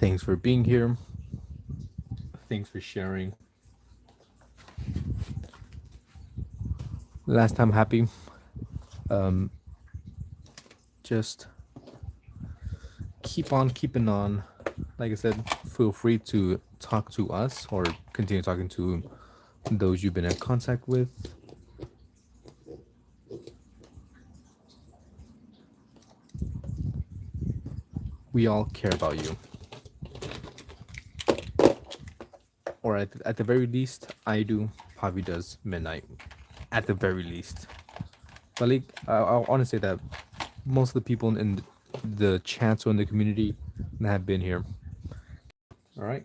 Thanks for being here. Thanks for sharing. Last time happy. Just keep on keeping on. Like I said, feel free to talk to us or continue talking to those you've been in contact with. We all care about you. Or at the very least, I do. Pavi does. Midnight. At the very least. But like, I want to say that most of the people in the chat or in the community that have been here. All right.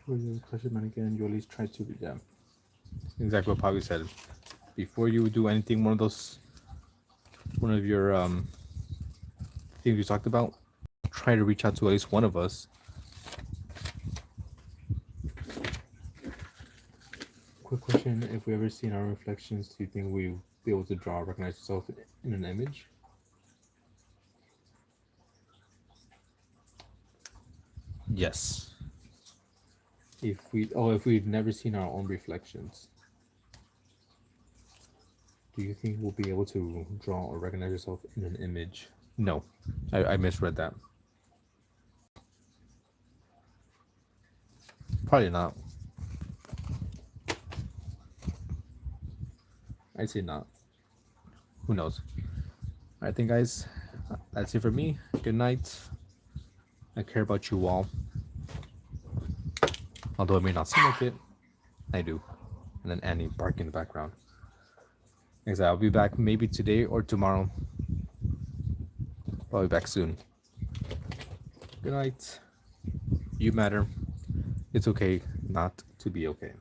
Before you crush it again, you at least try to, yeah. Exactly what Bobby said. Before you do anything, one of your things we talked about, try to reach out to at least one of us. Quick question: if we ever seen our reflections, do you think we'll be able to draw or recognize yourself in an image? Yes. If we've never seen our own reflections, do you think we'll be able to draw or recognize yourself in an image? No, I misread that. Probably not. I'd say not. Who knows? Alright then, guys, that's it for me. Good night. I care about you all. Although it may not seem like it, I do. And then Annie barking in the background. Like I said, I'll be back maybe today or tomorrow. I'll be back soon. Good night. You matter. It's okay not to be okay.